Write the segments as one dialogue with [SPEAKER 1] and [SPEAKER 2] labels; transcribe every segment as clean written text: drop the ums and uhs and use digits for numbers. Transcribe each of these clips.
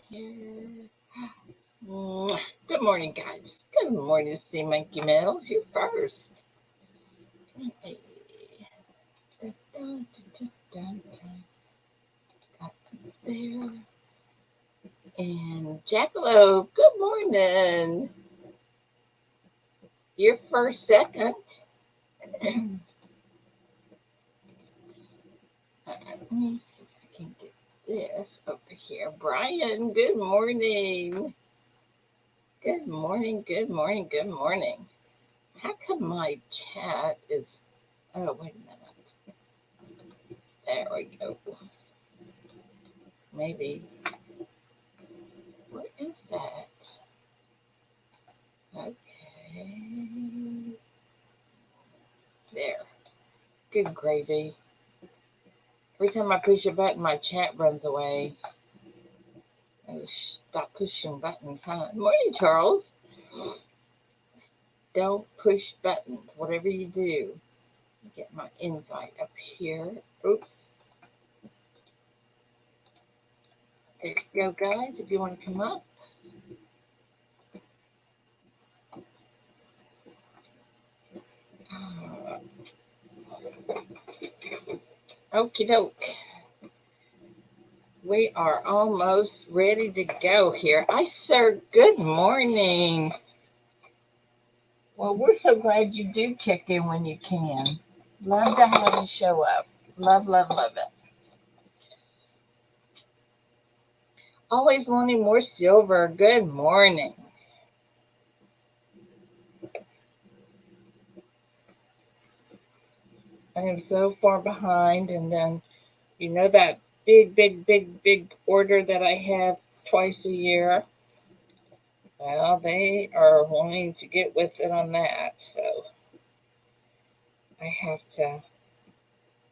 [SPEAKER 1] Here. Good morning, guys. Good morning, Sea Monkey Metals. You first. Hey. Dun, dun, dun, dun, dun. Got there. And Jackalope, good morning. You're first, second. Let me see if I can get this over here. Brian, good morning. Good morning, good morning, good morning. How come my chat is. Oh, wait a minute. There we go. Maybe. What is that? Okay. There. Good gravy. Every time I push a button, my chat runs away. Oh, stop pushing buttons, huh? Morning, Charles. Don't push buttons. Whatever you do, get my invite up here. Oops. There you go, guys. If you want to come up. Okie doke. We are almost ready to go here. Sir, good morning. Well, we're so glad you do check in when you can. Love to have you show up. Love, love, love it. Always wanting more silver. Good morning. I am so far behind, and then that big order that I have twice a year. Well, they are wanting to get with it on that, so I have to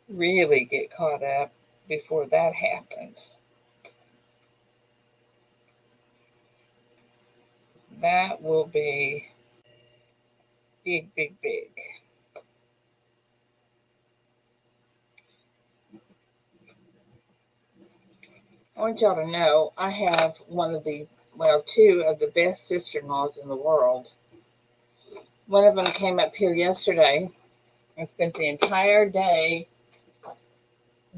[SPEAKER 1] really get caught up before that happens. That will be big. I want y'all to know I have two of the best sister-in-laws in the world. One of them came up here yesterday and spent the entire day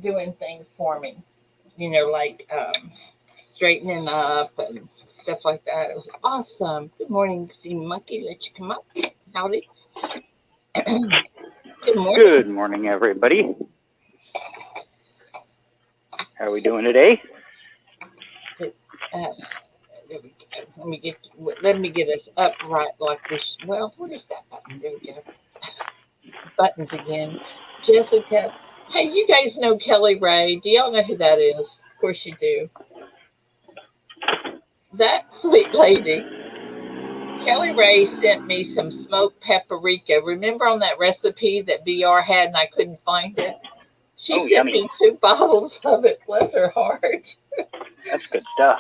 [SPEAKER 1] doing things for me. Like straightening up and stuff like that. It was awesome. Good morning, Sea Monkey. Let you come up. Howdy. Good morning.
[SPEAKER 2] Good morning, everybody. How are we doing today?
[SPEAKER 1] There we go. Let me get us up right like this. Well, what is that button? There we go. Buttons again. Jessica. Hey, you guys know Kelly Ray. Do y'all know who that is? Of course you do. That sweet lady. Kelly Ray sent me some smoked paprika. Remember on that recipe that BR had and I couldn't find it? She sent
[SPEAKER 2] yummy.
[SPEAKER 1] me 2 bottles of it. Bless her heart.
[SPEAKER 2] That's good stuff.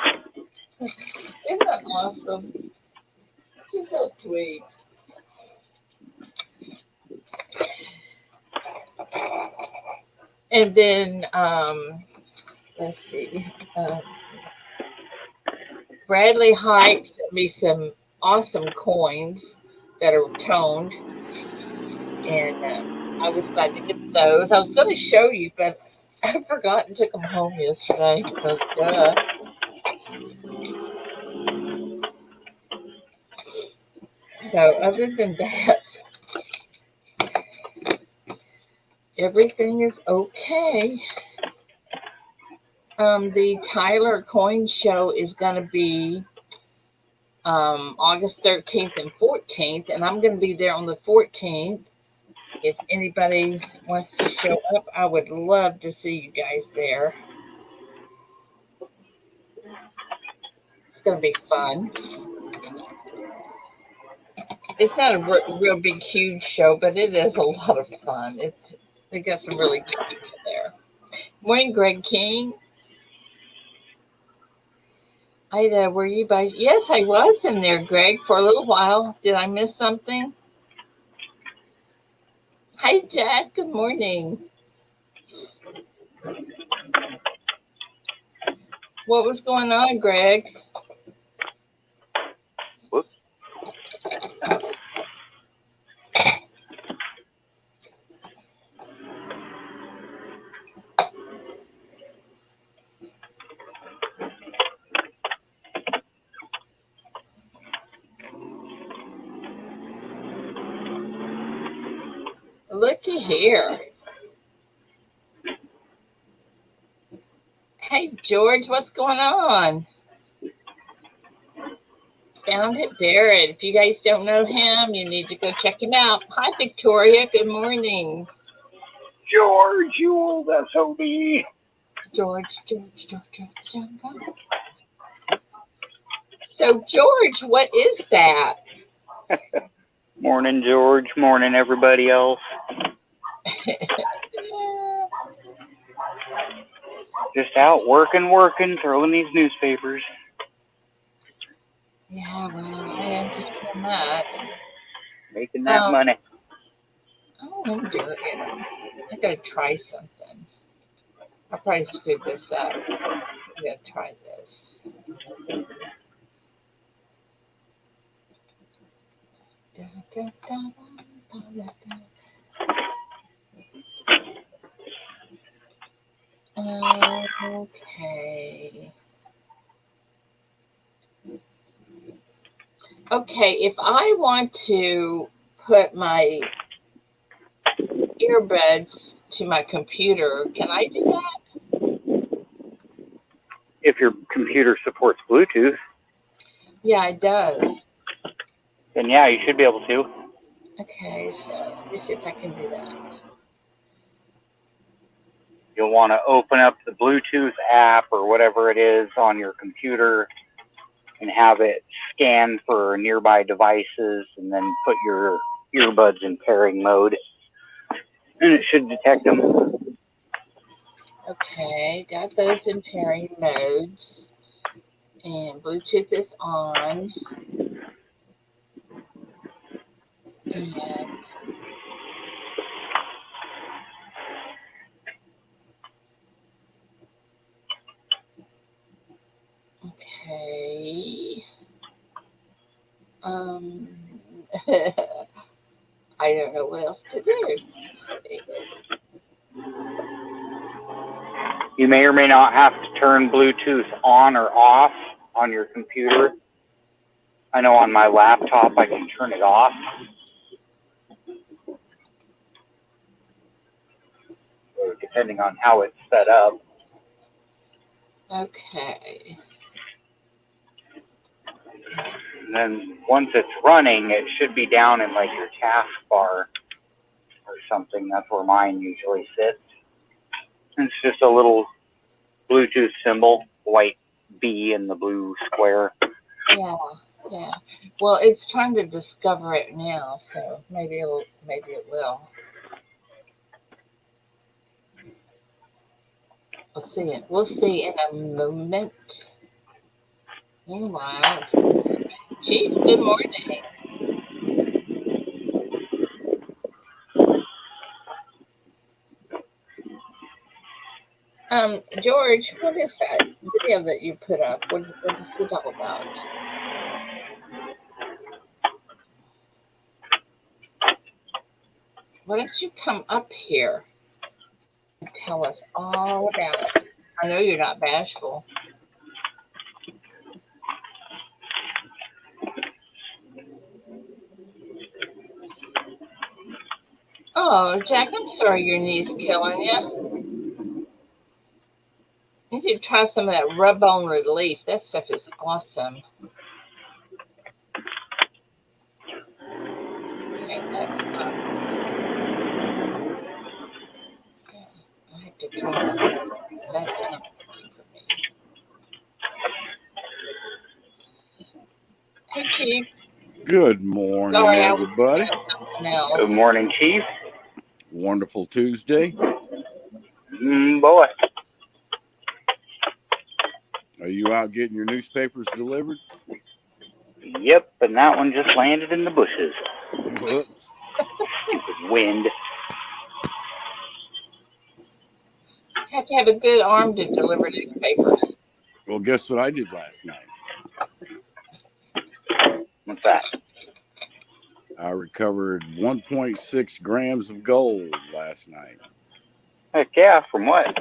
[SPEAKER 1] Isn't that awesome? She's so sweet. And then, let's see. Bradley Height sent me some awesome coins that are toned. And I was glad to get those. I was going to show you, but I forgot and took them home yesterday. Because, So other than that, everything is okay. The Tyler Coin Show is going to be August 13th and 14th, and I'm going to be there on the 14th. If anybody wants to show up, I would love to see you guys there. It's going to be fun. It's not a real big, huge show, but it is a lot of fun. They got some really good people there. Morning, Greg King. Ida, were you by? Yes, I was in there, Greg, for a little while. Did I miss something? Hi, Jack. Good morning. What was going on, Greg?
[SPEAKER 2] Whoops.
[SPEAKER 1] Looky here. Hey, George, what's going on? Found it Barrett. If you guys don't know him, you need to go check him out. Hi, Victoria. Good morning.
[SPEAKER 2] George, you old SOB.
[SPEAKER 1] George. So, George, what is that?
[SPEAKER 2] Morning, George. Morning, everybody else. Just out working, throwing these newspapers.
[SPEAKER 1] Yeah, well, I understand that.
[SPEAKER 2] Making that money.
[SPEAKER 1] Oh, I'm doing it. I gotta try something. I probably screwed this up. I gotta try this. Okay. Okay, if I want to put my earbuds to my computer, can I do that?
[SPEAKER 2] If your computer supports Bluetooth,
[SPEAKER 1] Yeah, it does.
[SPEAKER 2] then yeah, you should be able to.
[SPEAKER 1] Okay, so let me see if I can do that.
[SPEAKER 2] You'll want to open up the Bluetooth app or whatever it is on your computer and have it scan for nearby devices and then put your earbuds in pairing mode. And it should detect them.
[SPEAKER 1] Okay, got those in pairing modes. And Bluetooth is on. And okay. I don't know what else to do.
[SPEAKER 2] You may or may not have to turn Bluetooth on or off on your computer. I know on my laptop I can turn it off. Depending on how it's set up.
[SPEAKER 1] Okay.
[SPEAKER 2] And then once it's running, it should be down in like your taskbar or something. That's where mine usually sits. It's just a little Bluetooth symbol, white B in the blue square.
[SPEAKER 1] Yeah. Well, it's trying to discover it now, so maybe it will. We'll see in a moment. Meanwhile, Chief, good morning. George, what is that video that you put up? What is it all about? Why don't you come up here and tell us all about it? I know you're not bashful. Oh, Jack, I'm sorry your knee's killing you. You need to try some of that rub-on relief. That stuff is awesome. Okay, that's not. I have to turn that on. That's not working for me. Hey, Chief.
[SPEAKER 3] Good morning,
[SPEAKER 1] Sorry,
[SPEAKER 3] everybody.
[SPEAKER 2] Good morning, Chief.
[SPEAKER 3] Wonderful Tuesday.
[SPEAKER 2] Boy.
[SPEAKER 3] Are you out getting your newspapers delivered?
[SPEAKER 2] Yep, and that one just landed in the bushes.
[SPEAKER 3] Whoops.
[SPEAKER 2] Stupid wind.
[SPEAKER 1] You have to have a good arm to deliver newspapers.
[SPEAKER 3] Well, guess what I did last night?
[SPEAKER 2] What's that?
[SPEAKER 3] I recovered 1.6 grams of gold last night.
[SPEAKER 2] Heck yeah, from what?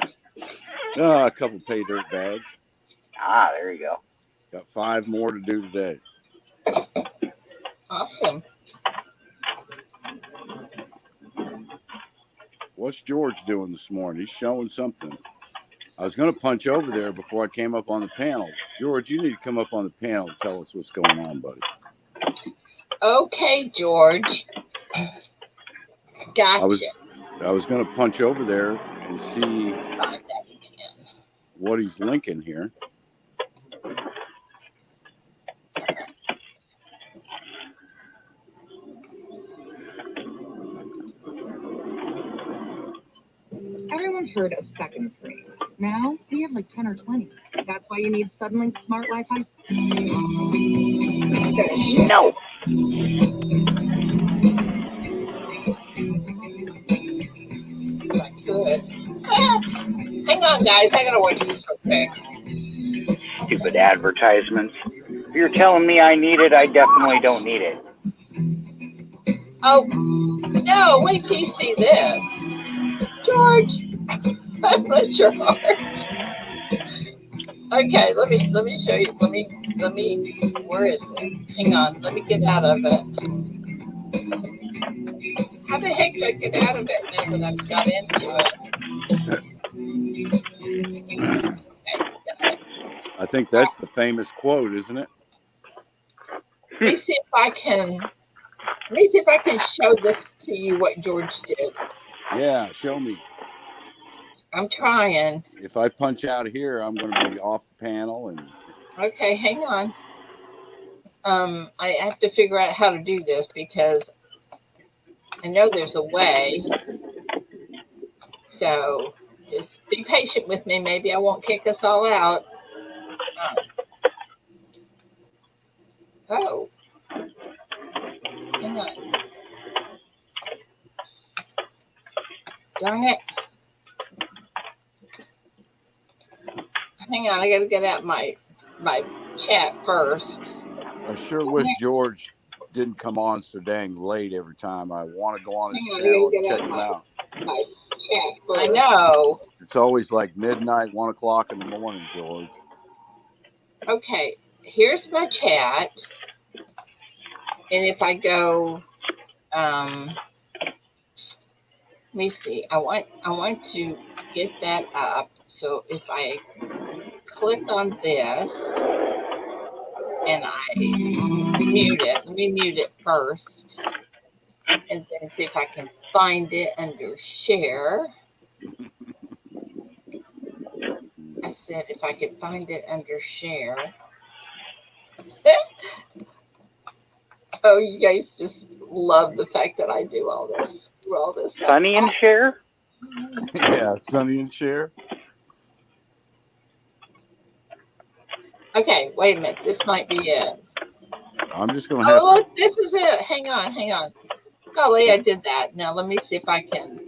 [SPEAKER 3] A couple pay dirt bags.
[SPEAKER 2] Ah, there you go.
[SPEAKER 3] Got 5 more to do today.
[SPEAKER 1] Awesome.
[SPEAKER 3] What's George doing this morning? He's showing something. I was going to punch over there before I came up on the panel. George, you need to come up on the panel and tell us what's going on, buddy.
[SPEAKER 1] Okay, George. Gotcha.
[SPEAKER 3] I was going to punch over there and see what he's linking here.
[SPEAKER 4] Everyone's heard of second screens. Now we have like 10 or 20. That's why you need Suddenlink Smart Wi-Fi.
[SPEAKER 2] No.
[SPEAKER 1] I could. Hang on, guys. I gotta watch this real quick.
[SPEAKER 2] Stupid advertisements. If you're telling me I need it, I definitely don't need it.
[SPEAKER 1] Oh, no. Wait till you see this. George, bless your heart. Okay, let me show you. Let me, where is it? Hang on. Let me get out of it. How the heck do I get out of it now that I've got into it? Okay,
[SPEAKER 3] I think that's the famous quote, isn't it?
[SPEAKER 1] let me see if I can show this to you what George did.
[SPEAKER 3] Yeah, show me.
[SPEAKER 1] I'm trying.
[SPEAKER 3] If I punch out here, I'm going to be off the panel. And
[SPEAKER 1] Okay, hang on. I have to figure out how to do this because I know there's a way. So just be patient with me. Maybe I won't kick us all out. Oh. Hang on. Darn it. Hang on, I gotta get out my chat first.
[SPEAKER 3] I sure wish George didn't come on so dang late every time. I want to go on his
[SPEAKER 1] Hang on,
[SPEAKER 3] channel
[SPEAKER 1] I gotta
[SPEAKER 3] and
[SPEAKER 1] get
[SPEAKER 3] check
[SPEAKER 1] out
[SPEAKER 3] him
[SPEAKER 1] my-
[SPEAKER 3] out.
[SPEAKER 1] My chat first. I know.
[SPEAKER 3] It's always like midnight, 1 o'clock in the morning, George.
[SPEAKER 1] Okay, here's my chat. And if I go, let me see. I want to get that up. So if I click on this and I mute it, let me mute it first, and then see if I can find it under share. I said if I could find it under share. Oh, you guys just love the fact that I do all this. Stuff.
[SPEAKER 2] Sonny and Cher?
[SPEAKER 3] Yeah, Sonny and Cher.
[SPEAKER 1] Okay, wait a minute. This might be it.
[SPEAKER 3] I'm just going to have
[SPEAKER 1] Oh, look, this is it. Hang on. Golly, I did that. Now, let me see if I can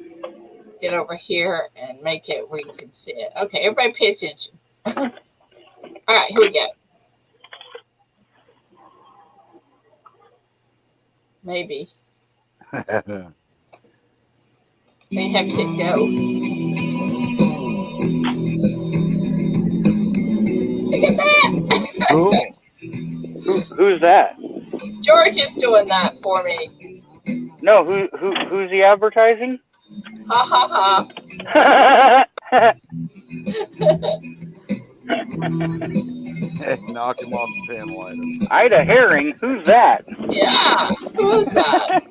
[SPEAKER 1] get over here and make it where you can see it. Okay, everybody pay attention. All right, here we go. Maybe.
[SPEAKER 3] to.
[SPEAKER 1] May have to hit go. Look at that.
[SPEAKER 3] Cool.
[SPEAKER 2] Who's that?
[SPEAKER 1] George is doing that for me.
[SPEAKER 2] No, who's the advertising?
[SPEAKER 1] Ha ha ha.
[SPEAKER 3] Knock him off the panel item.
[SPEAKER 2] Ida Herring, who's that?
[SPEAKER 1] Yeah, who is that?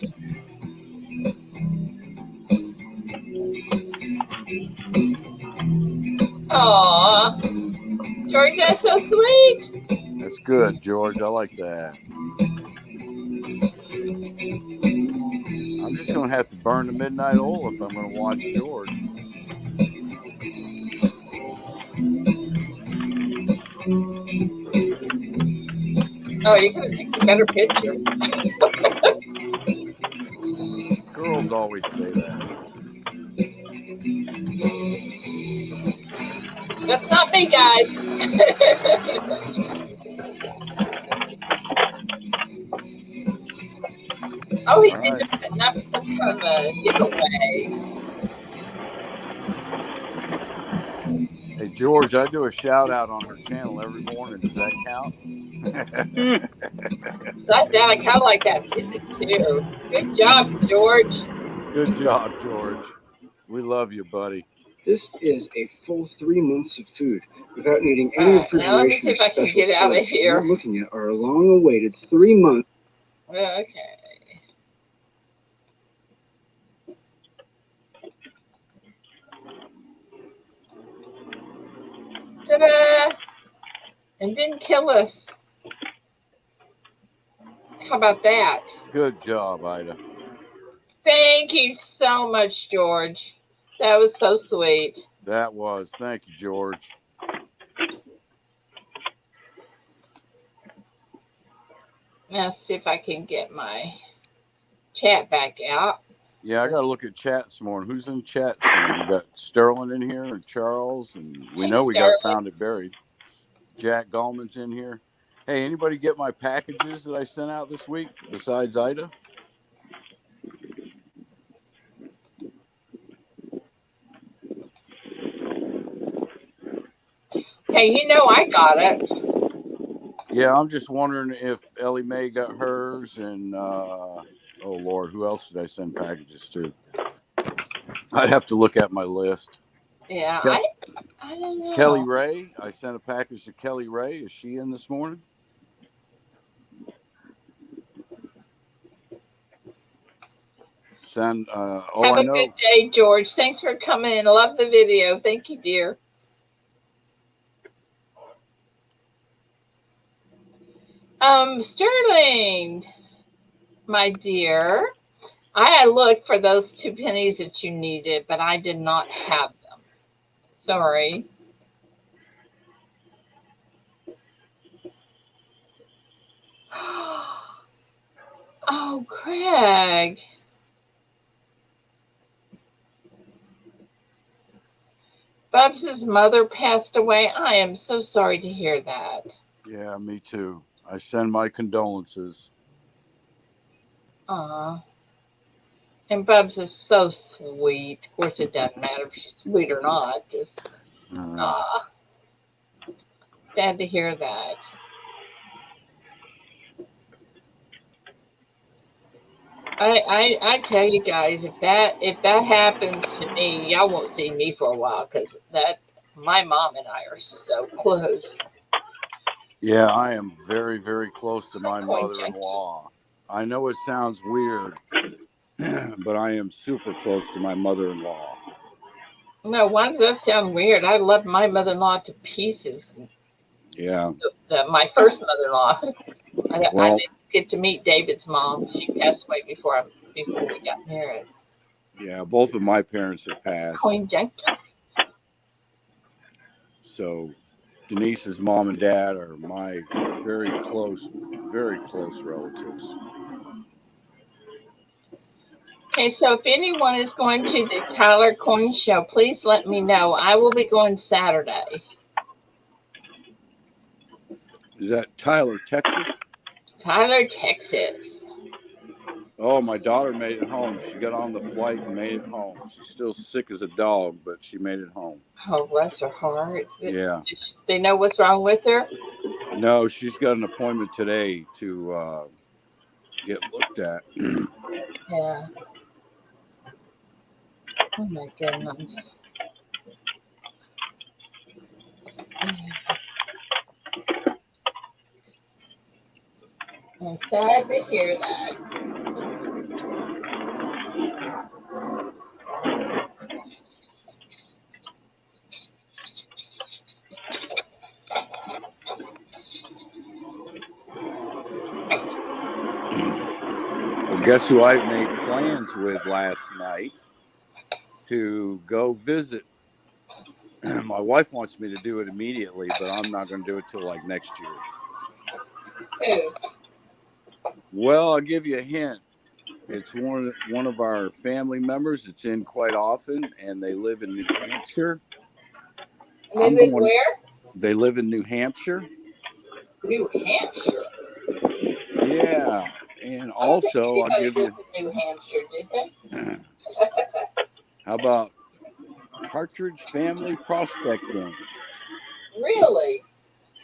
[SPEAKER 1] Aw, George, that's so sweet.
[SPEAKER 3] That's good, George. I like that. I'm just going to have to burn the midnight oil if I'm going to watch George.
[SPEAKER 1] Oh, you could have picked a better picture.
[SPEAKER 3] Girls always say that.
[SPEAKER 1] That's not me, guys. Oh, he's
[SPEAKER 3] All
[SPEAKER 1] in
[SPEAKER 3] right.
[SPEAKER 1] putting up some kind of a giveaway.
[SPEAKER 3] Hey, George, I do a shout out on her channel every morning. Does that count?
[SPEAKER 1] So I kind of like that music too. Good job, George.
[SPEAKER 3] Good job, George. We love you, buddy.
[SPEAKER 5] This is a full 3 months of food without needing
[SPEAKER 1] All
[SPEAKER 5] any
[SPEAKER 1] right, now let me see
[SPEAKER 5] refrigeration or
[SPEAKER 1] if I can
[SPEAKER 5] special
[SPEAKER 1] get out of
[SPEAKER 5] storage. What
[SPEAKER 1] here.
[SPEAKER 5] we're looking at are a long-awaited 3 months.
[SPEAKER 1] Okay. Ta-da! And didn't kill us. How about that?
[SPEAKER 3] Good job, Ida.
[SPEAKER 1] Thank you so much, George. That was so sweet.
[SPEAKER 3] That was. Thank you, George.
[SPEAKER 1] Now see if I can get my chat back out.
[SPEAKER 3] Yeah, I got to look at chat this morning. Who's in chat this morning? We got Sterling in here and Charles, and we
[SPEAKER 1] Hey,
[SPEAKER 3] know we
[SPEAKER 1] Sterling.
[SPEAKER 3] got Found It Buried. Jack Gallman's in here. Hey, anybody get my packages that I sent out this week besides Ida?
[SPEAKER 1] Hey, you know I got it.
[SPEAKER 3] Yeah, I'm just wondering if Ellie Mae got hers, and oh Lord, who else did I send packages to? I'd have to look at my list.
[SPEAKER 1] Yeah, I don't know.
[SPEAKER 3] Kelly Ray, I sent a package to Kelly Ray. Is she in this morning?
[SPEAKER 1] Have a good day, George. Thanks for coming in. Love the video. Thank you, dear. Sterling, my dear, I looked for those 2 pennies that you needed, but I did not have them. Sorry. Oh, Craig. Bubs' mother passed away. I am so sorry to hear that.
[SPEAKER 3] Yeah, me too. I send my condolences.
[SPEAKER 1] Aw. And Bubs is so sweet. Of course, it doesn't matter if she's sweet or not. Just, sad to hear that. I tell you guys, if that happens to me, y'all won't see me for a while because my mom and I are so close.
[SPEAKER 3] Yeah, I am very, very close to my mother-in-law. I know it sounds weird, but I am super close to my mother-in-law.
[SPEAKER 1] No, why does that sound weird? I love my mother-in-law to pieces.
[SPEAKER 3] Yeah.
[SPEAKER 1] My first mother-in-law. I didn't get to meet David's mom. She passed away before we got married.
[SPEAKER 3] Yeah, both of my parents have passed.
[SPEAKER 1] Coin Junction.
[SPEAKER 3] So Denise's mom and dad are my very close relatives.
[SPEAKER 1] Okay, so if anyone is going to the Tyler Coin Show, please let me know. I will be going Saturday.
[SPEAKER 3] Is that Tyler, Texas?
[SPEAKER 1] Tyler, Texas.
[SPEAKER 3] Oh, my daughter made it home. She got on the flight and made it home. She's still sick as a dog, but she made it home.
[SPEAKER 1] Oh, bless her heart.
[SPEAKER 3] Yeah.
[SPEAKER 1] They know what's wrong with her?
[SPEAKER 3] No, she's got an appointment today to get looked at.
[SPEAKER 1] Yeah. Oh, my goodness. I'm sad to hear that.
[SPEAKER 3] Well, guess who I made plans with last night to go visit? My wife wants me to do it immediately, but I'm not going to do it till like next year.
[SPEAKER 1] Who?
[SPEAKER 3] Well, I'll give you a hint. It's one of our family members that's in quite often, and they live in New Hampshire.
[SPEAKER 1] They live where?
[SPEAKER 3] They live in New Hampshire.
[SPEAKER 1] New Hampshire.
[SPEAKER 3] Yeah, and
[SPEAKER 1] I don't think
[SPEAKER 3] also I'll
[SPEAKER 1] anybody
[SPEAKER 3] give
[SPEAKER 1] lived
[SPEAKER 3] you.
[SPEAKER 1] in New Hampshire, did they?
[SPEAKER 3] How about Partridge Family Prospecting?
[SPEAKER 1] Really?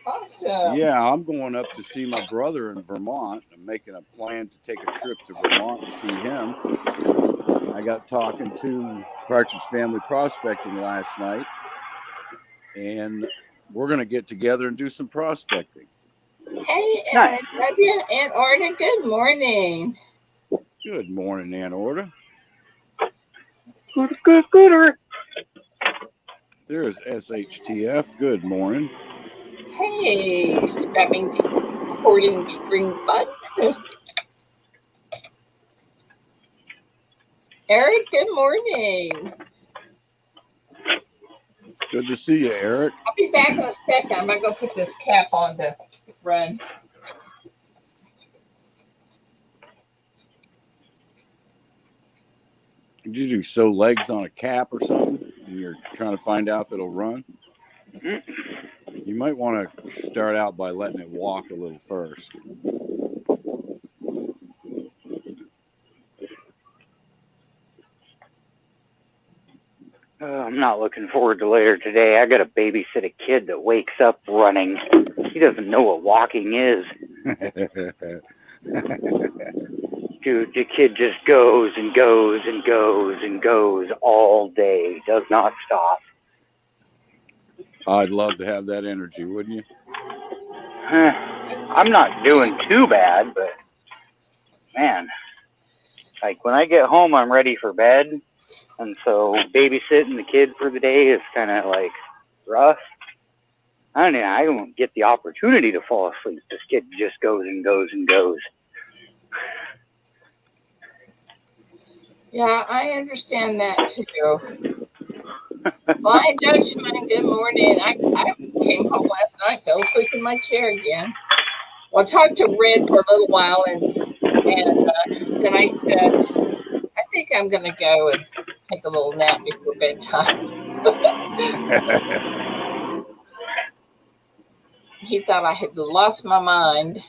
[SPEAKER 1] Awesome.
[SPEAKER 3] Yeah, I'm going up to see my brother in Vermont. I'm making a plan to take a trip to Vermont and see him. I got talking to Partridge Family Prospecting last night, and we're going to get together and do some prospecting.
[SPEAKER 1] Hey,
[SPEAKER 2] Nice.
[SPEAKER 1] Aunt Orta, good morning.
[SPEAKER 3] Good morning, Aunt Orta.
[SPEAKER 2] Gooder.
[SPEAKER 3] There's SHTF. Good morning.
[SPEAKER 1] Hey, scrubbing, hoarding spring fun. Eric, good morning.
[SPEAKER 3] Good to see you, Eric.
[SPEAKER 1] I'll be back in a second. I'm going to go put this cap on to run.
[SPEAKER 3] Did you sew legs on a cap or something? And you're trying to find out if it'll run? You might want to start out by letting it walk a little first.
[SPEAKER 2] I'm not looking forward to later today. I got to babysit a kid that wakes up running. He doesn't know what walking is. Dude, the kid just goes and goes and goes and goes all day. Does not stop.
[SPEAKER 3] I'd love to have that energy, wouldn't you?
[SPEAKER 2] I'm not doing too bad, but man, like when I get home, I'm ready for bed. And so babysitting the kid for the day is kind of like rough. I don't get the opportunity to fall asleep. This kid just goes and goes and goes.
[SPEAKER 1] Yeah, I understand that too. Flying Dutchman, good morning. I came home last night, fell asleep in my chair again. Well, I talked to Red for a little while, and then I said, I think I'm going to go and take a little nap before bedtime. He thought I had lost my mind.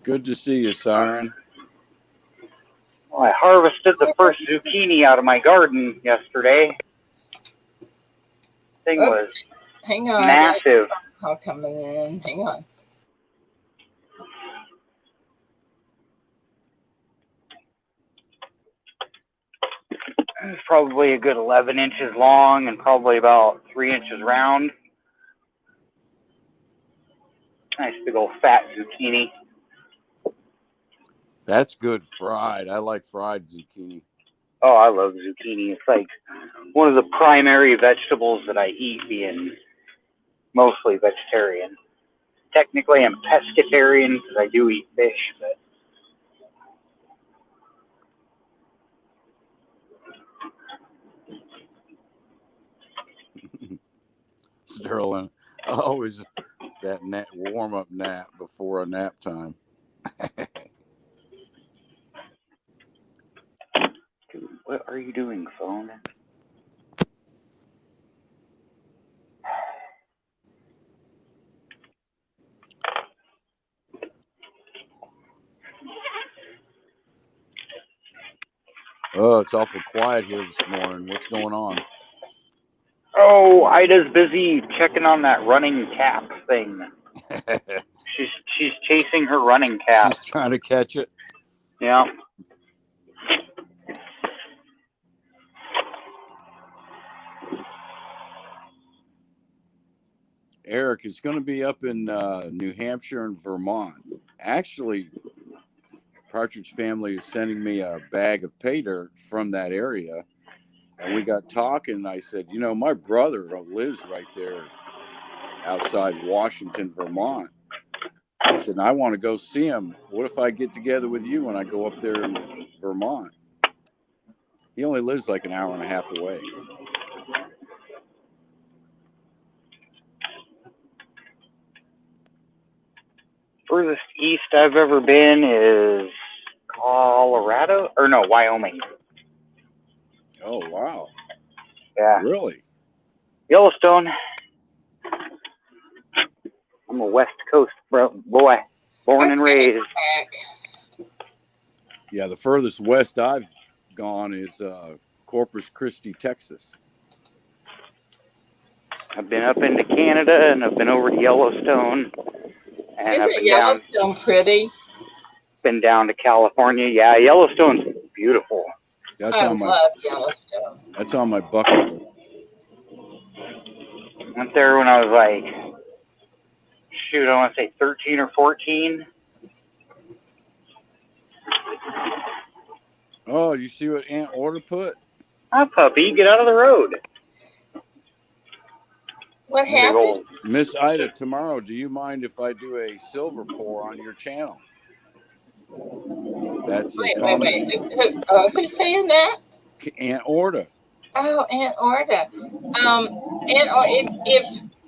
[SPEAKER 2] Good to see you, Siren. Well, I harvested the first zucchini out of my garden yesterday. Thing was
[SPEAKER 1] Hang on.
[SPEAKER 2] massive.
[SPEAKER 1] I'll come in. Hang on.
[SPEAKER 2] It's probably a good 11 inches long and probably about 3 inches round. Nice big old fat zucchini.
[SPEAKER 3] That's good fried. I like fried zucchini.
[SPEAKER 2] Oh, I love zucchini. It's like one of the primary vegetables that I eat, being mostly vegetarian. Technically, I'm pescatarian because I do eat fish, but
[SPEAKER 3] Sterling, always that warm-up nap before a nap time.
[SPEAKER 2] Dude, what are you doing, phone?
[SPEAKER 3] Oh, it's awful quiet here this morning. What's going on?
[SPEAKER 2] Oh, Ida's busy checking on that running cap thing. She's chasing her running cap.
[SPEAKER 3] She's trying to catch it.
[SPEAKER 2] Yeah.
[SPEAKER 3] Eric is going to be up in New Hampshire and Vermont. Actually, Partridge Family is sending me a bag of pay dirt from that area. And we got talking, and I said, you know, my brother lives right there outside Washington, Vermont. I said, I want to go see him. What if I get together with you when I go up there in Vermont? He only lives like an hour and a half away.
[SPEAKER 2] Furthest east I've ever been is Colorado, or no, Wyoming.
[SPEAKER 3] Oh, wow.
[SPEAKER 2] Yeah.
[SPEAKER 3] Really?
[SPEAKER 2] Yellowstone. I'm a West Coast boy, born and raised.
[SPEAKER 1] Back.
[SPEAKER 3] Yeah, the furthest west I've gone is Corpus Christi, Texas.
[SPEAKER 2] I've been up into Canada, and I've been over to Yellowstone, and I've
[SPEAKER 1] Isn't
[SPEAKER 2] been
[SPEAKER 1] Yellowstone pretty?
[SPEAKER 2] down to California. Yeah, Yellowstone's beautiful.
[SPEAKER 3] That's
[SPEAKER 1] I
[SPEAKER 3] on my
[SPEAKER 1] love Yellowstone.
[SPEAKER 3] that's on my bucket list.
[SPEAKER 2] Went there when I was like, shoot, I want to say 13 or 14.
[SPEAKER 3] Oh, you see what Aunt Order put?
[SPEAKER 2] Ah, puppy, get out of the road.
[SPEAKER 1] What
[SPEAKER 2] Big
[SPEAKER 1] happened?
[SPEAKER 2] old.
[SPEAKER 3] Miss Ida, tomorrow, do you mind if I do a silver pour on your channel? That's a comment.
[SPEAKER 1] Who's saying that?
[SPEAKER 3] Aunt Order.
[SPEAKER 1] Oh, Aunt Orda. If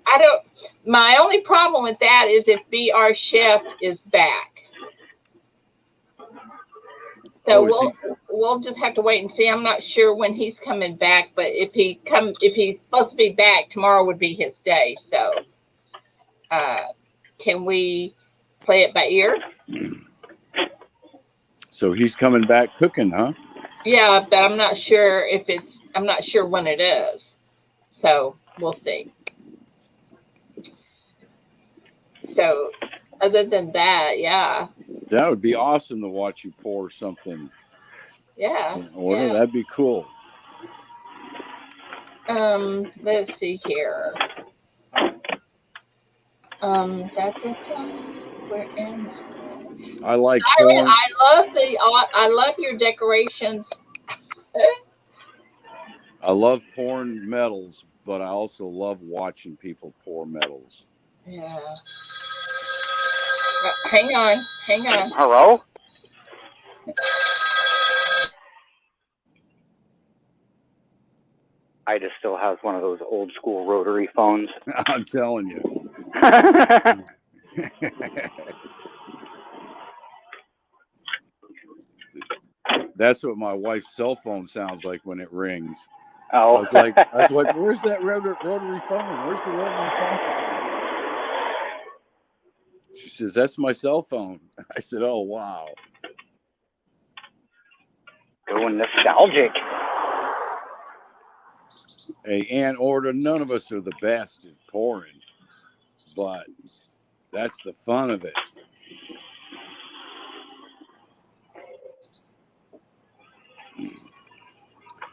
[SPEAKER 1] I don't, my only problem with that is if BR Chef is back. So we'll just have to wait and see. I'm not sure when he's coming back, but if he's supposed to be back, tomorrow would be his day. So, can we play it by ear?
[SPEAKER 3] So he's coming back cooking, huh?
[SPEAKER 1] Yeah, but I'm not sure I'm not sure when it is. So we'll see. So other than that, yeah.
[SPEAKER 3] That would be awesome to watch you pour something.
[SPEAKER 1] Yeah.
[SPEAKER 3] In order.
[SPEAKER 1] Yeah.
[SPEAKER 3] That'd be cool.
[SPEAKER 1] Let's see here. Where am I?
[SPEAKER 3] I like
[SPEAKER 1] Siren,
[SPEAKER 3] porn.
[SPEAKER 1] I love your decorations.
[SPEAKER 3] I love pouring metals, but I also love watching people pour metals.
[SPEAKER 1] Yeah. Hang on.
[SPEAKER 2] Hello? Ida still has one of those old school rotary phones.
[SPEAKER 3] I'm telling you. That's what my wife's cell phone sounds like when it rings.
[SPEAKER 2] Oh.
[SPEAKER 3] I was like, where's that rotary phone? Where's the rotary phone? She says, that's my cell phone. I said, oh, wow.
[SPEAKER 2] Going nostalgic.
[SPEAKER 3] Hey, Aunt Order, none of us are the best at pouring, but that's the fun of it.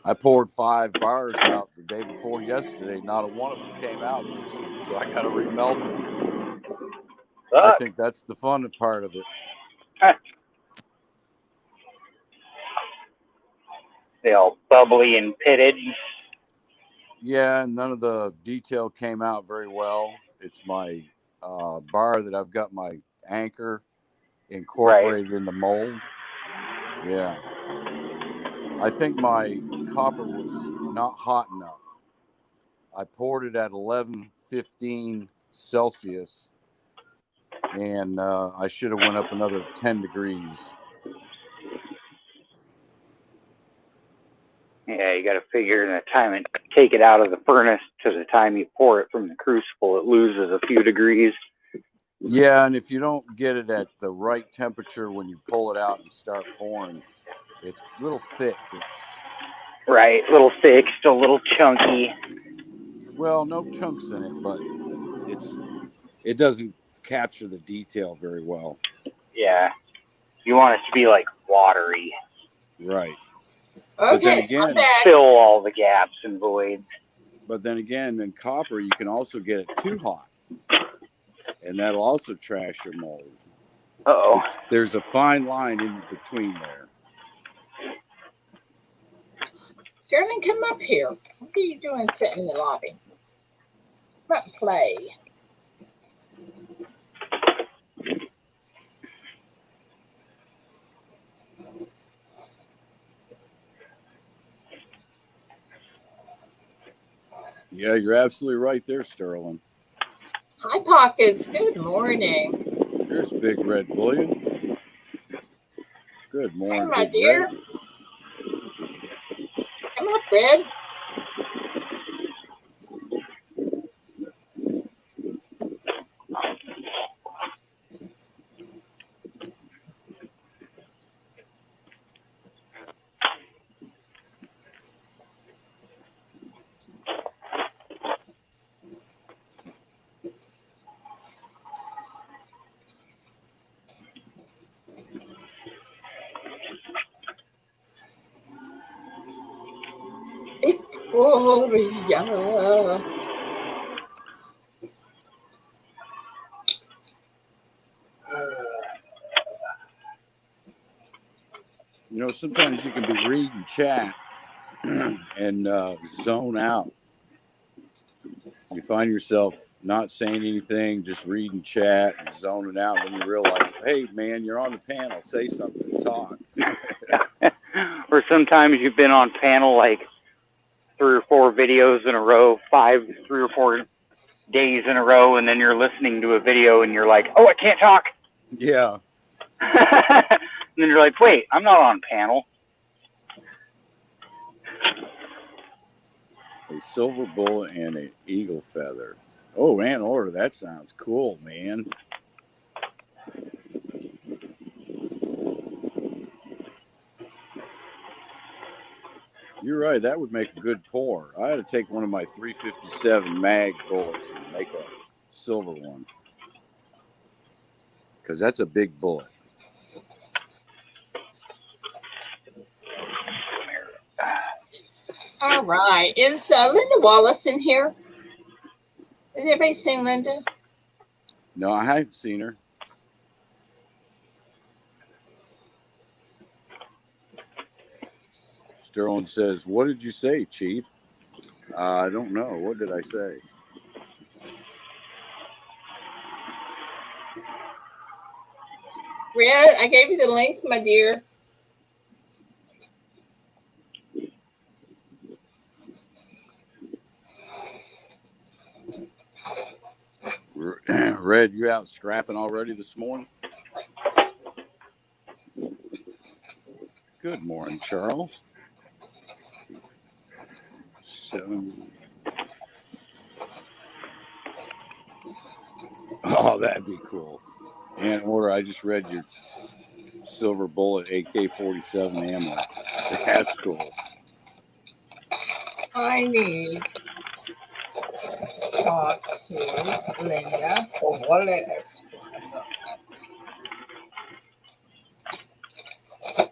[SPEAKER 3] I poured 5 bars out the day before yesterday. Not a one of them came out decent, so I got to remelt them. I think that's the fun part of it.
[SPEAKER 2] They all bubbly and pitted.
[SPEAKER 3] Yeah, none of the detail came out very well. It's my bar that I've got my anchor incorporated in the mold. Yeah. I think my copper was not hot enough. I poured it at 1115 Celsius, and I should have went up another 10 degrees.
[SPEAKER 2] Yeah, you got to figure in the time and take it out of the furnace to the time you pour it from the crucible, it loses a few degrees.
[SPEAKER 3] Yeah, and if you don't get it at the right temperature when you pull it out and start pouring, it's a little thick.
[SPEAKER 2] Right, a little thick, still a little chunky.
[SPEAKER 3] Well, no chunks in it, but it doesn't capture the detail very well.
[SPEAKER 2] Yeah, you want it to be like watery.
[SPEAKER 3] Right.
[SPEAKER 1] Okay,
[SPEAKER 3] but then again,
[SPEAKER 2] fill all the gaps and voids.
[SPEAKER 3] But then again, in copper, you can also get it too hot, and that'll also trash your mold.
[SPEAKER 2] Uh-oh.
[SPEAKER 3] There's a fine line in between there.
[SPEAKER 1] Sterling, come up here. What are you doing sitting in the lobby? Come up and play.
[SPEAKER 3] Yeah, you're absolutely right there, Sterling.
[SPEAKER 1] Hi, Pockets. Good morning.
[SPEAKER 3] There's Big Red Bullion. Good morning,
[SPEAKER 1] Hi, my
[SPEAKER 3] Big
[SPEAKER 1] dear.
[SPEAKER 3] Red.
[SPEAKER 1] Come up, Red. Victoria.
[SPEAKER 3] You know, sometimes you can be reading chat and zone out. You find yourself not saying anything, just reading chat and zoning out. And then you realize, hey, man, you're on the panel. Say something. Talk.
[SPEAKER 2] Or sometimes you've been on panel like 3 or 4 videos in a row, 3 or 4 days in a row, and then you're listening to a video and you're like, oh, I can't talk.
[SPEAKER 3] Yeah.
[SPEAKER 2] And then you're like, wait, I'm not on panel.
[SPEAKER 3] A silver bullet and an eagle feather. Oh, Ann Order. That sounds cool, man. You're right. That would make a good pour. I had to take one of my 357 mag bullets and make a silver one. Because that's a big bullet.
[SPEAKER 1] All right. Is Linda Wallace in here? Has anybody seen Linda?
[SPEAKER 3] No, I haven't seen her. Sterling says, what did you say, Chief? I don't know. What did I say?
[SPEAKER 1] Red, I gave you the link, my dear.
[SPEAKER 3] Red, you out scrapping already this morning? Good morning, Charles. 7. Oh, that'd be cool. And Order, I just read your silver bullet AK-47 ammo. That's cool.
[SPEAKER 1] I need to talk to Linda for Wallace.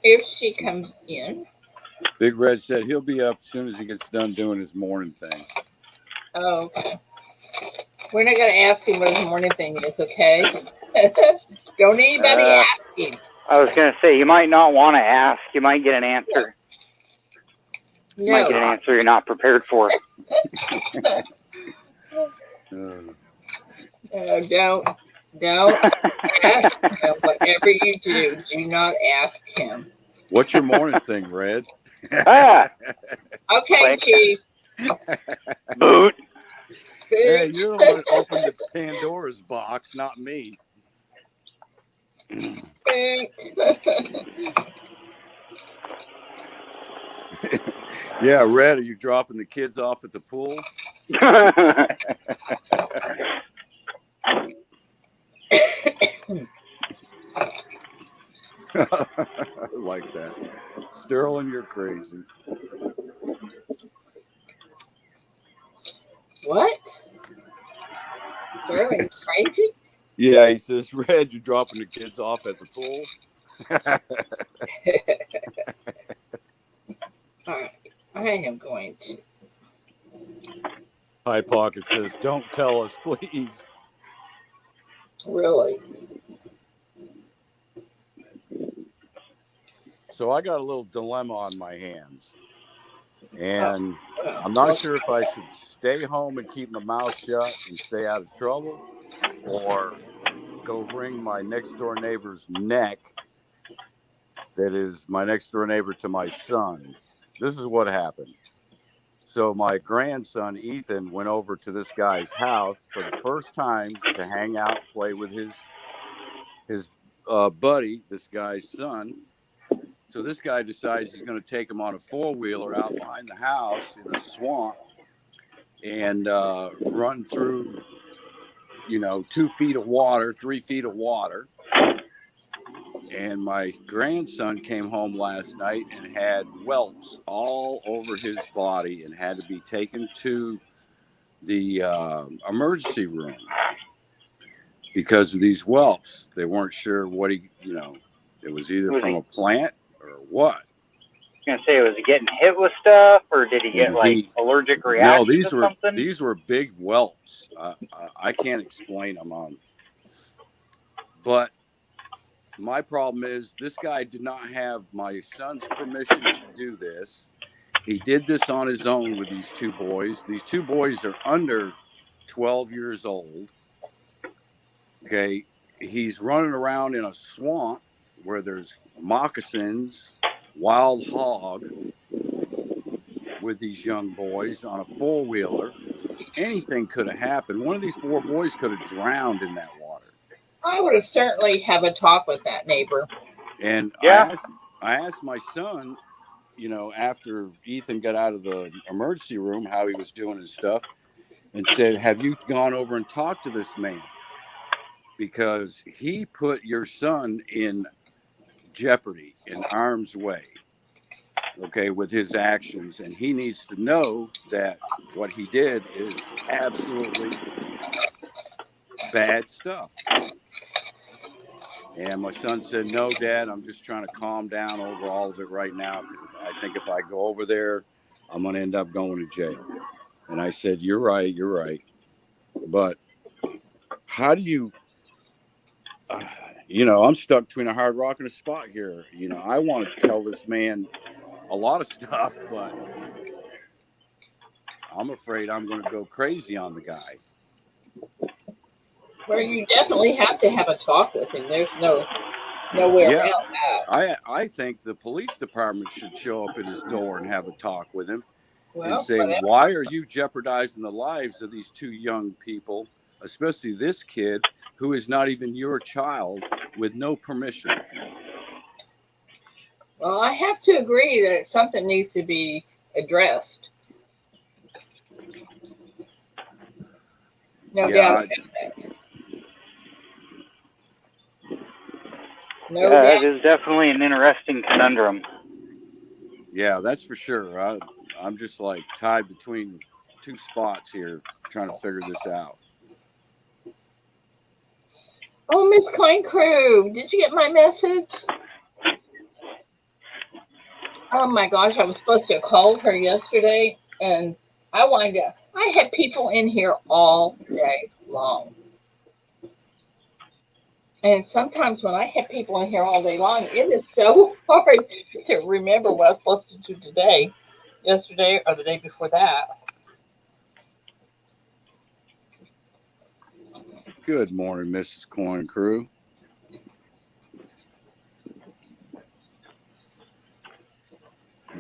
[SPEAKER 1] If she comes in.
[SPEAKER 3] Big Red said he'll be up as soon as he gets done doing his morning thing.
[SPEAKER 1] Oh, okay. We're not going to ask him what his morning thing is, okay? Don't anybody ask him.
[SPEAKER 2] I was going to say, you might not want to ask. You might get an answer.
[SPEAKER 1] No.
[SPEAKER 2] You might get an answer you're not prepared for.
[SPEAKER 1] Don't ask him. Whatever you do, do not ask him.
[SPEAKER 3] What's your morning thing, Red?
[SPEAKER 2] Ah,
[SPEAKER 1] Okay,
[SPEAKER 2] Click.
[SPEAKER 1] Chief.
[SPEAKER 2] boot.
[SPEAKER 3] Hey, you're the one that opened the Pandora's box, not me. Yeah, Red, are you dropping the kids off at the pool? I like that. Sterling, you're crazy.
[SPEAKER 1] What? Sterling crazy?
[SPEAKER 3] Yeah, he says, Red, you're dropping the kids off at the pool?
[SPEAKER 1] All right. I am going to.
[SPEAKER 3] High Pocket says, don't tell us, please.
[SPEAKER 1] Really?
[SPEAKER 3] So I got a little dilemma on my hands. And I'm not sure if I should stay home and keep my mouth shut and stay out of trouble, or go wring my next door neighbor's neck that is my next door neighbor to my son. This is what happened. So my grandson, Ethan, went over to this guy's house for the first time to hang out, play with his buddy, this guy's son. So this guy decides he's going to take him on a 4-wheeler out behind the house in a swamp and run through, 2 feet of water, 3 feet of water. And my grandson came home last night and had whelps all over his body and had to be taken to the emergency room because of these whelps. They weren't sure what it was either from a plant or what.
[SPEAKER 2] gonna say, was he getting hit with stuff, or did he get
[SPEAKER 3] And
[SPEAKER 2] like allergic
[SPEAKER 3] no,
[SPEAKER 2] reaction to something?
[SPEAKER 3] these were big whelps. I can't explain them but my problem is this guy did not have my son's permission to do this. He did this on his own with these two boys. These two boys are under 12 years old. Okay. He's running around in a swamp where there's moccasins, wild hog with these young boys on a four-wheeler. Anything could have happened. One of these four boys could have drowned in that water.
[SPEAKER 1] I would have certainly have a talk with that neighbor.
[SPEAKER 3] And
[SPEAKER 2] Yeah.
[SPEAKER 3] I asked my son, after Ethan got out of the emergency room, how he was doing his stuff, and said, have you gone over and talked to this man? Because he put your son in jeopardy, in harm's way, okay, with his actions. And he needs to know that what he did is absolutely bad stuff. And my son said, no, Dad, I'm just trying to calm down over all of it right now, because I think if I go over there, I'm going to end up going to jail. And I said, you're right. But how do you, I'm stuck between a hard rock and a spot here. I want to tell this man a lot of stuff, but I'm afraid I'm going to go crazy on the guy.
[SPEAKER 1] Well, you definitely have to have a talk with him. There's no way around that.
[SPEAKER 3] I think the police department should show up at his door and have a talk with him
[SPEAKER 1] Well,
[SPEAKER 3] and say, why are you jeopardizing the lives of these two young people, especially this kid who is not even your child, with no permission?
[SPEAKER 1] Well, I have to agree that something needs to be addressed. No doubt about that. No doubt.
[SPEAKER 2] It is definitely an interesting conundrum.
[SPEAKER 3] Yeah, that's for sure. I'm just like tied between two spots here, trying to figure this out.
[SPEAKER 1] Oh, Miss Coin Crew, did you get my message? Oh my gosh, I was supposed to have called her yesterday, and I had people in here all day long. And sometimes when I have people in here all day long, it is so hard to remember what I was supposed to do today, yesterday, or the day before that.
[SPEAKER 3] Good morning, Mrs. Coin Crew.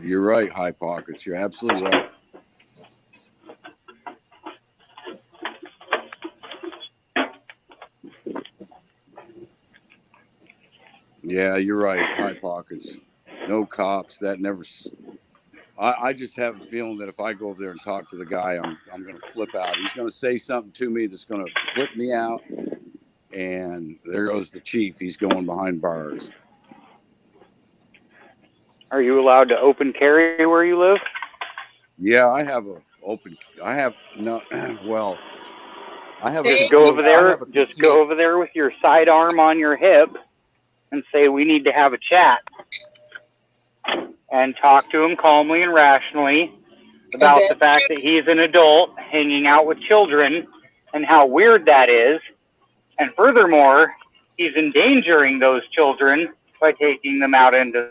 [SPEAKER 3] You're right, High Pockets. You're absolutely right. Yeah, you're right, High Pockets. No cops. That never. I just have a feeling that if I go over there and talk to the guy, I'm going to flip out. He's going to say something to me that's going to flip me out. And there goes the chief. He's going behind bars.
[SPEAKER 2] Are you allowed to open carry where you live?
[SPEAKER 3] Yeah, I have a open. I have no. Well, I have.
[SPEAKER 2] Just go over there. Just go over there with your sidearm on your hip, and say we need to have a chat, and talk to him calmly and rationally about the fact that he's an adult hanging out with children, and how weird that is, and furthermore, he's endangering those children by taking them out into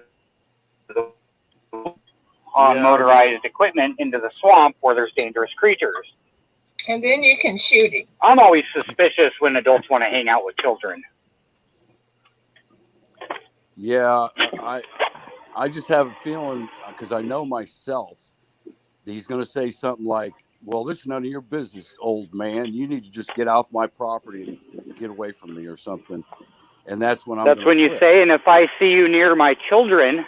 [SPEAKER 2] the motorized equipment into the swamp where there's dangerous creatures.
[SPEAKER 1] And then you can shoot him.
[SPEAKER 2] I'm always suspicious when adults want to hang out with children.
[SPEAKER 3] Yeah, I just have a feeling, because I know myself, that he's going to say something like, well, this is none of your business, old man. You need to just get off my property and get away from me or something. And that's when
[SPEAKER 2] you say, and if I see you near my children,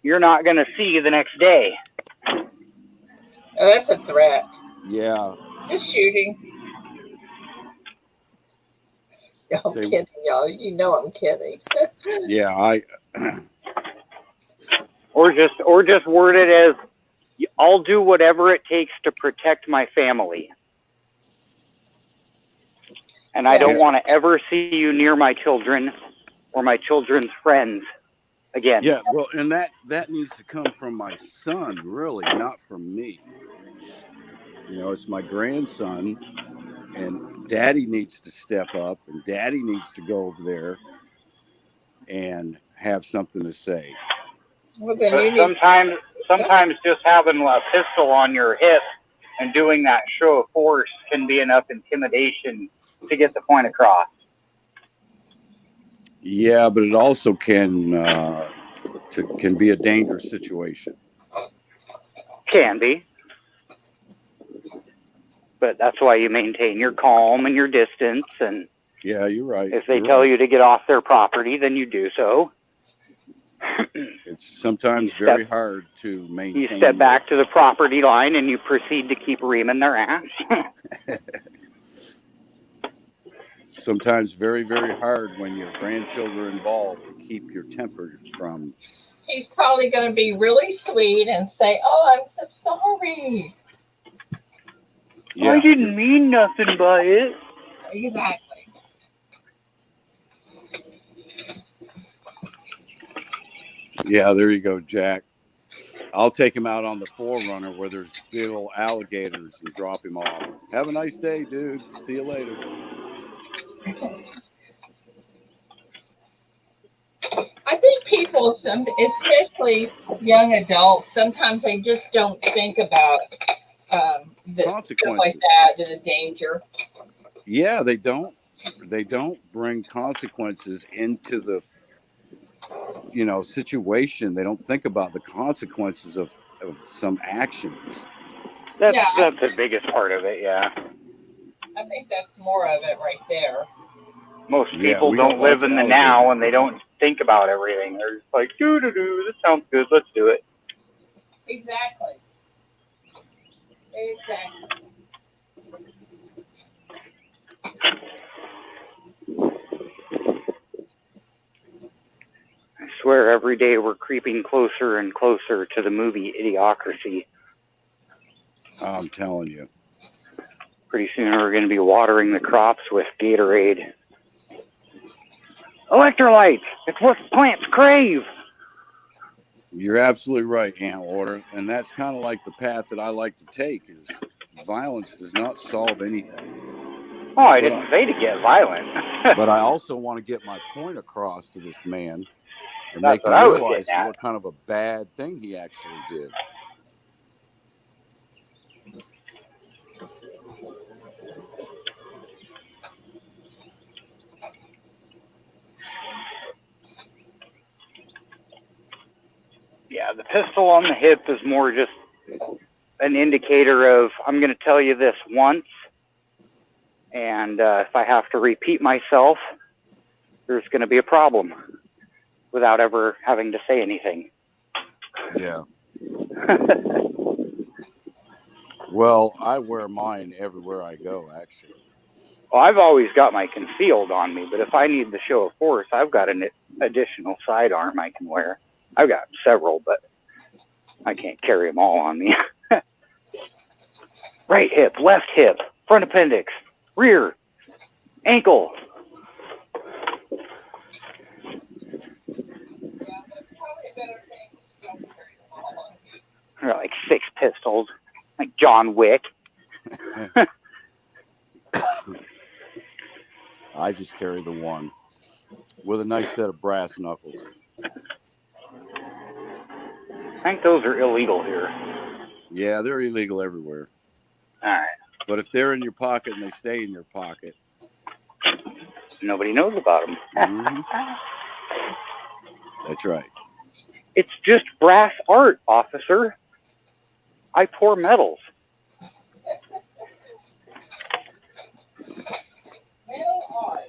[SPEAKER 2] you're not going to see you the next day.
[SPEAKER 1] Oh, that's a threat.
[SPEAKER 3] Yeah.
[SPEAKER 1] Just shooting. I'm kidding, y'all. You know I'm kidding.
[SPEAKER 3] Yeah,
[SPEAKER 2] Or just word it as, I'll do whatever it takes to protect my family. And I don't want to ever see you near my children or my children's friends Again,
[SPEAKER 3] Yeah, well, and that needs to come from my son, really, not from me. You know, it's my grandson, and Daddy needs to step up, and Daddy needs to go over there and have something to say.
[SPEAKER 1] Well, then
[SPEAKER 2] but
[SPEAKER 1] you need.
[SPEAKER 2] sometimes just having a pistol on your hip and doing that show of force can be enough intimidation to get the point across.
[SPEAKER 3] Yeah, but it also can be a dangerous situation.
[SPEAKER 2] Can be. But that's why you maintain your calm and your distance. And
[SPEAKER 3] Yeah, you're right.
[SPEAKER 2] if they tell you to get off their property, then you do so.
[SPEAKER 3] It's sometimes very hard to maintain.
[SPEAKER 2] You step back to the property line and you proceed to keep reaming their ass.
[SPEAKER 3] Sometimes very, very hard when your grandchildren are involved to keep your temper from.
[SPEAKER 1] He's probably going to be really sweet and say, "Oh, I'm so sorry."
[SPEAKER 3] Yeah,
[SPEAKER 2] I didn't mean nothing by it.
[SPEAKER 1] Exactly.
[SPEAKER 3] Yeah, there you go, Jack. I'll take him out on the Forerunner where there's big old alligators and drop him off. Have a nice day, dude. See you later.
[SPEAKER 1] I think people, especially young adults, sometimes they just don't think about the stuff like
[SPEAKER 3] Consequences.
[SPEAKER 1] that, the danger.
[SPEAKER 3] Yeah, they don't bring consequences into the situation. They don't think about the consequences of some actions.
[SPEAKER 2] That's the biggest part of it, yeah.
[SPEAKER 1] I think that's more of it right there.
[SPEAKER 2] Most people don't live in the now and they don't think about everything. They're just like, this sounds good, let's do it.
[SPEAKER 1] Exactly.
[SPEAKER 2] I swear every day we're creeping closer and closer to the movie Idiocracy.
[SPEAKER 3] I'm telling you.
[SPEAKER 2] Pretty soon we're going to be watering the crops with Gatorade. Electrolytes! It's what plants crave!
[SPEAKER 3] You're absolutely right, Antwater. And that's kind of like the path that I like to take is violence does not solve anything.
[SPEAKER 2] Oh, I didn't say to get violent.
[SPEAKER 3] But I also want to get my point across to this man and
[SPEAKER 2] That's
[SPEAKER 3] make him realize what kind of a bad thing he actually did.
[SPEAKER 2] Yeah, the pistol on the hip is more just an indicator of, I'm going to tell you this once, and if I have to repeat myself, there's going to be a problem without ever having to say anything.
[SPEAKER 3] Yeah. Well, I wear mine everywhere I go, actually.
[SPEAKER 2] Well, I've always got my concealed on me, but if I need the show of force, I've got an additional sidearm I can wear. I've got several, but I can't carry them all on me. Right hip, left hip, front appendix, rear, ankle. There are like 6 pistols, like John Wick.
[SPEAKER 3] I just carry the one with a nice set of brass knuckles.
[SPEAKER 2] I think those are illegal here.
[SPEAKER 3] Yeah, they're illegal everywhere.
[SPEAKER 2] All right.
[SPEAKER 3] But if they're in your pocket and they stay in your pocket,
[SPEAKER 2] nobody knows about them.
[SPEAKER 3] Mm-hmm. That's right.
[SPEAKER 2] It's just brass art, officer. I pour metals.
[SPEAKER 1] Metal art.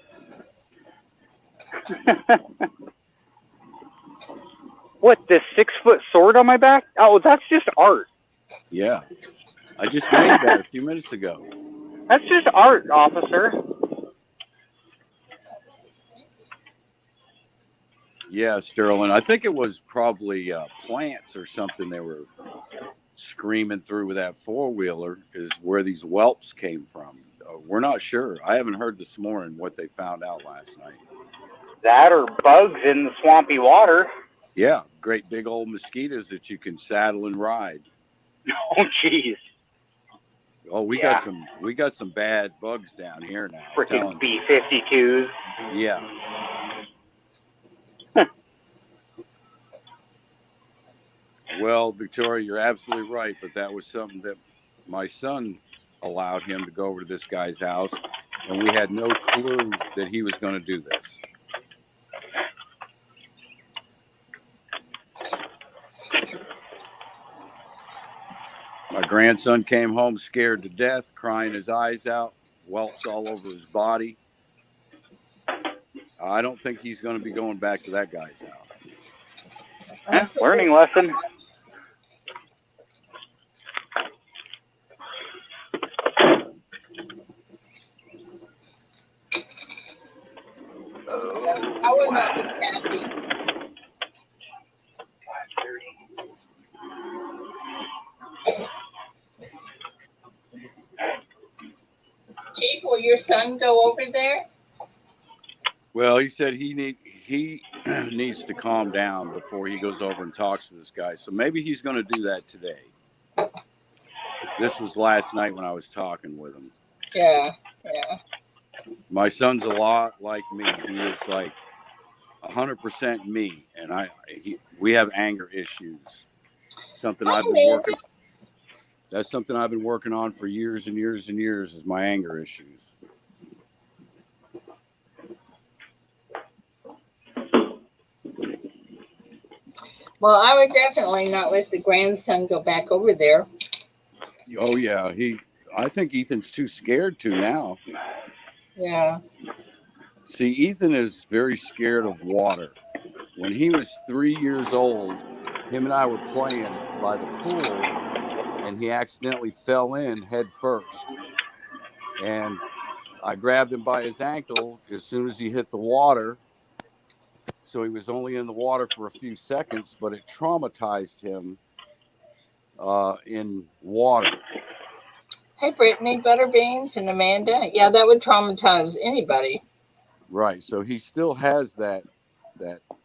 [SPEAKER 2] What, this 6-foot sword on my back? Oh, that's just art.
[SPEAKER 3] Yeah. I just made that a few minutes ago.
[SPEAKER 2] That's just art, officer.
[SPEAKER 3] Yeah, Sterling. I think it was probably plants or something they were screaming through with that four-wheeler is where these whelps came from. We're not sure. I haven't heard this morning what they found out last night.
[SPEAKER 2] That or bugs in the swampy water.
[SPEAKER 3] Yeah, great big old mosquitoes that you can saddle and ride.
[SPEAKER 2] Oh, jeez.
[SPEAKER 3] Oh, we
[SPEAKER 2] Yeah.
[SPEAKER 3] got some bad bugs down here now. I'm
[SPEAKER 2] Freaking
[SPEAKER 3] telling you.
[SPEAKER 2] B-52s.
[SPEAKER 3] Yeah. Well, Victoria, you're absolutely right, but that was something that my son allowed him to go over to this guy's house, and we had no clue that he was going to do this. My grandson came home scared to death, crying his eyes out, whelps all over his body. I don't think he's going to be going back to that guy's house.
[SPEAKER 2] Learning lesson.
[SPEAKER 1] I would not be happy.
[SPEAKER 2] 5:30.
[SPEAKER 1] Chief, will your son go over there?
[SPEAKER 3] Well, he said he needs to calm down before he goes over and talks to this guy. So maybe he's going to do that today. This was last night when I was talking with him.
[SPEAKER 1] Yeah.
[SPEAKER 3] My son's a lot like me. He is like 100% me, and we have anger issues. Something I've been working. That's something I've been working on for years and years and years, is my anger issues.
[SPEAKER 1] Well, I would definitely not let the grandson go back over there.
[SPEAKER 3] Oh yeah, I think Ethan's too scared to now.
[SPEAKER 1] Yeah.
[SPEAKER 3] See, Ethan is very scared of water. When he was 3 years old, him and I were playing by the pool, and he accidentally fell in head first. And I grabbed him by his ankle as soon as he hit the water. So he was only in the water for a few seconds, but it traumatized him in water.
[SPEAKER 1] Hey, Brittany, Butterbeans, and Amanda. Yeah, that would traumatize anybody.
[SPEAKER 3] Right. So he still has that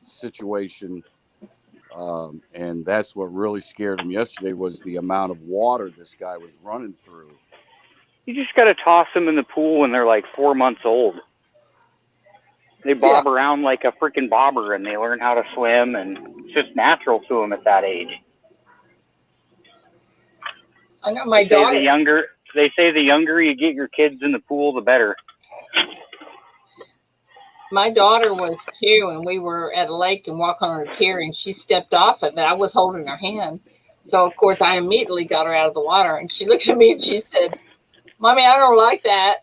[SPEAKER 3] situation. And that's what really scared him yesterday, was the amount of water this guy was running through.
[SPEAKER 2] You just got to toss them in the pool when they're like 4 months old. They bob around like a freaking bobber, and they learn how to swim, and it's just natural to them at that age.
[SPEAKER 1] I know my daughter.
[SPEAKER 2] They say the younger you get your kids in the pool, the better.
[SPEAKER 1] My daughter was 2, and we were at a lake and walking on a pier, and she stepped off it, but I was holding her hand. So, of course, I immediately got her out of the water, and she looked at me and she said, "Mommy, I don't like that."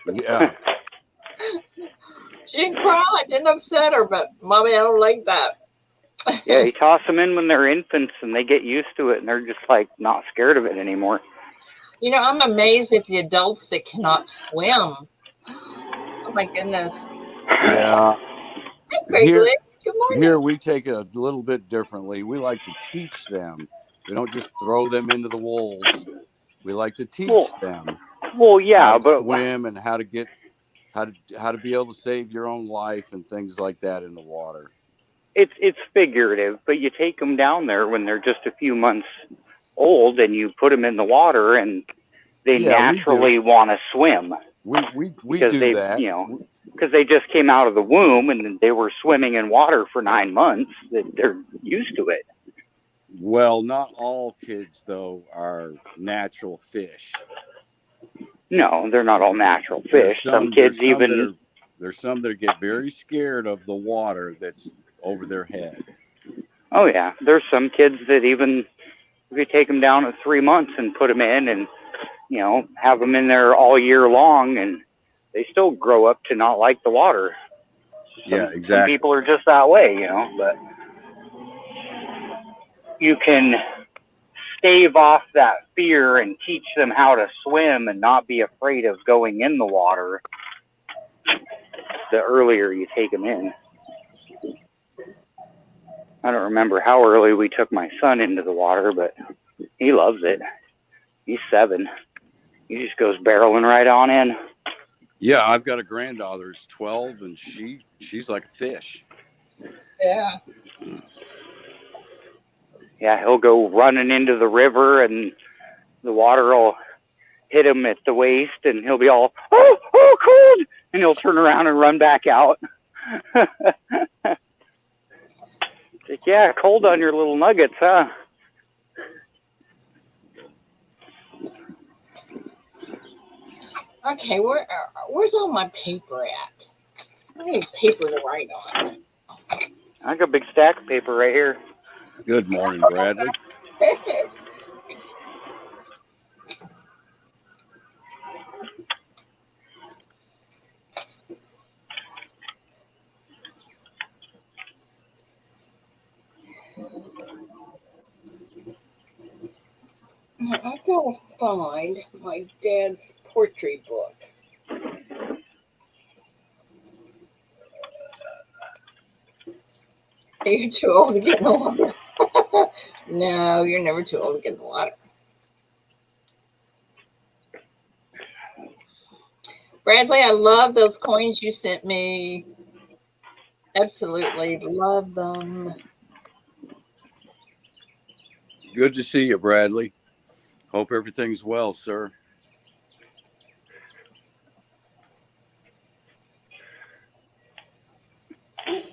[SPEAKER 3] Yeah.
[SPEAKER 1] She didn't cry. It didn't upset her, but Mommy, I don't like that.
[SPEAKER 2] Yeah, you toss them in when they're infants, and they get used to it, and they're just like not scared of it anymore.
[SPEAKER 1] You know, I'm amazed at the adults that cannot swim. Oh my goodness.
[SPEAKER 3] Yeah.
[SPEAKER 1] Hey, Craig, good morning.
[SPEAKER 3] Here we take it a little bit differently. We like to teach them. We don't just throw them into the wolves. We like to teach them.
[SPEAKER 2] Well, yeah,
[SPEAKER 3] how to
[SPEAKER 2] but
[SPEAKER 3] swim and how to be able to save your own life and things like that in the water.
[SPEAKER 2] It's figurative, but you take them down there when they're just a few months old, and you put them in the water, and they naturally want to swim.
[SPEAKER 3] We do that.
[SPEAKER 2] You know, because they just came out of the womb and they were swimming in water for 9 months. They're used to it.
[SPEAKER 3] Well, not all kids though are natural fish.
[SPEAKER 2] No, they're not all natural fish. Some kids even.
[SPEAKER 3] There's some that get very scared of the water that's over their head.
[SPEAKER 2] Oh yeah, there's some kids that even if you take them down at 3 months and put them in, and have them in there all year long, and they still grow up to not like the water.
[SPEAKER 3] Yeah, exactly.
[SPEAKER 2] Some people are just that way, but you can stave off that fear and teach them how to swim and not be afraid of going in the water the earlier you take them in. I don't remember how early we took my son into the water, but he loves it. He's 7. He just goes barreling right on in.
[SPEAKER 3] Yeah, I've got a granddaughter who's 12, and she's like a fish.
[SPEAKER 1] Yeah.
[SPEAKER 2] Yeah, he'll go running into the river, and the water will hit him at the waist, and he'll be all, oh, cold, and he'll turn around and run back out. Like, yeah, cold on your little nuggets, huh?
[SPEAKER 1] Okay, where's all my paper at? I need paper to write on.
[SPEAKER 2] I got a big stack of paper right here.
[SPEAKER 3] Good morning, Bradley.
[SPEAKER 1] Now, I gotta find my dad's poetry book. You're too old to get in the water. No, you're never too old to get in the water. Bradley, I love those coins you sent me. Absolutely love them.
[SPEAKER 3] Good to see you, Bradley. Hope everything's well, sir.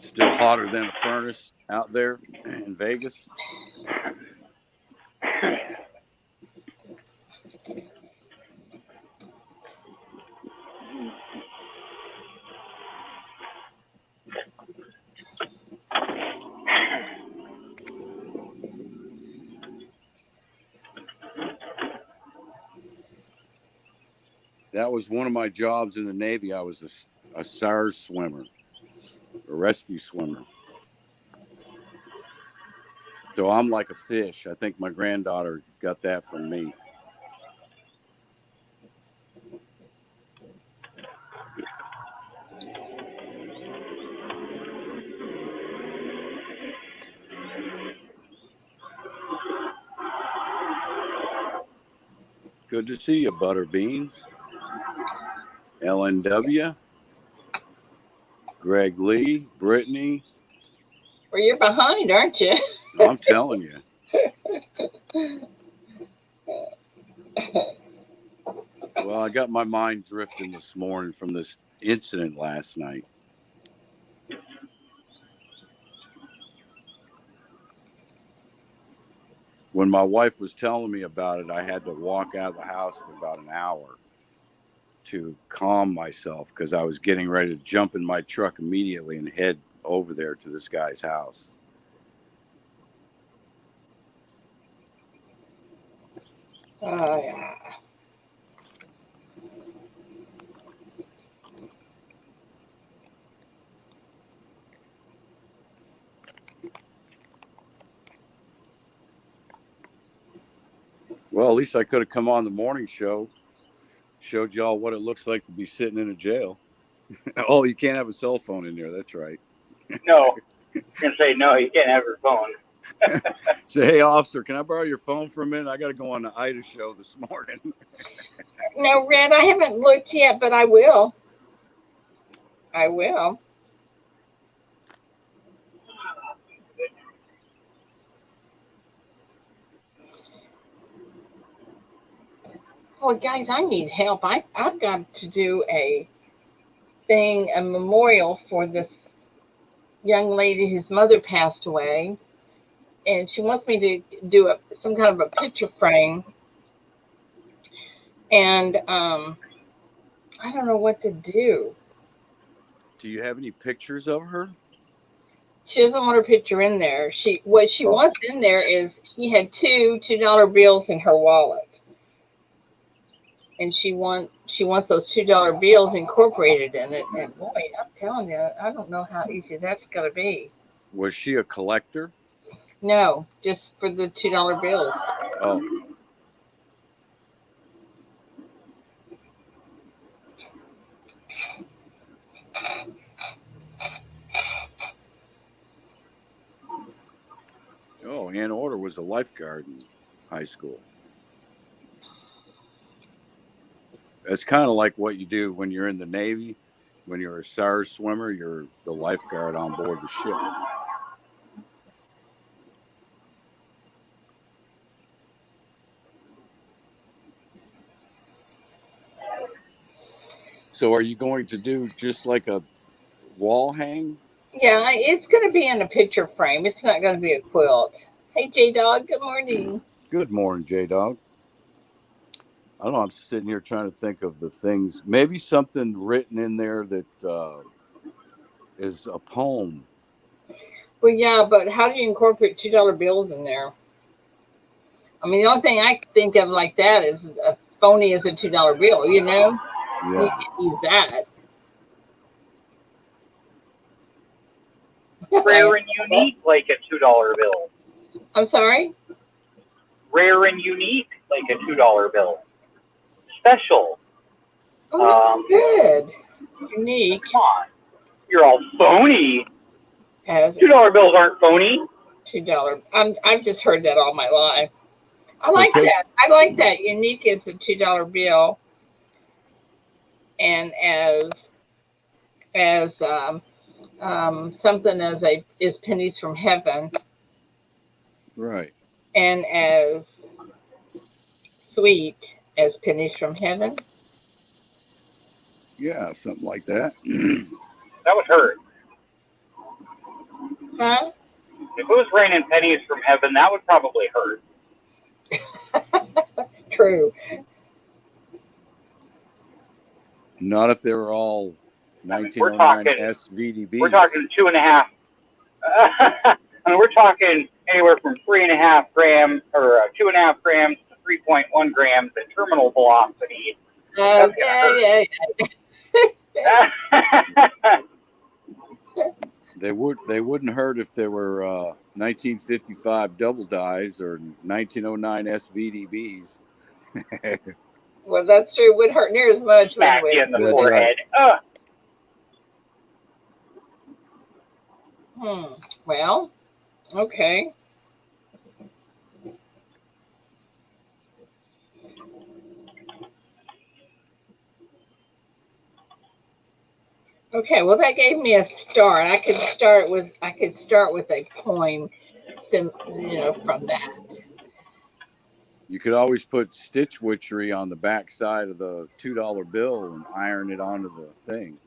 [SPEAKER 3] Still hotter than a furnace out there in Vegas. That was one of my jobs in the Navy. I was a SARS swimmer, a rescue swimmer. So I'm like a fish. I think my granddaughter got that from me. Good to see you, Butterbeans. LNW, Greg Lee, Brittany.
[SPEAKER 1] Well, you're behind, aren't you?
[SPEAKER 3] I'm telling you. Well, I got my mind drifting this morning from this incident last night. When my wife was telling me about it, I had to walk out of the house for about an hour to calm myself because I was getting ready to jump in my truck immediately and head over there to this guy's house.
[SPEAKER 1] Oh, yeah.
[SPEAKER 3] Well, at least I could have come on the morning show, showed y'all what it looks like to be sitting in a jail. Oh, you can't have a cell phone in there. That's right.
[SPEAKER 2] No, I'm going to say, no, you can't have your phone.
[SPEAKER 3] Say, hey, officer, can I borrow your phone for a minute? I got to go on the Ida show this morning.
[SPEAKER 1] No, Red, I haven't looked yet, but I will. I will. Oh, guys, I need help. I've got to do a memorial for this young lady whose mother passed away. And she wants me to do some kind of a picture frame. And I don't know what to do.
[SPEAKER 3] Do you have any pictures of her?
[SPEAKER 1] She doesn't want her picture in there. What she wants in there is she had $2 bills in her wallet. And she wants those $2 bills incorporated in it. And boy, I'm telling you, I don't know how easy that's gonna be.
[SPEAKER 3] Was she a collector?
[SPEAKER 1] No, just for the $2 bills.
[SPEAKER 3] Oh. Oh, Ann Order was a lifeguard in high school. It's kind of like what you do when you're in the Navy. When you're a SARS swimmer, you're the lifeguard on board the ship. So are you going to do just like a wall hang?
[SPEAKER 1] Yeah, it's going to be in a picture frame. It's not going to be a quilt. Hey, J Dog. Good morning.
[SPEAKER 3] Good morning, J Dog. I don't know. I'm sitting here trying to think of the things. Maybe something written in there that is a poem.
[SPEAKER 1] Well, yeah, but how do you incorporate $2 bills in there? I mean, the only thing I think of like that is a phony as a $2 bill. You know, you
[SPEAKER 3] Yeah.
[SPEAKER 1] can use that.
[SPEAKER 2] Rare and unique, like a $2 bill.
[SPEAKER 1] I'm sorry.
[SPEAKER 2] Rare and unique, like a $2 bill. Special.
[SPEAKER 1] Oh, good. Unique
[SPEAKER 2] Come on. You're all phony.
[SPEAKER 1] as
[SPEAKER 2] $2 bills aren't phony.
[SPEAKER 1] $2. I've just heard that all my life. I
[SPEAKER 3] So
[SPEAKER 1] like
[SPEAKER 3] take
[SPEAKER 1] that. I like that. Unique is a $2 bill, and as something as a is pennies from heaven,
[SPEAKER 3] right.
[SPEAKER 1] and as sweet as pennies from heaven.
[SPEAKER 3] Yeah, something like that.
[SPEAKER 2] That would hurt.
[SPEAKER 1] Huh?
[SPEAKER 2] If it was raining pennies from heaven, that would probably hurt.
[SPEAKER 1] True.
[SPEAKER 3] Not if they were all
[SPEAKER 2] I mean,
[SPEAKER 3] 1909 SVDBs.
[SPEAKER 2] we're talking 2.5. I mean, we're talking anywhere from 3.5 grams or 2.5 grams to 3.1 grams at terminal velocity.
[SPEAKER 1] Yeah.
[SPEAKER 3] They wouldn't hurt if they were 1955 double dies or 1909 SVDBs.
[SPEAKER 1] Well, that's true. It wouldn't hurt near as much,
[SPEAKER 2] Smack
[SPEAKER 1] would
[SPEAKER 2] you in the
[SPEAKER 3] That's
[SPEAKER 2] forehead.
[SPEAKER 1] Well, okay. Okay, well that gave me a start. I could start with a poem, from that.
[SPEAKER 3] You could always put stitch witchery on the back side of the $2 bill and iron it onto the thing.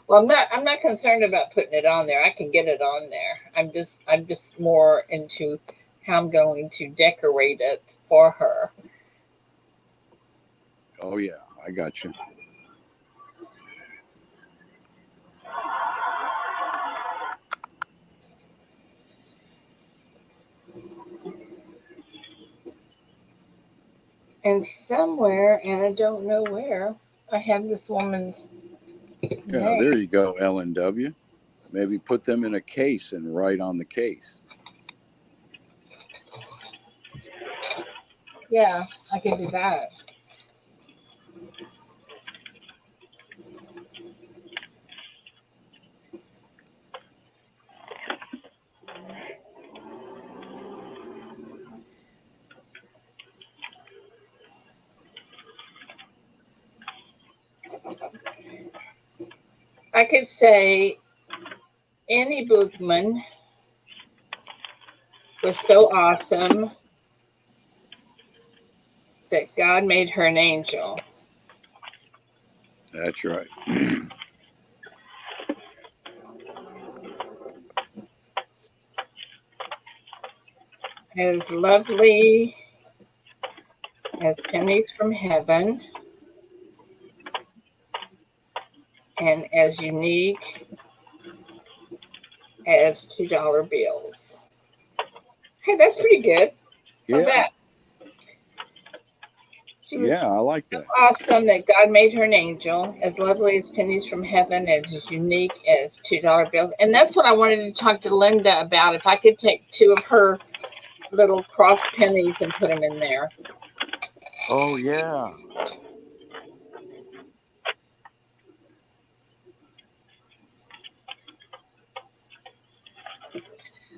[SPEAKER 1] Well, I'm not concerned about putting it on there. I can get it on there. I'm just more into how I'm going to decorate it for her.
[SPEAKER 3] Oh yeah, I got you.
[SPEAKER 1] And somewhere, and I don't know where, I have this woman's
[SPEAKER 3] Yeah,
[SPEAKER 1] name.
[SPEAKER 3] there you go, LNW. Maybe put them in a case and write on the case.
[SPEAKER 1] Yeah, I can do that. I could say Annie Bookman was so awesome that God made her an angel.
[SPEAKER 3] That's right.
[SPEAKER 1] As lovely as pennies from heaven, and as unique as $2 bills. Hey, that's pretty good. How's
[SPEAKER 3] Yeah,
[SPEAKER 1] that? She was
[SPEAKER 3] yeah, I like that.
[SPEAKER 1] awesome that God made her an angel, as lovely as pennies from heaven, as unique as $2 bills. And that's what I wanted to talk to Linda about. If I could take two of her little cross pennies and put them in there.
[SPEAKER 3] Oh yeah.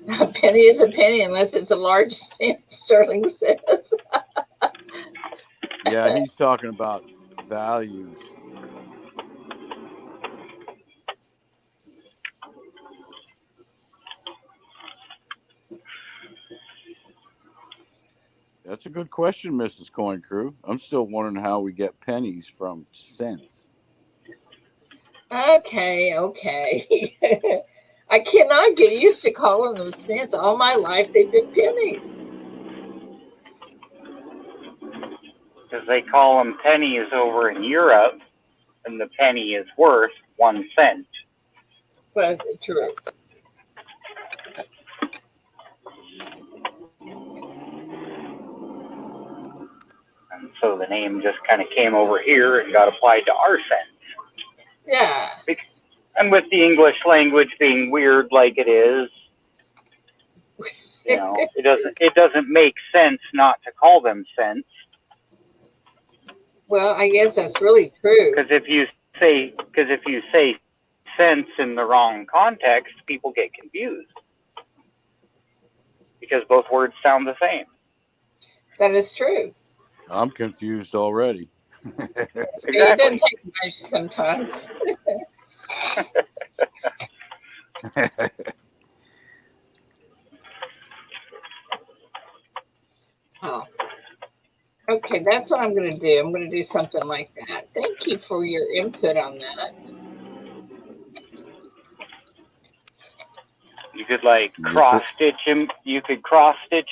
[SPEAKER 1] A penny is a penny unless it's a large cent, Sterling says.
[SPEAKER 3] Yeah, he's talking about values. That's a good question, Mrs. Coin Crew. I'm still wondering how we get pennies from cents.
[SPEAKER 1] Okay, okay. I cannot get used to calling them cents. All my life they've been pennies.
[SPEAKER 2] Because they call them pennies over in Europe, and the penny is worth 1 cent.
[SPEAKER 1] But true.
[SPEAKER 2] And so the name just kind of came over here and got applied to our cents.
[SPEAKER 1] Yeah.
[SPEAKER 2] And with the English language being weird like it is, you know, it doesn't make sense not to call them cents.
[SPEAKER 1] Well, I guess that's really true.
[SPEAKER 2] Because if you say cents in the wrong context, people get confused. Because both words sound the same.
[SPEAKER 1] That is true.
[SPEAKER 3] I'm confused already.
[SPEAKER 1] It
[SPEAKER 2] Exactly.
[SPEAKER 1] doesn't take much sometimes. Oh. Okay, that's what I'm going to do. I'm going to do something like that. Thank you for your input on that.
[SPEAKER 2] You could like cross stitch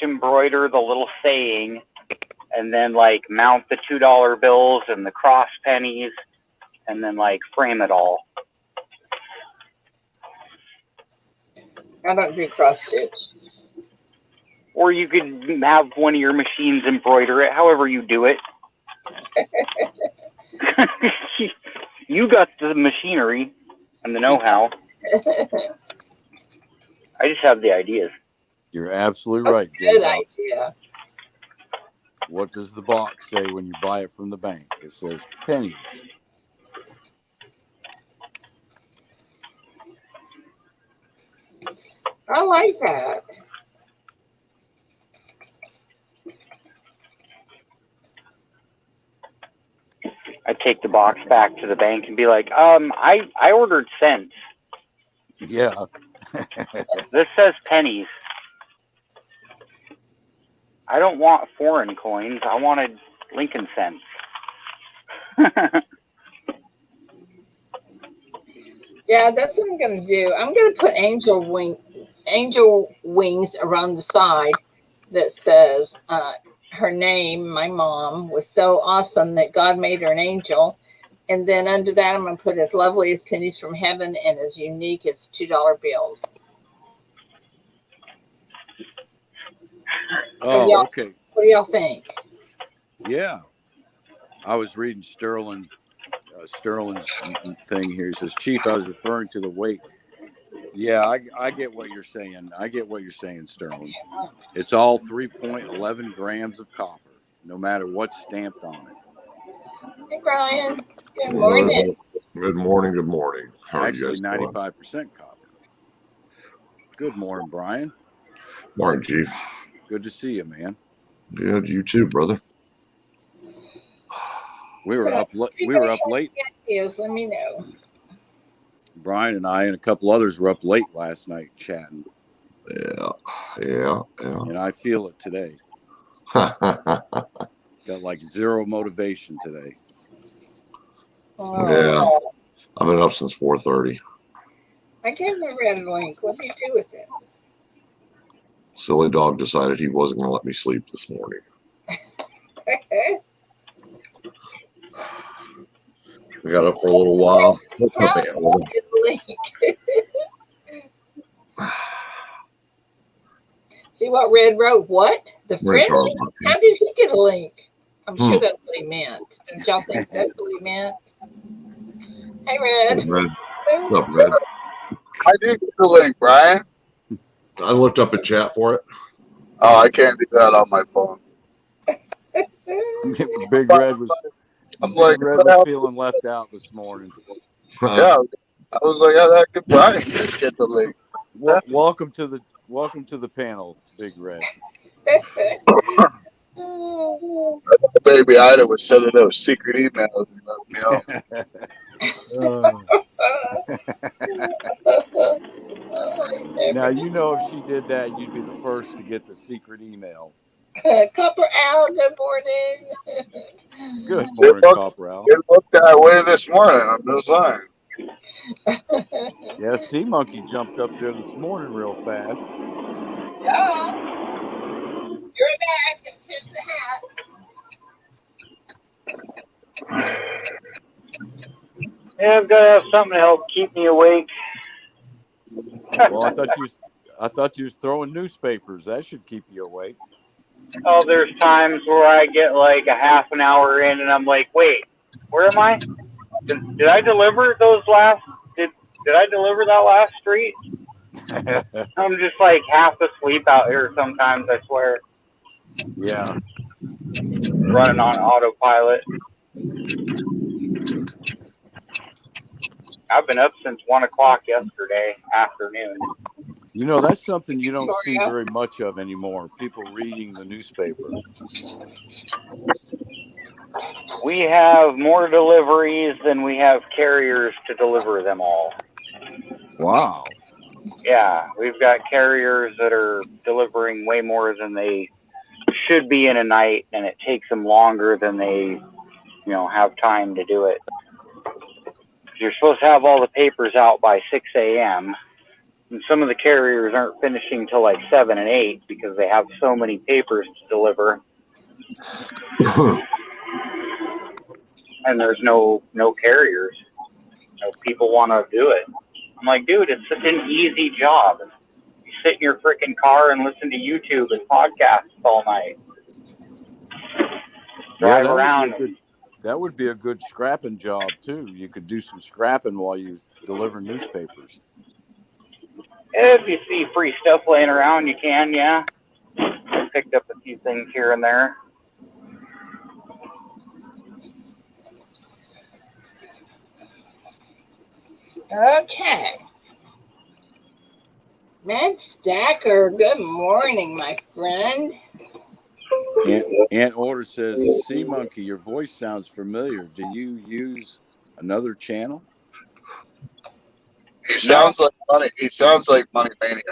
[SPEAKER 2] embroider the little saying, and then like mount the $2 bills and the cross pennies, and then like frame it all.
[SPEAKER 1] I don't do cross stitch.
[SPEAKER 2] Or you could have one of your machines embroider it, however you do it. You got the machinery and the know-how. I just have the ideas.
[SPEAKER 3] You're absolutely right, Jay.
[SPEAKER 1] Good idea.
[SPEAKER 3] What does the box say when you buy it from the bank? It says pennies.
[SPEAKER 1] I like that.
[SPEAKER 2] I take the box back to the bank and be like, I ordered cents.
[SPEAKER 3] Yeah.
[SPEAKER 2] This says pennies. I don't want foreign coins. I wanted Lincoln cents.
[SPEAKER 1] Yeah, that's what I'm going to do. I'm going to put angel wings around the side that says her name, my mom, was so awesome that God made her an angel. And then under that, I'm going to put as lovely as pennies from heaven and as unique as $2 bills.
[SPEAKER 3] Oh, okay.
[SPEAKER 1] What do y'all think?
[SPEAKER 3] Yeah. I was reading Sterling's thing here. He says, Chief, I was referring to the weight. Yeah, I get what you're saying. I get what you're saying, Sterling. It's all 3.11 grams of copper, no matter what's stamped on it.
[SPEAKER 1] Hey, Brian. Good morning.
[SPEAKER 6] Good morning. Good morning. How are
[SPEAKER 3] Actually,
[SPEAKER 6] you guys
[SPEAKER 3] 95% copper. Good morning, Brian.
[SPEAKER 6] Morning, Chief.
[SPEAKER 3] Good to see you, man.
[SPEAKER 6] Yeah, you too, brother.
[SPEAKER 3] We were up late.
[SPEAKER 1] Yes, let me know.
[SPEAKER 3] Brian and I and a couple others were up late last night chatting.
[SPEAKER 6] Yeah.
[SPEAKER 3] And I feel it today. Got like zero motivation today.
[SPEAKER 1] Oh.
[SPEAKER 6] Yeah. I've been up since 4:30.
[SPEAKER 1] I gave him a red link. What do you do with it?
[SPEAKER 6] Silly dog decided he wasn't going to let me sleep this morning. We got up for a little while.
[SPEAKER 1] See what Red wrote? What? The friend link? How did he get a link? I'm sure that's what he meant. Don't y'all think that's what he meant? Hey, Red.
[SPEAKER 6] What's up, Red?
[SPEAKER 7] I did get the link, Brian.
[SPEAKER 6] I looked up a chat for it.
[SPEAKER 7] Oh, I can't do that on my phone.
[SPEAKER 3] Big Red was feeling left out this morning.
[SPEAKER 7] Yeah, I was like, how could Brian just get the link?
[SPEAKER 3] Welcome to the panel, Big Red.
[SPEAKER 7] Baby Ida was sending those secret emails and let me know.
[SPEAKER 3] Now, you know, if she did that, you'd be the first to get the secret email.
[SPEAKER 1] Copper Al, good morning.
[SPEAKER 3] Good morning, Copper Al.
[SPEAKER 7] It looked that way this morning. I'm just saying.
[SPEAKER 3] Yeah, Sea Monkey jumped up there this morning real fast.
[SPEAKER 1] Yeah. You're back and tip the hat.
[SPEAKER 2] Yeah, I've got to have something to help keep me awake.
[SPEAKER 3] Well, I thought you was throwing newspapers. That should keep you awake.
[SPEAKER 2] Oh, there's times where I get like a half an hour in, and I'm like, wait, where am I? Did I deliver those last? Did I deliver that last street? I'm just like half asleep out here sometimes. I swear,
[SPEAKER 3] Yeah.
[SPEAKER 2] running on autopilot. I've been up since 1 o'clock yesterday afternoon.
[SPEAKER 3] You know, that's something you don't see very much of anymore. People reading the newspaper.
[SPEAKER 2] We have more deliveries than we have carriers to deliver them all.
[SPEAKER 3] Wow.
[SPEAKER 2] Yeah, we've got carriers that are delivering way more than they should be in a night, and it takes them longer than they, have time to do it. You're supposed to have all the papers out by 6 a.m., and some of the carriers aren't finishing till like 7 and 8 because they have so many papers to deliver. And there's no carriers. People want to do it. I'm like, dude, it's such an easy job. You sit in your freaking car and listen to YouTube and podcasts all night. Drive around.
[SPEAKER 3] That would be a good scrapping job too. You could do some scrapping while you deliver newspapers.
[SPEAKER 2] If you see free stuff laying around, you can, yeah. I picked up a few things here and there.
[SPEAKER 1] Okay. Matt Stacker, good morning, my friend.
[SPEAKER 3] Aunt Order says, Sea Monkey, your voice sounds familiar. Do you use another channel?
[SPEAKER 7] He sounds like Money. He sounds like Money Maniac.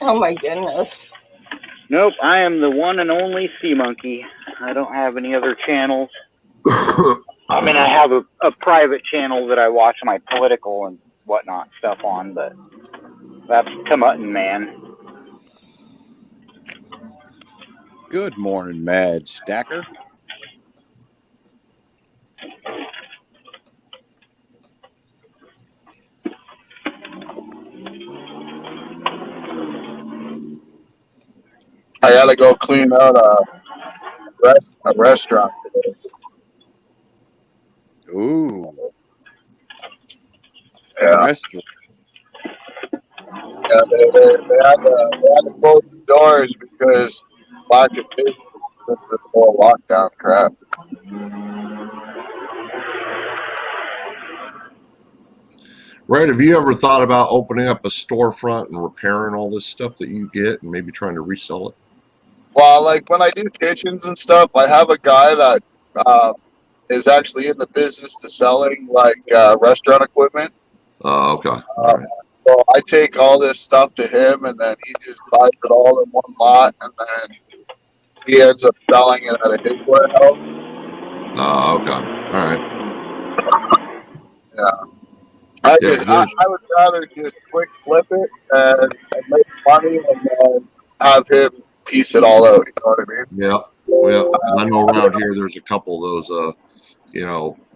[SPEAKER 1] Oh my goodness.
[SPEAKER 2] Nope, I am the one and only Sea Monkey. I don't have any other channels. I mean, I have a private channel that I watch my political and whatnot stuff on, but that's Kamutton Man.
[SPEAKER 3] Good morning, Mad Stacker.
[SPEAKER 7] I gotta go clean out a restaurant today.
[SPEAKER 3] Ooh.
[SPEAKER 7] Yeah.
[SPEAKER 3] Restaurant.
[SPEAKER 7] Yeah, they had to close the doors because lack of business with this whole lockdown crap.
[SPEAKER 6] Right. Have you ever thought about opening up a storefront and repairing all this stuff that you get and maybe trying to resell it?
[SPEAKER 7] Well, like when I do kitchens and stuff, I have a guy that is actually in the business to selling like restaurant equipment.
[SPEAKER 6] Okay. All right.
[SPEAKER 7] So I take all this stuff to him, and then he just buys it all in one lot, and then he ends up selling it at his warehouse.
[SPEAKER 6] Okay. All right.
[SPEAKER 7] Yeah. I would rather just quick flip it and make money and then have him piece it all out. You know what I mean?
[SPEAKER 6] Yeah. Well, I know around here there's a couple of those,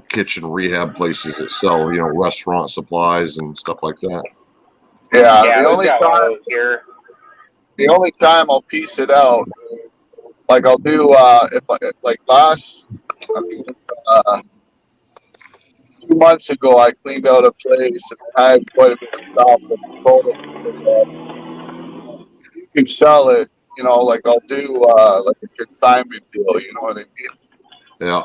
[SPEAKER 6] kitchen rehab places that sell, restaurant supplies and stuff like that.
[SPEAKER 7] Yeah.
[SPEAKER 2] The
[SPEAKER 7] only time I'll piece it out is like I'll do last 2 months ago I cleaned out a place and I had quite a bit of stuff and I told him you can sell it, like I'll do like a consignment deal, you know what I mean?
[SPEAKER 6] Yeah.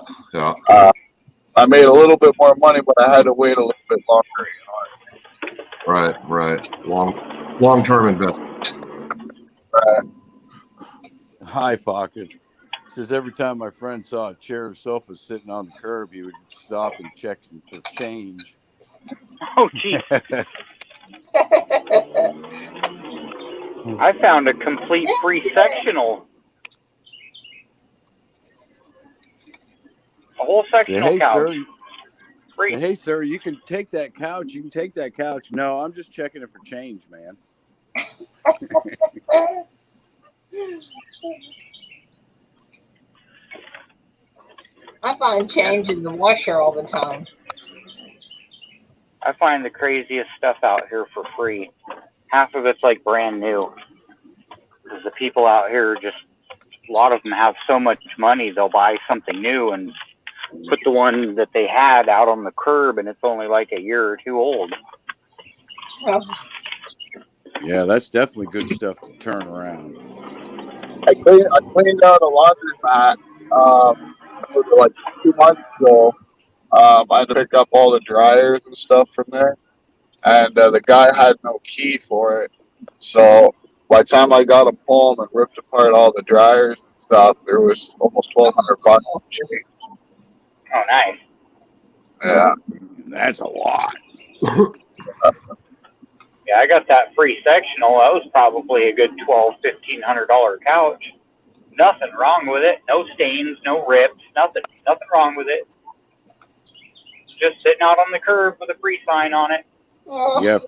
[SPEAKER 7] I made a little bit more money, but I had to wait a little bit longer, you know.
[SPEAKER 6] Right. Long-term investment.
[SPEAKER 7] Right.
[SPEAKER 3] Hi, Pockets. Says every time my friend saw a chair or sofa sitting on the curb, he would stop and check for change.
[SPEAKER 2] Oh, geez. I found a complete free sectional. A whole sectional
[SPEAKER 3] Hey,
[SPEAKER 2] couch.
[SPEAKER 3] sir,
[SPEAKER 2] free.
[SPEAKER 3] Say, hey, sir, you can take that couch. You can take that couch. No, I'm just checking it for change, man.
[SPEAKER 1] I find change in the washer all the time.
[SPEAKER 2] I find the craziest stuff out here for free. Half of it's like brand new. Because the people out here just, a lot of them have so much money, they'll buy something new and put the one that they had out on the curb, and it's only like a year or two old.
[SPEAKER 1] Well,
[SPEAKER 3] Yeah, that's definitely good stuff to turn around.
[SPEAKER 7] I cleaned out a laundromat like 2 months ago. I had to pick up all the dryers and stuff from there, and the guy had no key for it. So by the time I got him home and ripped apart all the dryers and stuff, there was almost $1,200 to change.
[SPEAKER 2] Oh, nice.
[SPEAKER 7] Yeah.
[SPEAKER 3] That's a lot.
[SPEAKER 2] Yeah, I got that free sectional. That was probably a good $1,200-$1,500 couch. Nothing wrong with it. No stains, no rips, nothing wrong with it. Just sitting out on the curb with a free sign on it.
[SPEAKER 3] Yeah,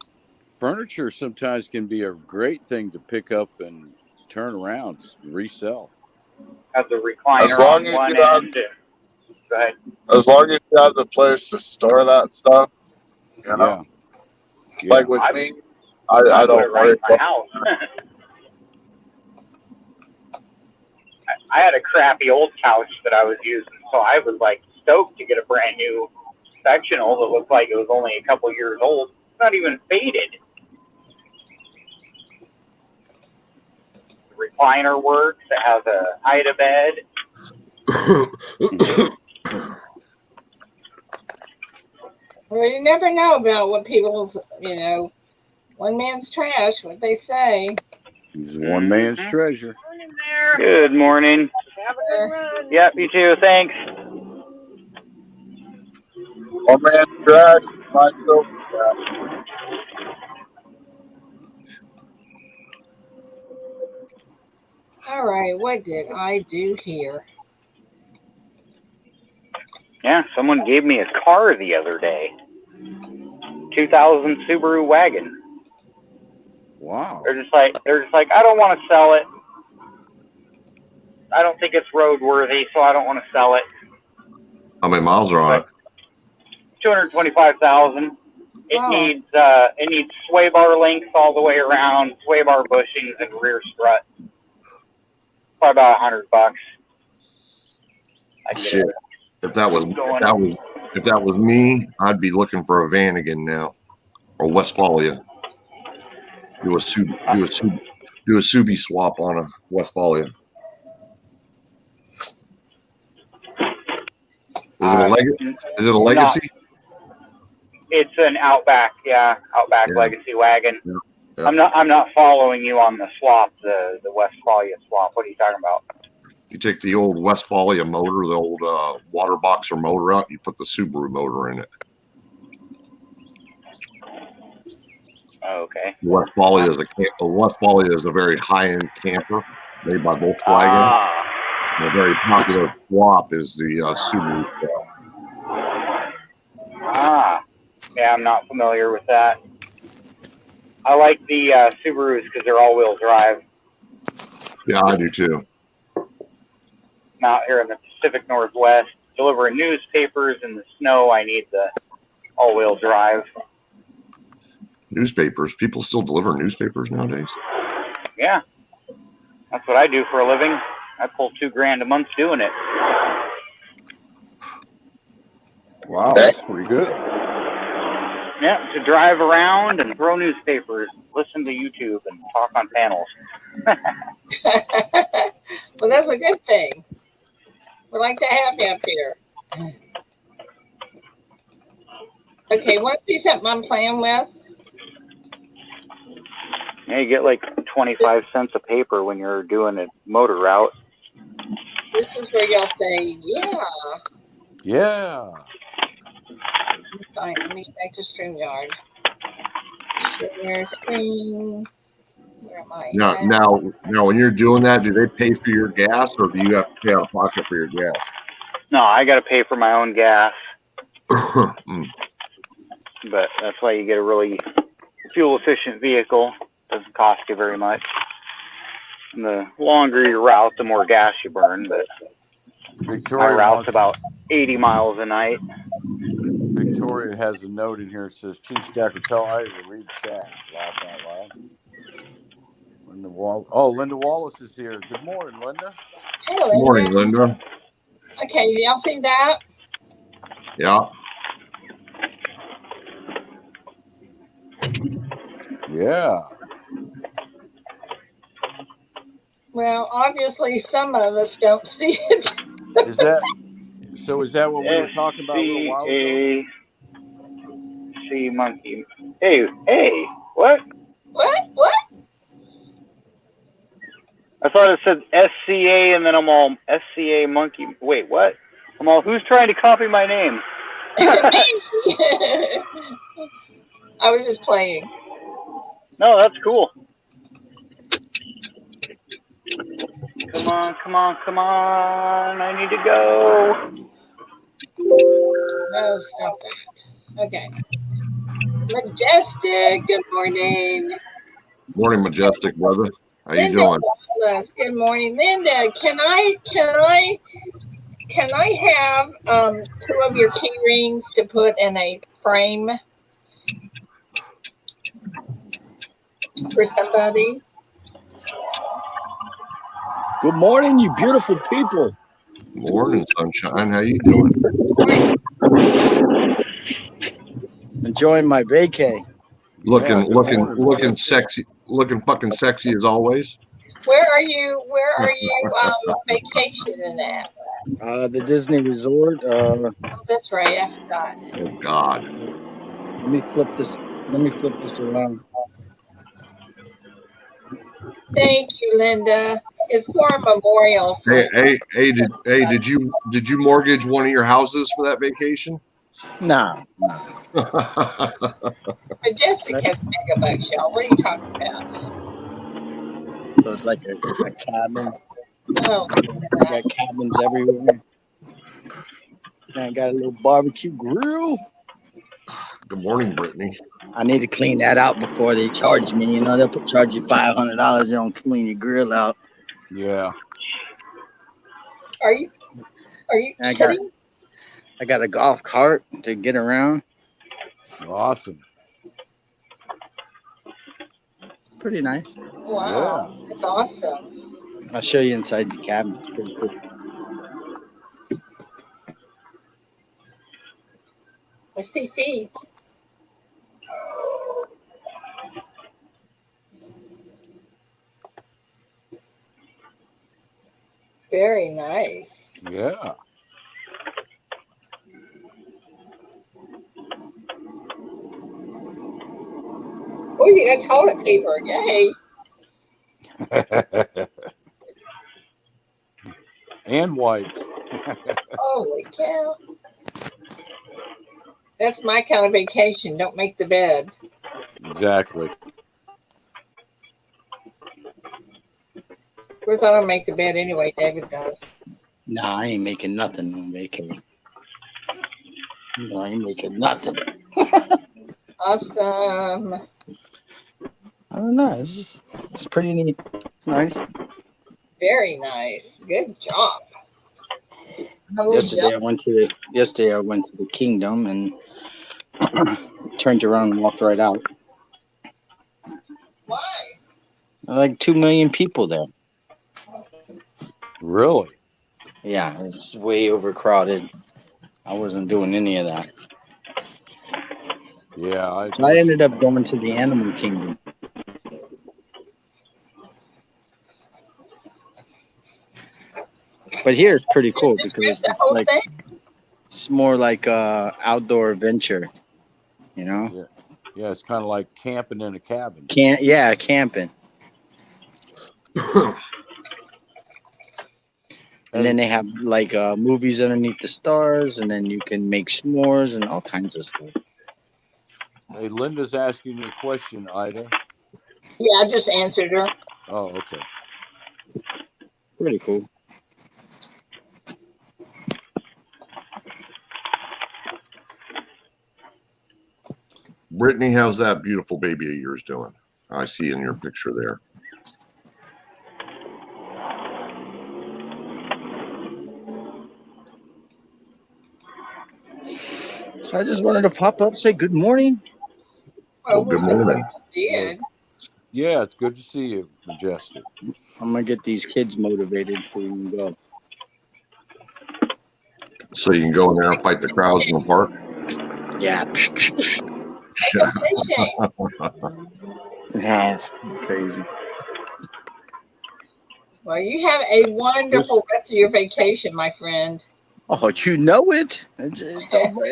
[SPEAKER 3] furniture sometimes can be a great thing to pick up and turn around, resell.
[SPEAKER 2] Has a recliner
[SPEAKER 7] As long
[SPEAKER 2] on
[SPEAKER 7] as
[SPEAKER 2] one
[SPEAKER 7] you have,
[SPEAKER 2] end. Go ahead.
[SPEAKER 7] as long as you have the place to store that stuff, you know.
[SPEAKER 3] Yeah.
[SPEAKER 7] Like with me, I
[SPEAKER 2] I put it
[SPEAKER 7] don't
[SPEAKER 2] right
[SPEAKER 7] worry
[SPEAKER 2] in my
[SPEAKER 7] about
[SPEAKER 2] house. I had a crappy old couch that I was using, so I was like stoked to get a brand new sectional that looked like it was only a couple years old. It's not even faded. The recliner works. It has a Ida bed.
[SPEAKER 1] well, you never know about what people's, one man's trash, what they say.
[SPEAKER 3] He's one man's treasure.
[SPEAKER 2] Good morning.
[SPEAKER 8] Have a good run.
[SPEAKER 2] Yep, you too. Thanks.
[SPEAKER 7] one man's trash, my soap stash.
[SPEAKER 1] All right, what did I do here?
[SPEAKER 2] Yeah, someone gave me a car the other day. 2000 Subaru wagon.
[SPEAKER 3] Wow.
[SPEAKER 2] They're just like, I don't want to sell it. I don't think it's roadworthy, so I don't want to sell it.
[SPEAKER 6] How many miles are on it?
[SPEAKER 2] 225,000. It needs sway bar links all the way around, sway bar bushings, and rear strut. Probably about $100.
[SPEAKER 6] Shit. If that was me, I'd be looking for a Vanagon now, or Westphalia. Do a Subi swap on a Westphalia. Is it a Legacy?
[SPEAKER 2] It's an Outback, Outback Legacy wagon.
[SPEAKER 6] Yeah.
[SPEAKER 2] I'm not following you on the swap, the Westphalia swap. What are you talking about?
[SPEAKER 6] You take the old Westphalia motor, the old water boxer motor out. You put the Subaru motor in it.
[SPEAKER 2] Oh, okay.
[SPEAKER 6] Westphalia is a very high-end camper made by Volkswagen.
[SPEAKER 2] Ah.
[SPEAKER 6] A very popular swap is the Subaru swap.
[SPEAKER 2] Ah. Yeah, I'm not familiar with that. I like the Subarus because they're all-wheel drive.
[SPEAKER 6] Yeah, I do too.
[SPEAKER 2] Out here in the Pacific Northwest, delivering newspapers in the snow, I need the all-wheel drive.
[SPEAKER 6] Newspapers. People still deliver newspapers nowadays?
[SPEAKER 2] Yeah. That's what I do for a living. I pull $2,000 a month doing it.
[SPEAKER 3] Wow, that's pretty good.
[SPEAKER 2] Yeah, to drive around and throw newspapers, listen to YouTube, and talk on panels.
[SPEAKER 1] Well, that's a good thing. We'd like to have you up here. Okay, want to see something I'm playing with?
[SPEAKER 2] Yeah, you get like 25 cents a paper when you're doing a motor route.
[SPEAKER 1] This is where y'all say, yeah.
[SPEAKER 3] Yeah.
[SPEAKER 1] Fine, let me back to StreamYard. Share screen. Where am I?
[SPEAKER 6] Now, when you're doing that, do they pay for your gas, or do you have to pay out of pocket for your gas?
[SPEAKER 2] No, I got to pay for my own gas.
[SPEAKER 6] Mm.
[SPEAKER 2] But that's why you get a really fuel efficient vehicle. Doesn't cost you very much. And the longer your route, the more gas you burn. But my
[SPEAKER 3] Victoria
[SPEAKER 2] route's
[SPEAKER 3] wants
[SPEAKER 2] about 80 miles a night.
[SPEAKER 3] Victoria has a note in here that says, Chief Stacker, tell Ida to read chat. Laugh out loud. Linda Wallace is here. Good morning, Linda.
[SPEAKER 1] Hey,
[SPEAKER 6] Good
[SPEAKER 1] Linda.
[SPEAKER 6] morning, Linda.
[SPEAKER 1] Okay, y'all see that?
[SPEAKER 6] Yeah.
[SPEAKER 3] Yeah.
[SPEAKER 1] Well, obviously some of us don't see it.
[SPEAKER 3] Is that what we were talking about a little while ago?
[SPEAKER 2] SCA monkey. Hey, what?
[SPEAKER 1] What?
[SPEAKER 2] I thought it said SCA and then I'm all SCA monkey. Wait, what? I'm all, who's trying to copy my name?
[SPEAKER 1] I was just playing.
[SPEAKER 2] No, that's cool. Come on. I need to go.
[SPEAKER 1] No, stop that. Okay. Majestic, good morning.
[SPEAKER 6] Morning, Majestic brother. How you
[SPEAKER 1] Linda
[SPEAKER 6] doing?
[SPEAKER 1] Wallace, good morning. Linda, can I have 2 of your key rings to put in a frame for somebody?
[SPEAKER 8] Good morning, you beautiful people.
[SPEAKER 6] Morning, sunshine. How you doing?
[SPEAKER 8] Enjoying my vacay.
[SPEAKER 6] Looking sexy, looking fucking sexy as always.
[SPEAKER 1] Where are you vacationing at?
[SPEAKER 8] The Disney Resort.
[SPEAKER 1] Oh, that's right, I forgot.
[SPEAKER 6] Oh God.
[SPEAKER 8] Let me flip this around.
[SPEAKER 1] Thank you, Linda. It's for a memorial.
[SPEAKER 6] Did you mortgage one of your houses for that vacation?
[SPEAKER 8] Nah.
[SPEAKER 1] Majestic has megabucks, y'all. What are you talking about?
[SPEAKER 8] So it's like a cabin.
[SPEAKER 1] Oh,
[SPEAKER 8] I got cabins everywhere. And I got a little barbecue grill.
[SPEAKER 6] Good morning, Brittany.
[SPEAKER 8] I need to clean that out before they charge me. You know, they'll charge you $500. You don't clean your grill out.
[SPEAKER 3] Yeah.
[SPEAKER 1] Are you kidding?
[SPEAKER 8] I got a golf cart to get around.
[SPEAKER 3] Awesome.
[SPEAKER 8] Pretty nice.
[SPEAKER 1] Wow, yeah. That's awesome.
[SPEAKER 8] I'll show you inside the cabin. It's pretty cool.
[SPEAKER 1] I see feet. Very nice.
[SPEAKER 3] Yeah.
[SPEAKER 1] Oh, you got toilet paper. Yay.
[SPEAKER 3] And wipes.
[SPEAKER 1] Holy cow. That's my kind of vacation. Don't make the bed.
[SPEAKER 3] Exactly.
[SPEAKER 1] Of course, I don't make the bed anyway. David does.
[SPEAKER 8] Nah, I ain't making nothing on vacation. No, I ain't making nothing.
[SPEAKER 1] Awesome.
[SPEAKER 8] I don't know. It's pretty neat. It's nice.
[SPEAKER 1] Very nice. Good job.
[SPEAKER 8] Yesterday I went to the Kingdom and turned around and walked right out.
[SPEAKER 1] Why?
[SPEAKER 8] Like 2 million people there.
[SPEAKER 3] Really?
[SPEAKER 8] Yeah, it's way overcrowded. I wasn't doing any of that.
[SPEAKER 3] Yeah,
[SPEAKER 8] I ended up going to the Animal Kingdom. But here it's pretty cool because it's more like a outdoor adventure, you know?
[SPEAKER 3] Yeah, it's kind of like camping in a cabin.
[SPEAKER 8] Camping. And then they have like movies underneath the stars, and then you can make s'mores and all kinds of stuff.
[SPEAKER 3] Hey, Linda's asking you a question, Ida.
[SPEAKER 1] Yeah, I just answered her.
[SPEAKER 3] Oh, okay.
[SPEAKER 8] Pretty cool.
[SPEAKER 6] Brittany, how's that beautiful baby of yours doing? I see in your picture there.
[SPEAKER 8] So I just wanted to pop up, say good morning.
[SPEAKER 6] Well, good morning.
[SPEAKER 1] Did.
[SPEAKER 3] Yeah, it's good to see you, Majestic.
[SPEAKER 8] I'm gonna get these kids motivated so we can go.
[SPEAKER 6] So you can go in there and fight the crowds in the park?
[SPEAKER 8] Yeah. Yeah, crazy.
[SPEAKER 1] Well, you have a wonderful rest of your vacation, my friend.
[SPEAKER 8] Oh, you know it. It's over.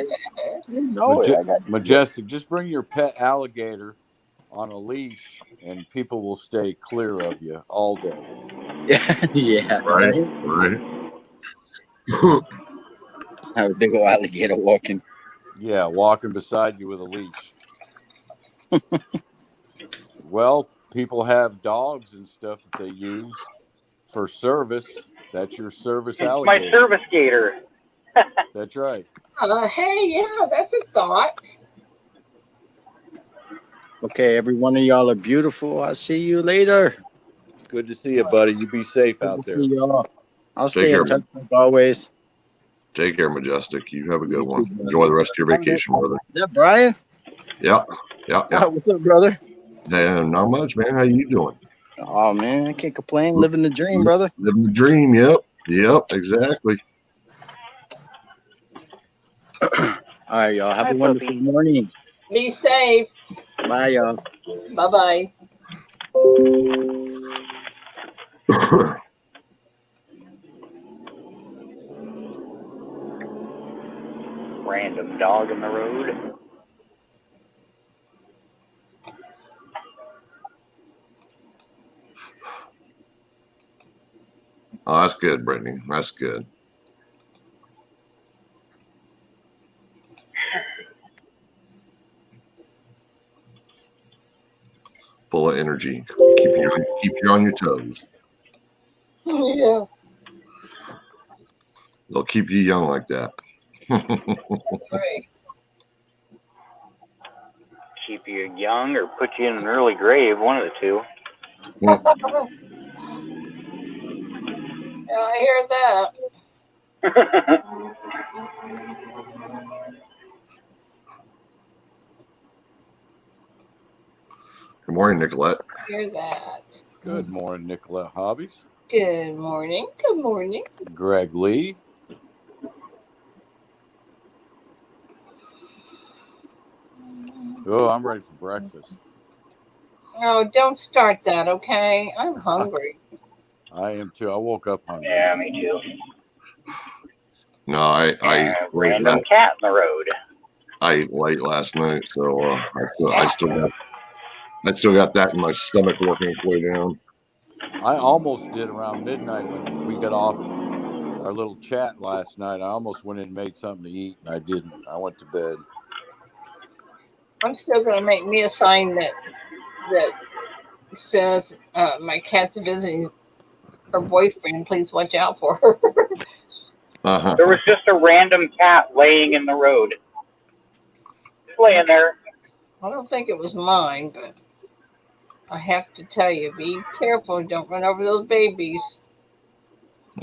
[SPEAKER 8] You know it. I got
[SPEAKER 3] Majestic, just bring your pet alligator on a leash and people will stay clear of you all day.
[SPEAKER 8] Yeah,
[SPEAKER 6] Right.
[SPEAKER 8] Have a big old alligator walking.
[SPEAKER 3] Yeah, walking beside you with a leash. Well, people have dogs and stuff that they use for service. That's your service
[SPEAKER 2] It's
[SPEAKER 3] alligator.
[SPEAKER 2] my service gator.
[SPEAKER 3] That's right.
[SPEAKER 1] Hey, yeah, that's a thought.
[SPEAKER 8] Okay, every one of y'all are beautiful. I'll see you later.
[SPEAKER 3] Good to see you, buddy. You be safe
[SPEAKER 8] Good
[SPEAKER 3] out
[SPEAKER 8] to
[SPEAKER 3] there.
[SPEAKER 8] see y'all. I'll
[SPEAKER 6] Take
[SPEAKER 8] stay
[SPEAKER 6] care,
[SPEAKER 8] in touch as always.
[SPEAKER 6] Take care, Majestic. You have a good
[SPEAKER 8] You
[SPEAKER 6] one.
[SPEAKER 8] too, brother.
[SPEAKER 6] Enjoy the rest of your vacation, brother.
[SPEAKER 8] Is that Brian?
[SPEAKER 6] Yeah.
[SPEAKER 8] What's up, brother?
[SPEAKER 6] Yeah, not much, man. How you doing?
[SPEAKER 8] Oh man, I can't complain. Living the dream, brother.
[SPEAKER 6] Living the dream. Yep, exactly.
[SPEAKER 8] All right, y'all. Have a wonderful morning.
[SPEAKER 1] Be safe.
[SPEAKER 8] Bye, y'all.
[SPEAKER 1] Bye-bye.
[SPEAKER 2] Random dog in the road.
[SPEAKER 6] Oh, that's good, Brittany. That's good. Full of energy. Keep you on your toes.
[SPEAKER 1] Yeah.
[SPEAKER 6] They'll keep you young like that.
[SPEAKER 1] Right.
[SPEAKER 2] Keep you young or put you in an early grave, one of the two.
[SPEAKER 1] Yeah, I hear that.
[SPEAKER 6] Good morning, Nicolette.
[SPEAKER 1] I hear that.
[SPEAKER 3] Good morning, Nicolette Hobbies.
[SPEAKER 1] Good morning. Good morning.
[SPEAKER 3] Greg Lee. Oh, I'm ready for breakfast.
[SPEAKER 1] Oh, don't start that, okay? I'm hungry.
[SPEAKER 3] I am too. I woke up hungry.
[SPEAKER 2] Yeah, me too.
[SPEAKER 6] No, I
[SPEAKER 2] random cat in the road.
[SPEAKER 6] I ate late last night, so I still got that in my stomach working its way down.
[SPEAKER 3] I almost did around midnight when we got off our little chat last night. I almost went in and made something to eat, and I didn't. I went to bed.
[SPEAKER 1] I'm still gonna make me a sign that says my cat's visiting her boyfriend. Please watch out for her.
[SPEAKER 2] There was just a random cat laying in the road. Just laying there.
[SPEAKER 1] I don't think it was mine, but I have to tell you, be careful. Don't run over those babies.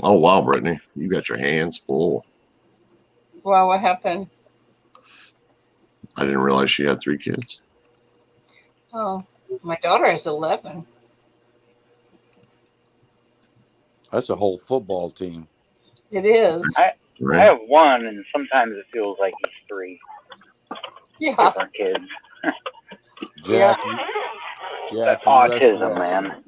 [SPEAKER 6] Oh wow, Brittany, you got your hands full.
[SPEAKER 1] Well, what happened?
[SPEAKER 6] I didn't realize she had 3 kids.
[SPEAKER 1] Oh, my daughter is 11.
[SPEAKER 3] That's a whole football team.
[SPEAKER 1] It is.
[SPEAKER 2] I have one, and sometimes it feels like he's 3.
[SPEAKER 1] Yeah.
[SPEAKER 2] Different kids.
[SPEAKER 3] Jack,
[SPEAKER 2] That's autism, man.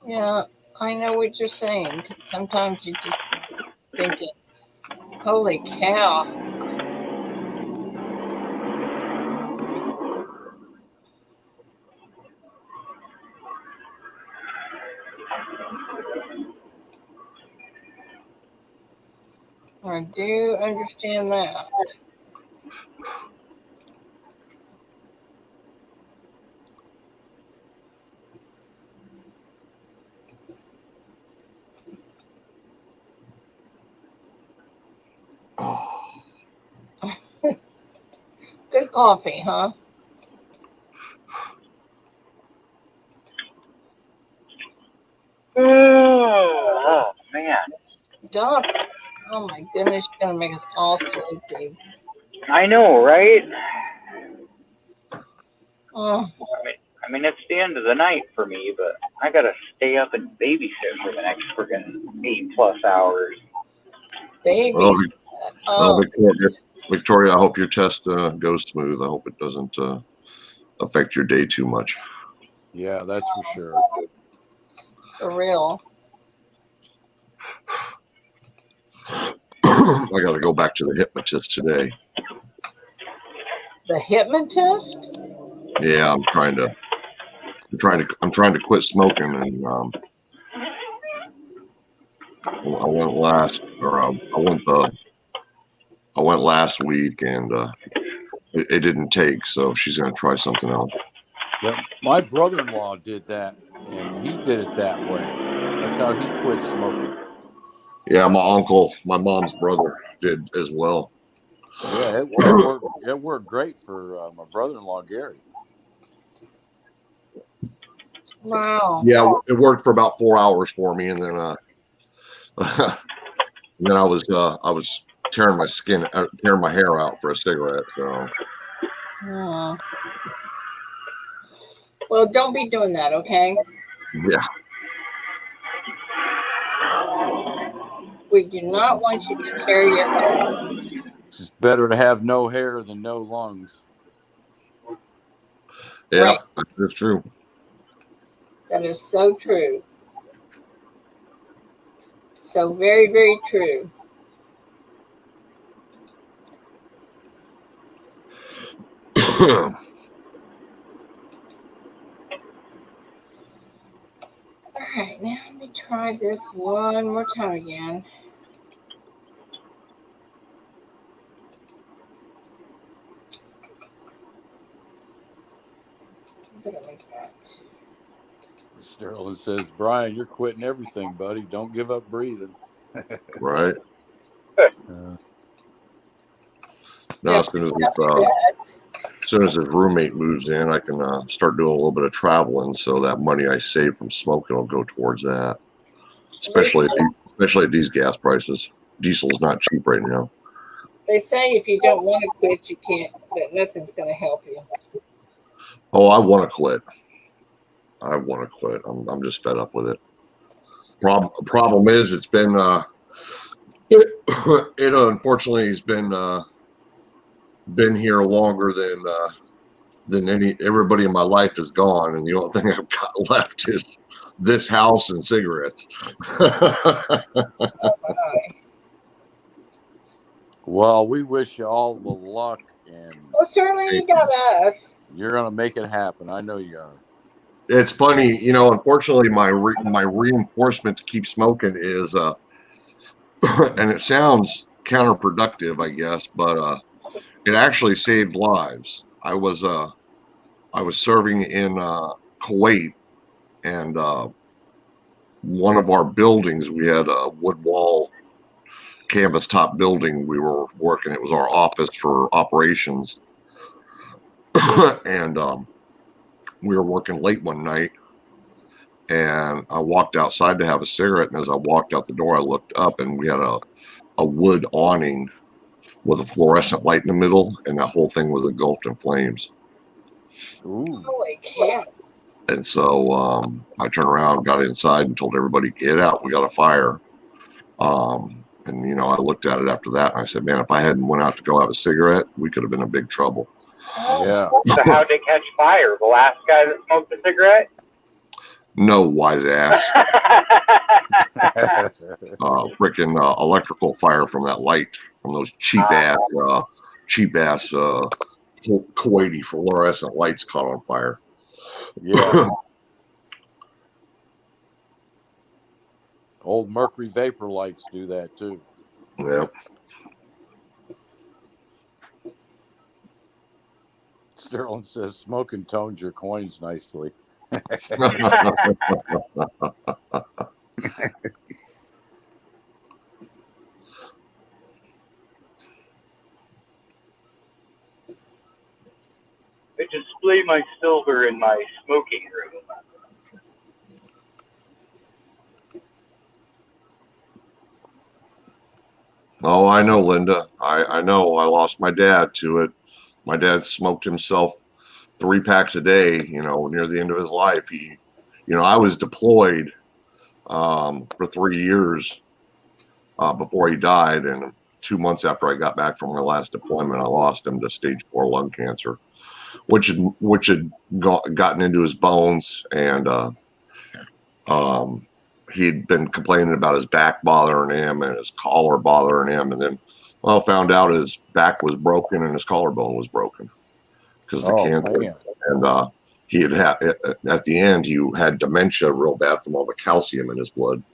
[SPEAKER 1] Yeah, I know what you're saying. Sometimes you just thinking, holy cow. I do understand that. coffee, huh?
[SPEAKER 2] Oh man,
[SPEAKER 1] Stop. Oh my goodness, you're gonna make us all sleepy.
[SPEAKER 2] I know, right?
[SPEAKER 1] Oh,
[SPEAKER 2] I mean, it's the end of the night for me, but I gotta stay up and babysit for the next friggin' 8+ hours.
[SPEAKER 1] baby.
[SPEAKER 6] Well,
[SPEAKER 1] Oh,
[SPEAKER 6] Victoria, I hope your test goes smooth. I hope it doesn't affect your day too much.
[SPEAKER 3] Yeah, that's for sure.
[SPEAKER 1] for real.
[SPEAKER 6] I got to go back to the hypnotist today.
[SPEAKER 1] The hypnotist?
[SPEAKER 6] Yeah, I'm trying to quit smoking, and I went last week, and it didn't take. So she's going to try something else.
[SPEAKER 3] Yeah, my brother-in-law did that, and he did it that way. That's how he quit smoking.
[SPEAKER 6] Yeah, my uncle, my mom's brother, did as well.
[SPEAKER 3] Yeah, it worked great for my brother-in-law Gary.
[SPEAKER 1] Wow.
[SPEAKER 6] Yeah, it worked for about 4 hours for me, and then and then I was tearing my hair out for a cigarette. So
[SPEAKER 1] Hmm. Well, don't be doing that, okay?
[SPEAKER 6] yeah,
[SPEAKER 1] We do not want you to tear your hair.
[SPEAKER 3] It's better to have no hair than no lungs.
[SPEAKER 6] yeah,
[SPEAKER 1] Right.
[SPEAKER 6] that's true.
[SPEAKER 1] That is so true. So very, very true. All right, now let me try this one more time again. I'm gonna make that.
[SPEAKER 3] Sterling says, Brian, you're quitting everything, buddy. Don't give up breathing.
[SPEAKER 6] Right
[SPEAKER 3] Uh,
[SPEAKER 6] now,
[SPEAKER 1] Yeah,
[SPEAKER 6] as soon as
[SPEAKER 1] don't do that.
[SPEAKER 6] his roommate moves in, I can start doing a little bit of traveling. So that money I save from smoking will go towards that. Especially at these gas prices. Diesel's not cheap right now.
[SPEAKER 1] They say if you don't want to quit, you can't. That nothing's gonna help you.
[SPEAKER 6] Oh, I want to quit. I'm just fed up with it. Problem is, it's been it unfortunately has been here longer than everybody in my life is gone, and the only thing I've got left is this house and cigarettes.
[SPEAKER 1] Oh my.
[SPEAKER 3] well, we wish you all the luck, and
[SPEAKER 1] Well, certainly you got us.
[SPEAKER 3] you're going to make it happen. I know you are.
[SPEAKER 6] It's funny, unfortunately, my reinforcement to keep smoking is and it sounds counterproductive, I guess, but it actually saved lives. I was serving in Kuwait, and one of our buildings, we had a wood wall canvas top building we were working. It was our office for operations. And we were working late one night, and I walked outside to have a cigarette. And as I walked out the door, I looked up, and we had a wood awning with a fluorescent light in the middle, and that whole thing was engulfed in flames.
[SPEAKER 3] Ooh.
[SPEAKER 1] Holy cow.
[SPEAKER 6] And so I turned around, got inside, and told everybody, "Get out! We got a fire." And I looked at it after that, and I said, "Man, if I hadn't went out to go have a cigarette, we could have been in big trouble."
[SPEAKER 1] Oh,
[SPEAKER 3] Yeah.
[SPEAKER 2] So how'd they catch fire? The last guy that smoked a cigarette?
[SPEAKER 6] No, wise ass. Freaking electrical fire from that light, from those cheap ass Kuwaiti fluorescent lights caught on fire.
[SPEAKER 3] Yeah. Old mercury vapor lights do that too.
[SPEAKER 6] Yeah.
[SPEAKER 3] Sterling says smoking tones your coins nicely.
[SPEAKER 2] display my silver in my smoking room.
[SPEAKER 6] Oh, I know, Linda. I know. I lost my dad to it. My dad smoked himself 3 packs a day, near the end of his life. I was deployed for 3 years before he died. And 2 months after I got back from my last deployment, I lost him to stage 4 lung cancer, which had gotten into his bones. And he'd been complaining about his back bothering him and his collar bothering him. And then, well, found out his back was broken and his collarbone was broken because the cancer.
[SPEAKER 3] Man.
[SPEAKER 6] And he had at the end, he had dementia real bad from all the calcium in his blood.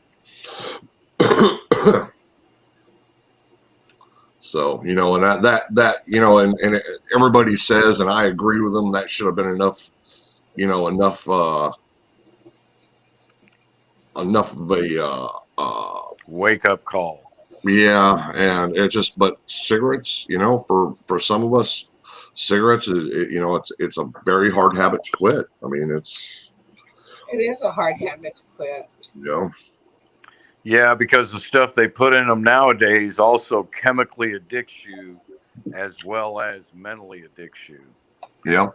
[SPEAKER 6] So, and that and everybody says, and I agree with them, that should have been enough of a
[SPEAKER 3] Wake up call.
[SPEAKER 6] Yeah, and but cigarettes, for some of us, cigarettes, it's a very hard habit to quit. I mean,
[SPEAKER 1] It is a hard habit to quit.
[SPEAKER 3] Yeah, because the stuff they put in them nowadays also chemically addicts you as well as mentally addicts you.
[SPEAKER 6] Yep.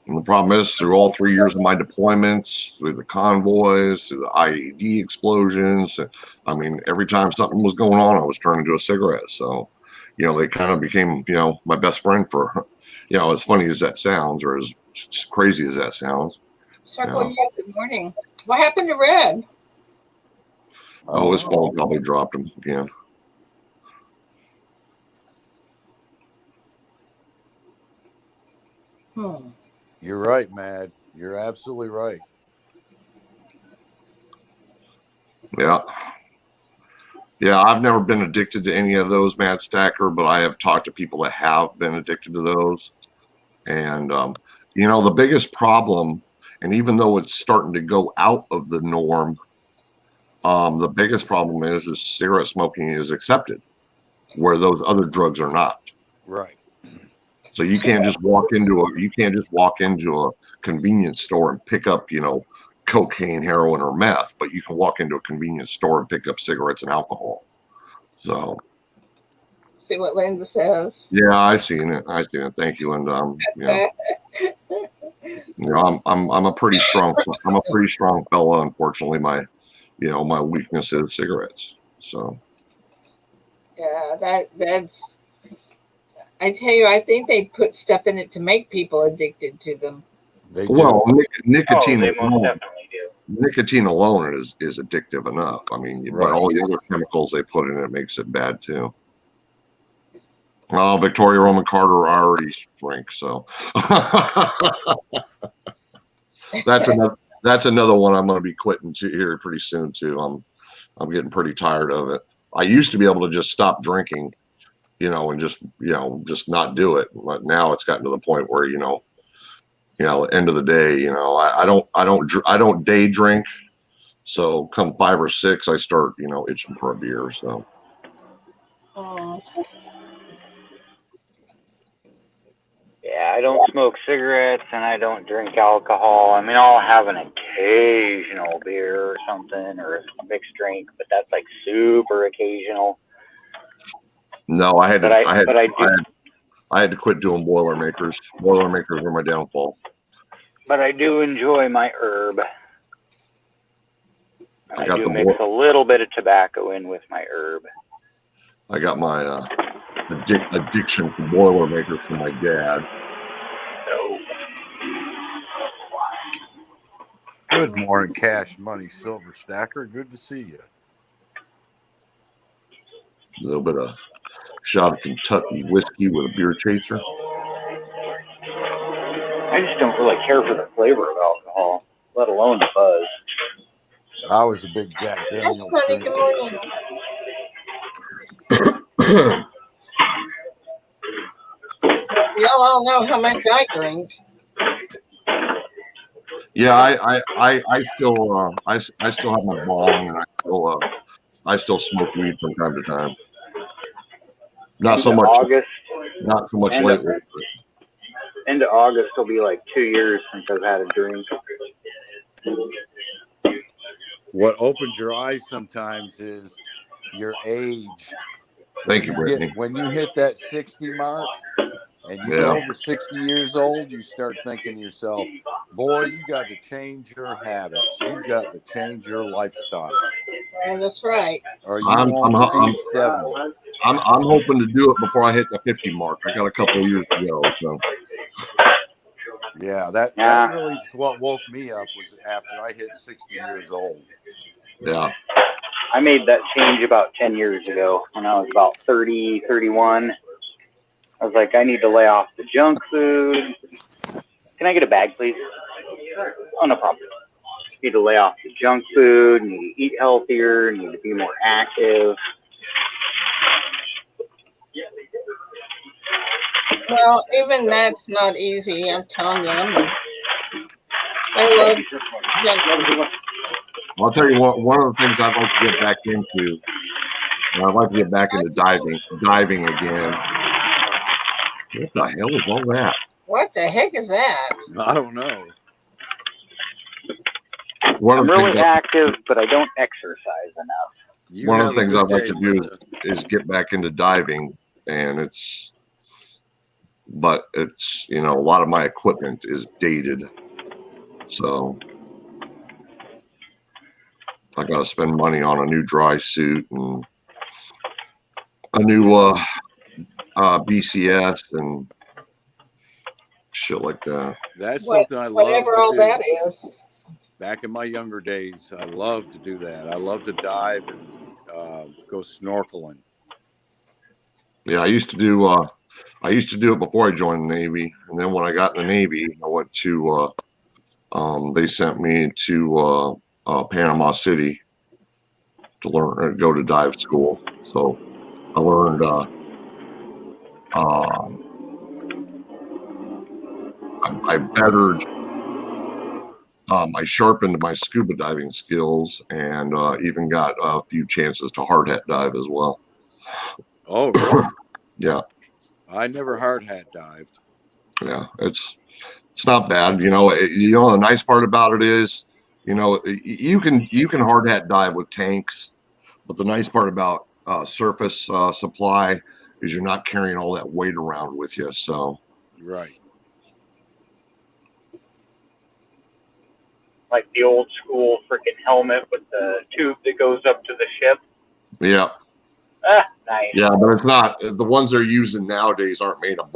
[SPEAKER 6] And the problem is, through all 3 years of my deployments, through the convoys, through the IED explosions, I mean, every time something was going on, I was turning to a cigarette. So, they kind of became, my best friend for, as funny as that sounds, or as crazy as that sounds.
[SPEAKER 1] Circle, good morning. What happened to Red?
[SPEAKER 6] Oh, his phone probably dropped him again.
[SPEAKER 3] You're right, Mad. You're absolutely right.
[SPEAKER 6] Yeah. Yeah, I've never been addicted to any of those, Mad Stacker, but I have talked to people that have been addicted to those. And, the biggest problem, and even though it's starting to go out of the norm, the biggest problem is cigarette smoking is accepted, where those other drugs are not.
[SPEAKER 3] Right.
[SPEAKER 6] So you can't just walk into a convenience store and pick up, cocaine, heroin, or meth, but you can walk into a convenience store and pick up cigarettes and alcohol. So
[SPEAKER 1] see what Linda says.
[SPEAKER 6] Yeah, I seen it. Thank you, Linda. I'm a pretty strong fella. Unfortunately, my weakness is cigarettes. So
[SPEAKER 1] yeah, that's. I tell you, I think they put stuff in it to make people addicted to them.
[SPEAKER 6] Well, nicotine.
[SPEAKER 2] They most definitely do.
[SPEAKER 6] Nicotine alone is addictive enough. I mean, but all the other chemicals they put in it makes it bad too. Oh, Victoria Roman Carter already drinks, so that's another one I'm going to be quitting here pretty soon too. I'm getting pretty tired of it. I used to be able to just stop drinking, and just not do it. But now it's gotten to the point where, at the end of the day, I don't day drink. So come 5 or 6, I start, itching for a beer. So.
[SPEAKER 2] Yeah, I don't smoke cigarettes and I don't drink alcohol. I mean, I'll have an occasional beer or something or a mixed drink, but that's like super occasional.
[SPEAKER 6] No, I had to quit doing Boilermakers. Boilermakers were my downfall.
[SPEAKER 2] But I do enjoy my herb. I do mix a little bit of tobacco in with my herb.
[SPEAKER 6] I got my addiction to Boilermakers from my dad.
[SPEAKER 3] Good morning, Cash Money Silver Stacker. Good to see you.
[SPEAKER 6] A little bit of shot of Kentucky whiskey with a beer chaser.
[SPEAKER 2] I just don't really care for the flavor of alcohol, let alone the buzz.
[SPEAKER 3] I was a big Jack Daniels.
[SPEAKER 1] Good morning. Y'all all know how much I drink.
[SPEAKER 6] Yeah, I still have my bong, and I still smoke weed from time to time. Not so much. Not so much
[SPEAKER 2] And
[SPEAKER 6] lately.
[SPEAKER 2] End of August will be like 2 years since I've had a drink.
[SPEAKER 3] What opens your eyes sometimes is your age.
[SPEAKER 6] Thank you, Brittany.
[SPEAKER 3] When you hit that 60 mark and you get
[SPEAKER 6] Yeah.
[SPEAKER 3] over 60 years old, you start thinking to yourself, boy, you got to change your habits. You got to change your lifestyle.
[SPEAKER 1] And that's right.
[SPEAKER 3] Or you
[SPEAKER 6] I'm
[SPEAKER 3] won't see 70.
[SPEAKER 6] I'm hoping to do it before I hit the 50 mark. I got a couple of years to go. So
[SPEAKER 3] Yeah, that really is what woke me up was after I hit 60 years old.
[SPEAKER 6] yeah.
[SPEAKER 2] I made that change about 10 years ago when I was about 30, 31. I was like, I need to lay off the junk food. Can I get a bag, please? Oh, no problem. Need to lay off the junk food, need to eat healthier, need to be more active.
[SPEAKER 1] Well, even that's not easy. I'm telling you. I love junk food.
[SPEAKER 6] I'll tell you what. One of the things I'd like to get back into. I'd like to get back into diving again. What the hell is all that?
[SPEAKER 1] What the heck is that?
[SPEAKER 3] I don't know.
[SPEAKER 2] I'm really active, but I don't exercise enough.
[SPEAKER 6] One of the things I'd like to do is get back into diving, and it's a lot of my equipment is dated, so I got to spend money on a new dry suit and a new BCS and shit like that.
[SPEAKER 3] That's something I love
[SPEAKER 1] whatever
[SPEAKER 3] to
[SPEAKER 1] all
[SPEAKER 3] do.
[SPEAKER 1] that is.
[SPEAKER 3] Back in my younger days, I loved to do that. I love to dive and go snorkeling.
[SPEAKER 6] Yeah, I used to do it before I joined the Navy, and then when I got in the Navy, I went to they sent me to Panama City to go to dive school. So I learned I sharpened my scuba diving skills and even got a few chances to hard hat dive as well.
[SPEAKER 3] Oh, really?
[SPEAKER 6] Yeah.
[SPEAKER 3] I never hard hat dived.
[SPEAKER 6] Yeah, it's not bad. The nice part about it is, you can hard hat dive with tanks, but the nice part about surface supply is you're not carrying all that weight around with you. So
[SPEAKER 3] right.
[SPEAKER 2] Like the old school freaking helmet with the tube that goes up to the ship.
[SPEAKER 6] Yeah.
[SPEAKER 2] Nice.
[SPEAKER 6] Yeah, but it's not. The ones they're using nowadays aren't made of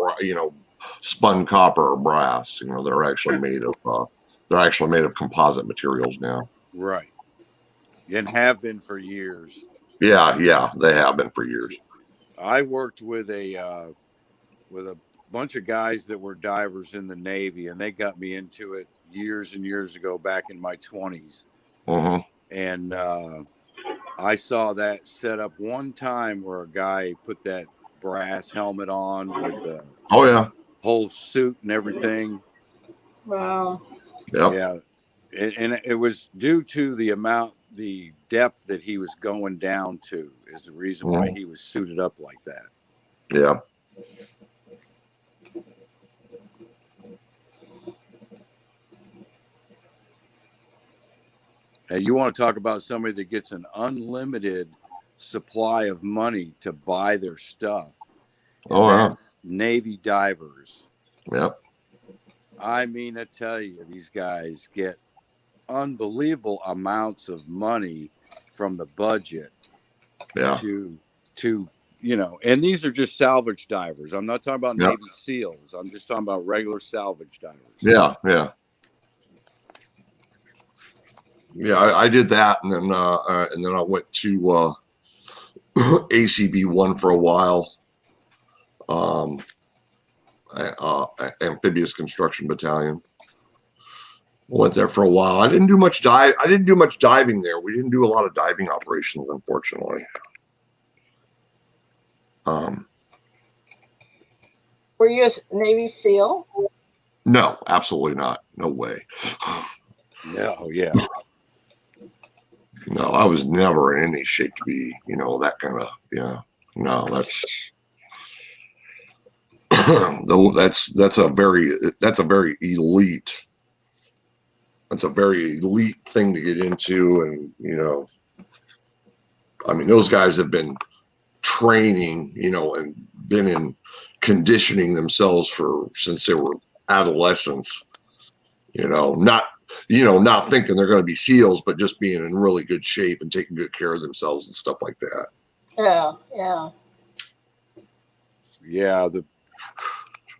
[SPEAKER 6] spun copper or brass. They're actually made of composite materials now.
[SPEAKER 3] Right. And have been for years.
[SPEAKER 6] Yeah, they have been for years.
[SPEAKER 3] I worked with a bunch of guys that were divers in the Navy, and they got me into it years and years ago, back in my 20s.
[SPEAKER 6] Mm-hmm.
[SPEAKER 3] And I saw that set up one time where a guy put that brass helmet on with the whole suit and everything.
[SPEAKER 1] Wow.
[SPEAKER 6] Yep.
[SPEAKER 3] Yeah. And it was due to the depth that he was going down to is the reason why he was suited up like that.
[SPEAKER 6] Yeah.
[SPEAKER 3] And you want to talk about somebody that gets an unlimited supply of money to buy their stuff. That's Navy divers.
[SPEAKER 6] Yep.
[SPEAKER 3] I mean, I tell you, these guys get unbelievable amounts of money from the budget to and these are just salvage divers. I'm not talking about Navy SEALs. I'm just talking about regular salvage divers.
[SPEAKER 6] Yeah. I did that, and then I went to ACB-1 for a while. Amphibious Construction Battalion. Went there for a while. I didn't do much diving there. We didn't do a lot of diving operations, unfortunately.
[SPEAKER 1] Were you a Navy SEAL?
[SPEAKER 6] No, absolutely not. No way.
[SPEAKER 3] No, yeah.
[SPEAKER 6] No, I was never in any shape to be, that kind of, no, Though that's a very elite. That's a very elite thing to get into, and I mean, those guys have been training, and been in conditioning themselves since they were adolescents. Not thinking they're going to be SEALs, but just being in really good shape and taking good care of themselves and stuff like that.
[SPEAKER 1] Yeah, yeah.
[SPEAKER 3] Yeah,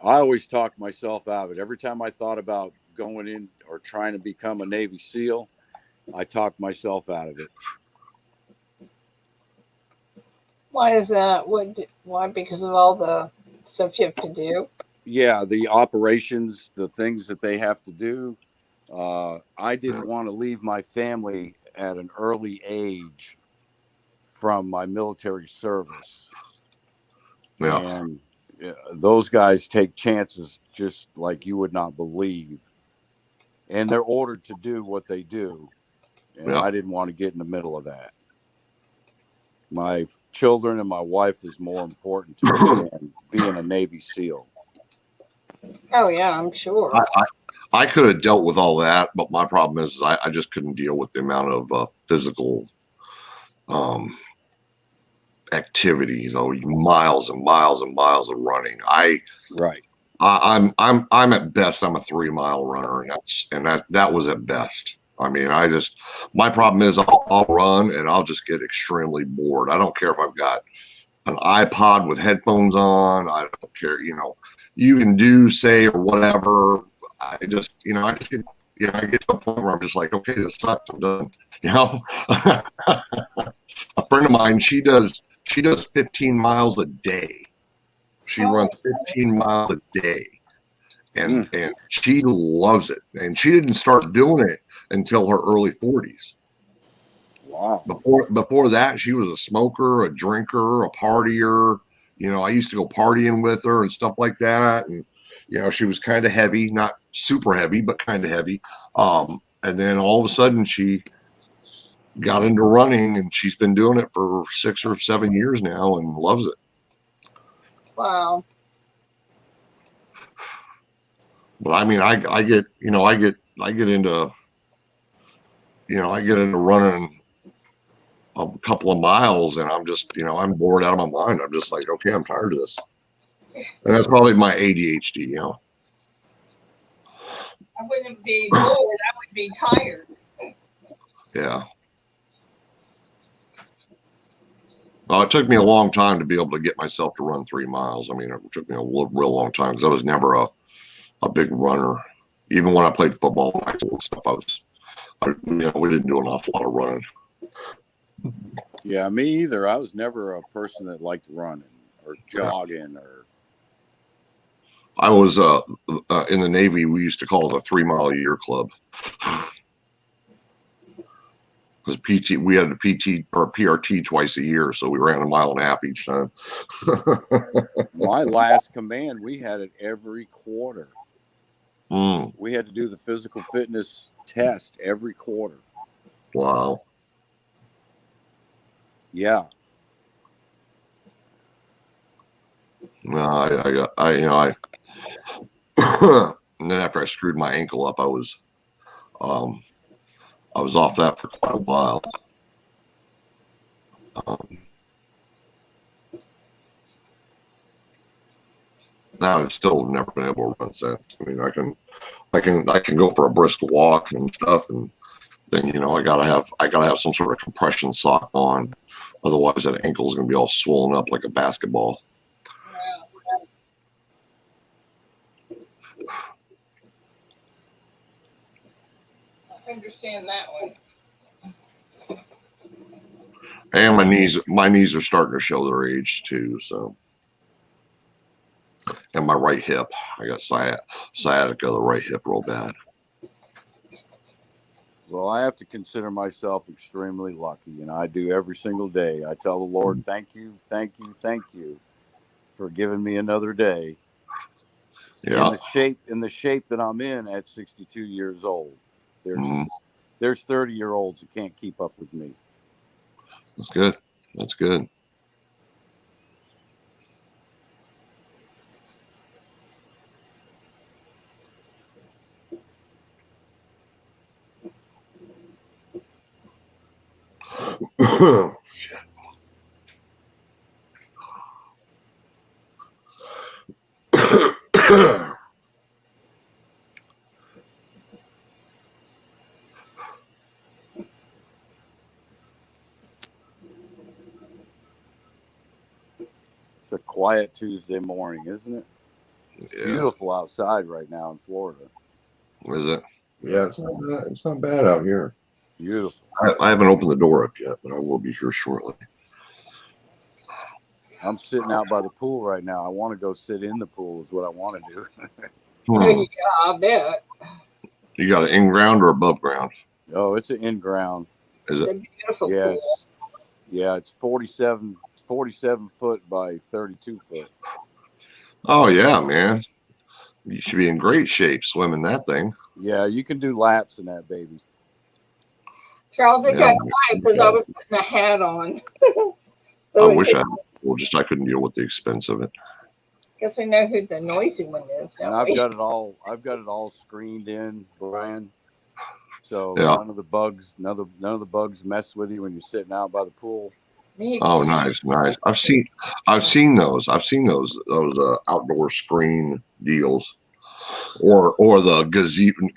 [SPEAKER 3] I always talked myself out of it. Every time I thought about going in or trying to become a Navy SEAL, I talked myself out of it.
[SPEAKER 1] Why is that? Why? Because of all the stuff you have to do.
[SPEAKER 3] Yeah, the operations, the things that they have to do. I didn't want to leave my family at an early age from my military service.
[SPEAKER 6] Yeah.
[SPEAKER 3] And those guys take chances just like you would not believe. And they're ordered to do what they do. And I didn't want to get in the middle of that. My children and my wife was more important to me than being a Navy SEAL.
[SPEAKER 1] Oh yeah, I'm sure.
[SPEAKER 6] I could have dealt with all that, but my problem is I just couldn't deal with the amount of physical activity, miles and miles and miles of running. I'm at best I'm a 3-mile runner, and that was at best. I mean, my problem is I'll run and I'll just get extremely bored. I don't care if I've got an iPod with headphones on. I don't care, you can do, say, or whatever. I just get, I get to a point where I'm just like, okay, this sucks. I'm done. A friend of mine, she does 15 miles a day. She runs 15 miles a day, and she loves it. And she didn't start doing it until her early 40s.
[SPEAKER 3] Wow.
[SPEAKER 6] Before that, she was a smoker, a drinker, a partier. I used to go partying with her and stuff like that. And, she was kind of heavy, not super heavy, but kind of heavy. And then all of a sudden she got into running, and she's been doing it for 6 or 7 years now and loves it.
[SPEAKER 1] Wow.
[SPEAKER 6] But I mean, I get into, I get into running a couple of miles, and I'm just, I'm bored out of my mind. I'm just like, okay, I'm tired of this. And that's probably my ADHD,
[SPEAKER 1] I wouldn't be bored. I would be tired.
[SPEAKER 6] Yeah. Well, it took me a long time to be able to get myself to run 3 miles. I mean, it took me a real long time because I was never a big runner. Even when I played football in high school and stuff, we didn't do an awful lot of running.
[SPEAKER 3] Yeah, me either. I was never a person that liked running or jogging or.
[SPEAKER 6] I was in the Navy. We used to call it a 3-mile-a-year club. Because PT, we had a PT or a PRT twice a year, so we ran 1.5 miles each time.
[SPEAKER 3] My last command, we had it every quarter. We had to do the physical fitness test every quarter.
[SPEAKER 6] Wow.
[SPEAKER 3] Yeah.
[SPEAKER 6] No, and then after I screwed my ankle up, I was off that for quite a while. Now I've still never been able to run since. I mean, I can go for a brisk walk and stuff, and then I gotta have some sort of compression sock on, otherwise that ankle's gonna be all swollen up like a basketball.
[SPEAKER 1] I understand that one.
[SPEAKER 6] And my knees are starting to show their age too. So, and my right hip, I got sciatica of the right hip real bad.
[SPEAKER 3] Well, I have to consider myself extremely lucky, and I do every single day. I tell the Lord, thank you, thank you, thank you for giving me another day.
[SPEAKER 6] Yeah.
[SPEAKER 3] In the shape that I'm in at 62 years old. There's 30-year-olds who can't keep up with me.
[SPEAKER 6] That's good. That's good. Shit.
[SPEAKER 3] It's a quiet Tuesday morning, isn't it? It's beautiful outside right now in Florida.
[SPEAKER 6] Is it? Yeah, it's not bad out here.
[SPEAKER 3] Beautiful.
[SPEAKER 6] I haven't opened the door up yet, but I will be here shortly.
[SPEAKER 3] I'm sitting out by the pool right now. I want to go sit in the pool is what I want to do.
[SPEAKER 1] Yeah, I bet.
[SPEAKER 6] You got an in-ground or above ground?
[SPEAKER 3] Oh, it's an in-ground.
[SPEAKER 6] Is it?
[SPEAKER 1] It's a beautiful
[SPEAKER 3] Yeah,
[SPEAKER 1] pool.
[SPEAKER 3] it's 47 foot by 32 foot.
[SPEAKER 6] Oh yeah, man. You should be in great shape swimming that thing.
[SPEAKER 3] Yeah, you can do laps in that baby.
[SPEAKER 1] Charles, it got quiet because I was putting a hat on.
[SPEAKER 6] I wish I had. Well, just I couldn't deal with the expense of it.
[SPEAKER 1] Guess we know who the noisy one is, don't
[SPEAKER 3] And I've
[SPEAKER 1] we?
[SPEAKER 3] got it all screened in, Brian. So
[SPEAKER 6] Yeah.
[SPEAKER 3] none of the bugs mess with you when you're sitting out by the pool.
[SPEAKER 6] Oh, nice. I've seen those outdoor screen deals, or the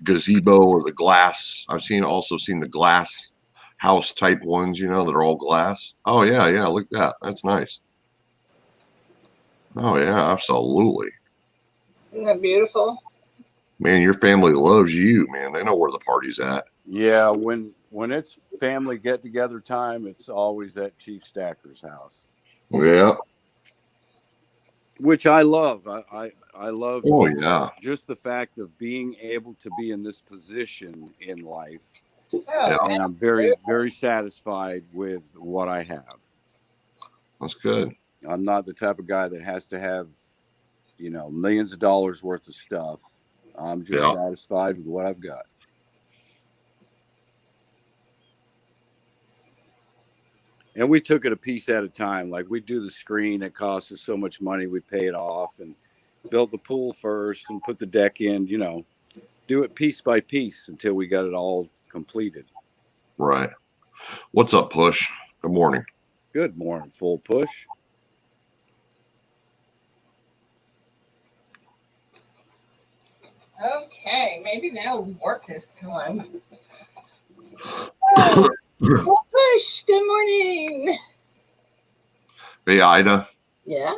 [SPEAKER 6] gazebo or the glass. I've also seen the glass house type ones. You know, that are all glass. Oh yeah. Look at that. That's nice. Oh yeah, absolutely.
[SPEAKER 1] Isn't that beautiful?
[SPEAKER 6] Man, your family loves you, man. They know where the party's at.
[SPEAKER 3] Yeah, when it's family get together time, it's always at Chief Stacker's house.
[SPEAKER 6] Yeah.
[SPEAKER 3] Which I love. I love
[SPEAKER 6] Oh yeah.
[SPEAKER 3] just the fact of being able to be in this position in life.
[SPEAKER 1] Oh,
[SPEAKER 3] And I'm very, very satisfied with what I have.
[SPEAKER 6] That's good.
[SPEAKER 3] I'm not the type of guy that has to have, millions of dollars worth of stuff. I'm just satisfied with what I've got. And we took it a piece at a time. Like we do the screen, it costs us so much money, we pay it off, and built the pool first and put the deck in, do it piece by piece until we got it all completed.
[SPEAKER 6] Right. What's up, Push? Good morning.
[SPEAKER 3] Good morning, Full Push.
[SPEAKER 1] Okay, maybe that'll work this time. Oh, Full Push, good morning.
[SPEAKER 6] Hey, Ida.
[SPEAKER 1] Yeah.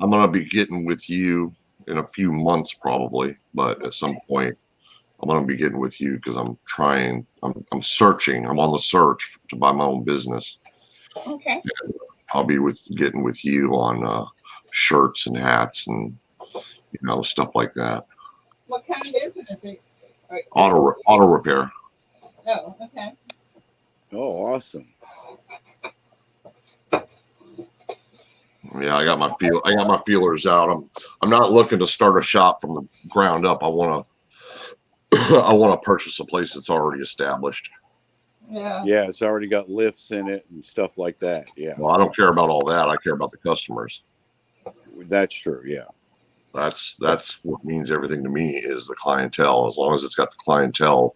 [SPEAKER 6] I'm going to be getting with you in a few months probably, but at some point I'm going to be getting with you because I'm searching. I'm on the search to buy my own business.
[SPEAKER 1] Okay.
[SPEAKER 6] And I'll be getting with you on shirts and hats and, stuff like that.
[SPEAKER 1] What kind of business are you?
[SPEAKER 6] Auto repair.
[SPEAKER 1] Oh, okay.
[SPEAKER 3] Oh, awesome.
[SPEAKER 6] Yeah, I got my feelers out. I'm not looking to start a shop from the ground up. I want to purchase a place that's already established.
[SPEAKER 1] Yeah.
[SPEAKER 3] Yeah, it's already got lifts in it and stuff like that. Yeah.
[SPEAKER 6] Well, I don't care about all that. I care about the customers.
[SPEAKER 3] That's true. Yeah.
[SPEAKER 6] That's what means everything to me is the clientele. As long as it's got the clientele,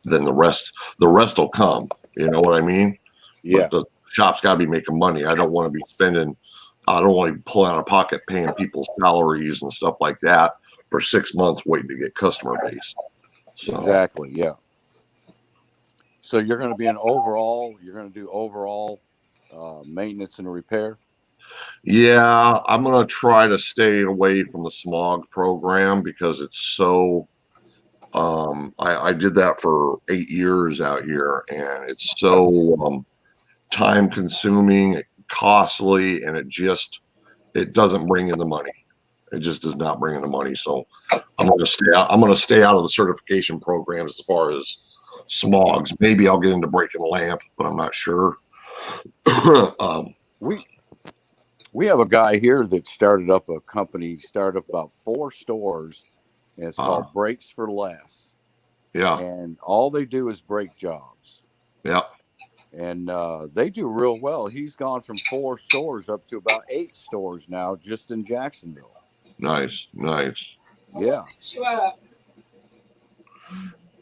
[SPEAKER 6] then the rest will come. You know what I mean?
[SPEAKER 3] Yeah.
[SPEAKER 6] But the shop's got to be making money. I don't want to be spending. I don't want to be pulling out of pocket paying people's salaries and stuff like that for 6 months waiting to get customer base. So,
[SPEAKER 3] exactly. Yeah. So you're going to be you're going to do overall maintenance and repair.
[SPEAKER 6] Yeah, I'm going to try to stay away from the smog program because it's so, I did that for 8 years out here and it's so, time consuming, costly, and it doesn't bring in the money. It just does not bring in the money. So I'm going to stay out of the certification programs as far as smogs. Maybe I'll get into breaking a lamp, but I'm not sure.
[SPEAKER 3] We have a guy here that started up a company, started up about 4 stores, and it's called Breaks for Less.
[SPEAKER 6] Yeah.
[SPEAKER 3] And all they do is break jobs.
[SPEAKER 6] Yeah.
[SPEAKER 3] And they do real well. He's gone from 4 stores up to about 8 stores now just in Jacksonville.
[SPEAKER 6] Nice.
[SPEAKER 3] Yeah.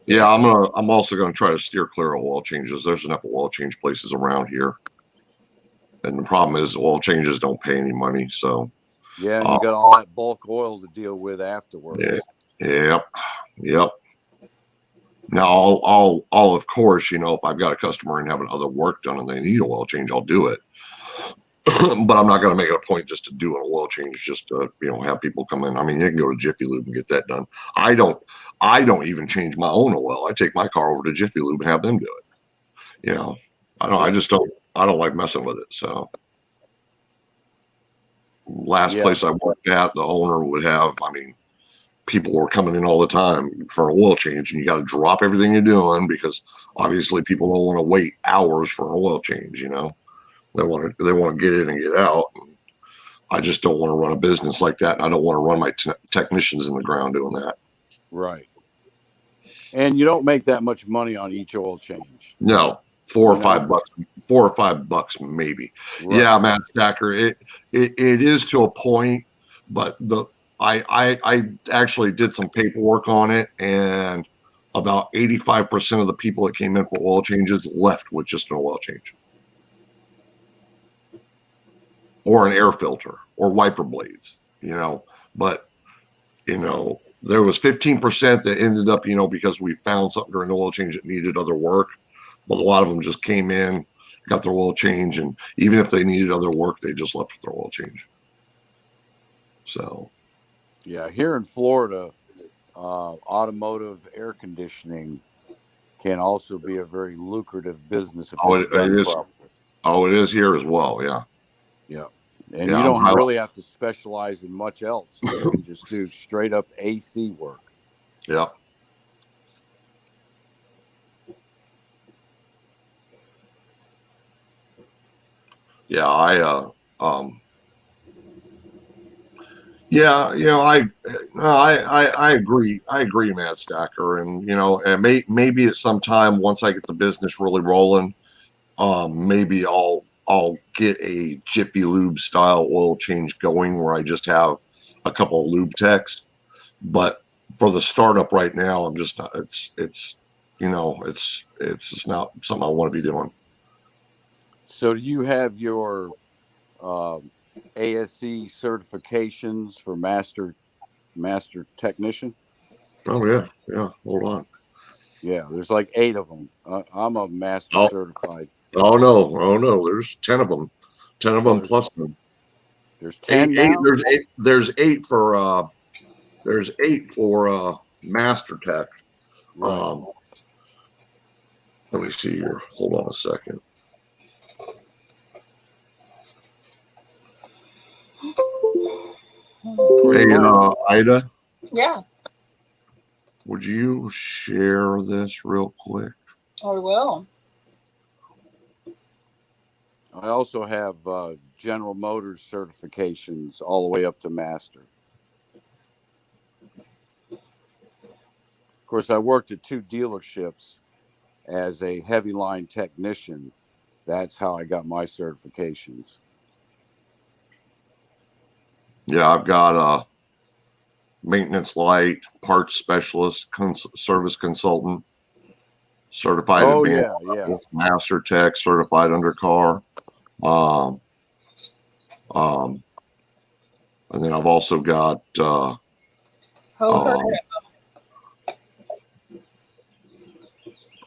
[SPEAKER 6] Yeah, I'm also gonna try to steer clear of oil changes. There's enough oil change places around here. And the problem is oil changes don't pay any money. So
[SPEAKER 3] Yeah, and you got all that bulk oil to deal with afterwards.
[SPEAKER 6] Yep. Now, I'll of course, if I've got a customer and having other work done and they need an oil change, I'll do it. But I'm not going to make it a point just to do an oil change, just to have people come in. I mean, you can go to Jiffy Lube and get that done. I don't even change my own oil. I take my car over to Jiffy Lube and have them do it. I don't like messing with it. So last place I worked at, the owner would have, people were coming in all the time for an oil change, and you got to drop everything you're doing because obviously people don't want to wait hours for an oil change. They want to get in and get out. And I just don't want to run a business like that. And I don't want to run my technicians in the ground doing that.
[SPEAKER 3] Right. And you don't make that much money on each oil change.
[SPEAKER 6] No, $4 or $5 maybe. Right. Yeah, Matt Stacker. It is to a point, but I actually did some paperwork on it, and about 85% of the people that came in for oil changes left with just an oil change or an air filter or wiper blades, but there was 15% that ended up, because we found something during the oil change that needed other work, but a lot of them just came in, got their oil change, and even if they needed other work, they just left with their oil change. So
[SPEAKER 3] yeah, here in Florida, automotive air conditioning can also be a very lucrative business if it's done properly.
[SPEAKER 6] It is here as well. Yeah.
[SPEAKER 3] Yeah. And you don't really have to specialize in much else. You can just do straight up AC work.
[SPEAKER 6] Yeah. Yeah, I agree. I agree, Matt Stacker. And and maybe at some time once I get the business really rolling, maybe I'll get a Jiffy Lube style oil change going where I just have a couple of lube techs. But for the startup right now, I'm just not. It's just not something I want to be doing.
[SPEAKER 3] So do you have your ASE certifications for master technician?
[SPEAKER 6] Oh yeah. Hold on.
[SPEAKER 3] Yeah, there's like 8 of them. I'm a master certified.
[SPEAKER 6] Oh no. There's 10 of them. 10 of them plus them.
[SPEAKER 3] There's 10 now?
[SPEAKER 6] There's eight for master tech.
[SPEAKER 3] Right.
[SPEAKER 6] Let me see here. Hold on a second. Hey, Ida.
[SPEAKER 1] Yeah.
[SPEAKER 6] Would you share this real quick?
[SPEAKER 1] I will.
[SPEAKER 3] I also have General Motors certifications all the way up to master. Of course, I worked at 2 dealerships as a heavy line technician. That's how I got my certifications.
[SPEAKER 6] Yeah, I've got a maintenance light, parts specialist, service consultant, certified advanced master tech, certified undercar. And then I've also got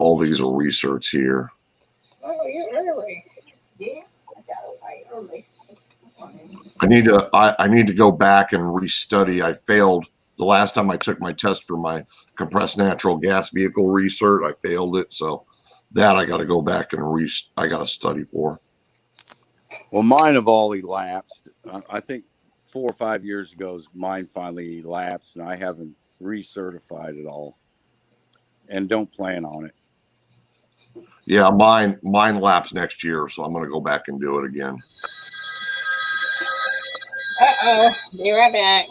[SPEAKER 6] all these are research here.
[SPEAKER 1] Oh, you're early. Yeah, I got away early.
[SPEAKER 6] I need to go back and restudy. I failed the last time I took my test for my compressed natural gas vehicle research. I failed it, so that I got to go back and I got to study for.
[SPEAKER 3] Well, mine have all elapsed. I think 4 or 5 years ago, mine finally elapsed, and I haven't recertified it all, and don't plan on it.
[SPEAKER 6] Yeah, mine lapsed next year, so I'm going to go back and do it again.
[SPEAKER 1] Be right back.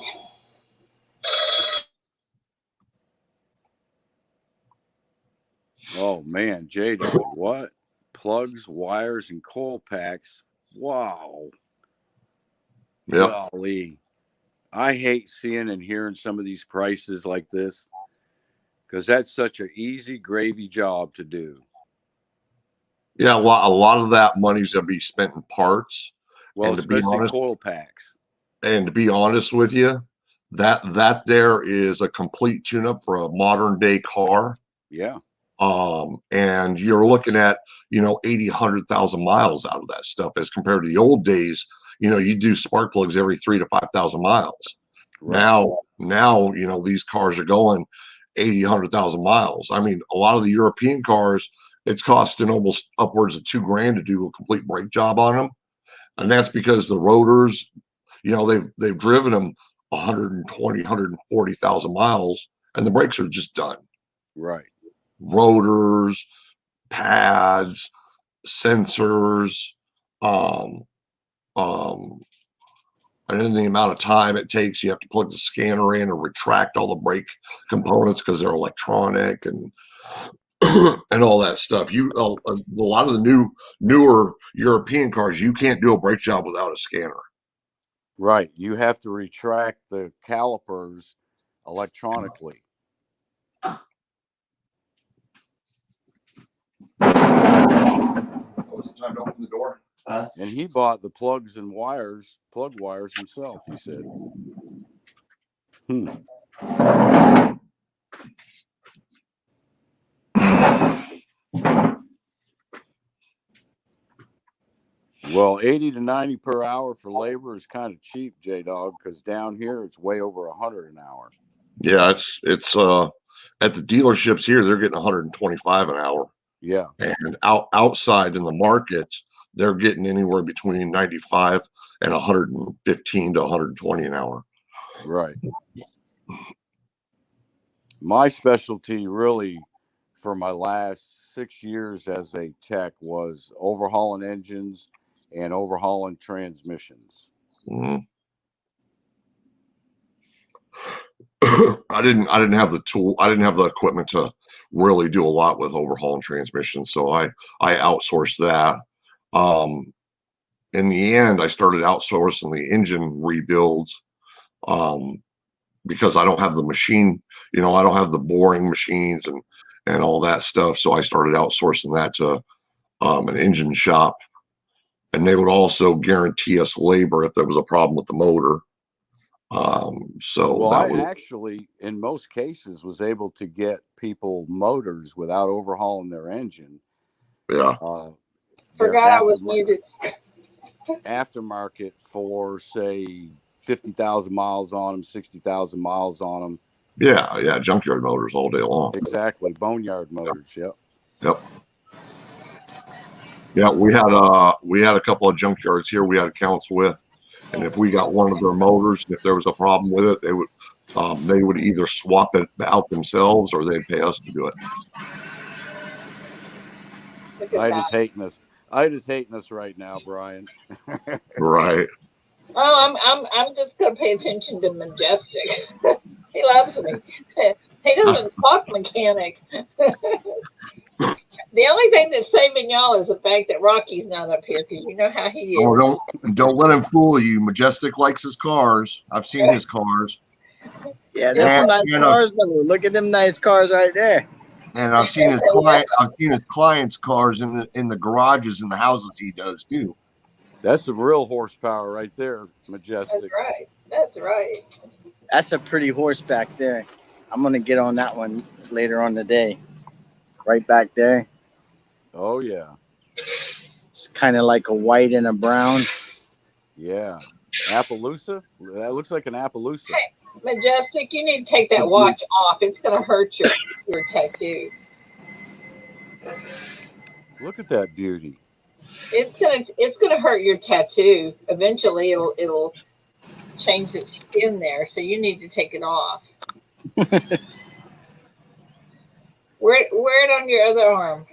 [SPEAKER 3] Oh man, J-Dog, what? Plugs, wires, and coil packs. Wow. Golly. I hate seeing and hearing some of these prices like this, because that's such an easy gravy job to do.
[SPEAKER 6] Yeah, a lot of that money's gonna be spent in parts.
[SPEAKER 3] Well,
[SPEAKER 6] And to be
[SPEAKER 3] especially
[SPEAKER 6] honest,
[SPEAKER 3] coil packs.
[SPEAKER 6] and to be honest with you, that there is a complete tune-up for a modern day car.
[SPEAKER 3] Yeah.
[SPEAKER 6] And you're looking at 80, 100,000 miles out of that stuff, as compared to the old days. You do spark plugs every 3,000 to 5,000 miles.
[SPEAKER 3] Right.
[SPEAKER 6] Now these cars are going 80, 100,000 miles. I mean, a lot of the European cars, it's costing almost upwards of $2,000 to do a complete brake job on them, and that's because the rotors, they've driven them 120, 140,000 miles, and the brakes are just done.
[SPEAKER 3] Right.
[SPEAKER 6] Rotors, pads, sensors, um, and then the amount of time it takes. You have to plug the scanner in or retract all the brake components because they're electronic and and all that stuff. A lot of the newer European cars, you can't do a brake job without a scanner.
[SPEAKER 3] Right. You have to retract the calipers electronically.
[SPEAKER 6] Was it time to open the door?
[SPEAKER 3] And he bought the plug wires himself, he said. Well, 80 to 90 per hour for labor is kind of cheap, J-Dog, because down here it's way over 100 an hour.
[SPEAKER 6] Yeah, it's at the dealerships here, they're getting 125 an hour.
[SPEAKER 3] Yeah.
[SPEAKER 6] And outside in the market, they're getting anywhere between 95 and 115 to 120 an hour.
[SPEAKER 3] Right. My specialty really for my last 6 years as a tech was overhauling engines and overhauling transmissions.
[SPEAKER 6] Mm-hmm. I didn't have the tool. I didn't have the equipment to really do a lot with overhauling transmissions. So I outsourced that. In the end, I started outsourcing the engine rebuilds, because I don't have the machine, I don't have the boring machines and all that stuff. So I started outsourcing that to an engine shop, and they would also guarantee us labor if there was a problem with the motor.
[SPEAKER 3] Well, I actually, in most cases, was able to get people motors without overhauling their engine.
[SPEAKER 6] Yeah.
[SPEAKER 1] Forgot I was muted.
[SPEAKER 3] Aftermarket for, say, 50,000 miles on them, 60,000 miles on them.
[SPEAKER 6] Yeah, junkyard motors all day long.
[SPEAKER 3] Exactly, boneyard motors.
[SPEAKER 6] Yep. Yeah, we had a couple of junkyards here we had accounts with, and if we got one of their motors, if there was a problem with it, they would either swap it out themselves or they'd pay us to do it.
[SPEAKER 3] I just hating us right now, Brian.
[SPEAKER 6] Right.
[SPEAKER 1] Oh, I'm just gonna pay attention to Majestic. He loves me. He doesn't talk mechanic. The only thing that's saving y'all is the fact that Rocky's not up here, because you know how he is.
[SPEAKER 6] Oh, don't let him fool you. Majestic likes his cars. I've seen his cars.
[SPEAKER 8] Yeah, there's some nice cars, but look at them nice cars right there.
[SPEAKER 6] And I've seen his clients' cars in the garages in the houses he does too.
[SPEAKER 3] That's some real horsepower right there, Majestic.
[SPEAKER 1] That's right.
[SPEAKER 8] That's a pretty horse back there. I'm gonna get on that one later on today. Right back there.
[SPEAKER 3] Oh yeah.
[SPEAKER 8] It's kind of like a white and a brown.
[SPEAKER 3] Yeah. Appaloosa? That looks like an Appaloosa.
[SPEAKER 1] Hey, Majestic, you need to take that watch off. It's gonna hurt your tattoo.
[SPEAKER 3] Look at that beauty.
[SPEAKER 1] It's gonna hurt your tattoo. Eventually it'll change its skin there, so you need to take it off. Wear it on your other arm.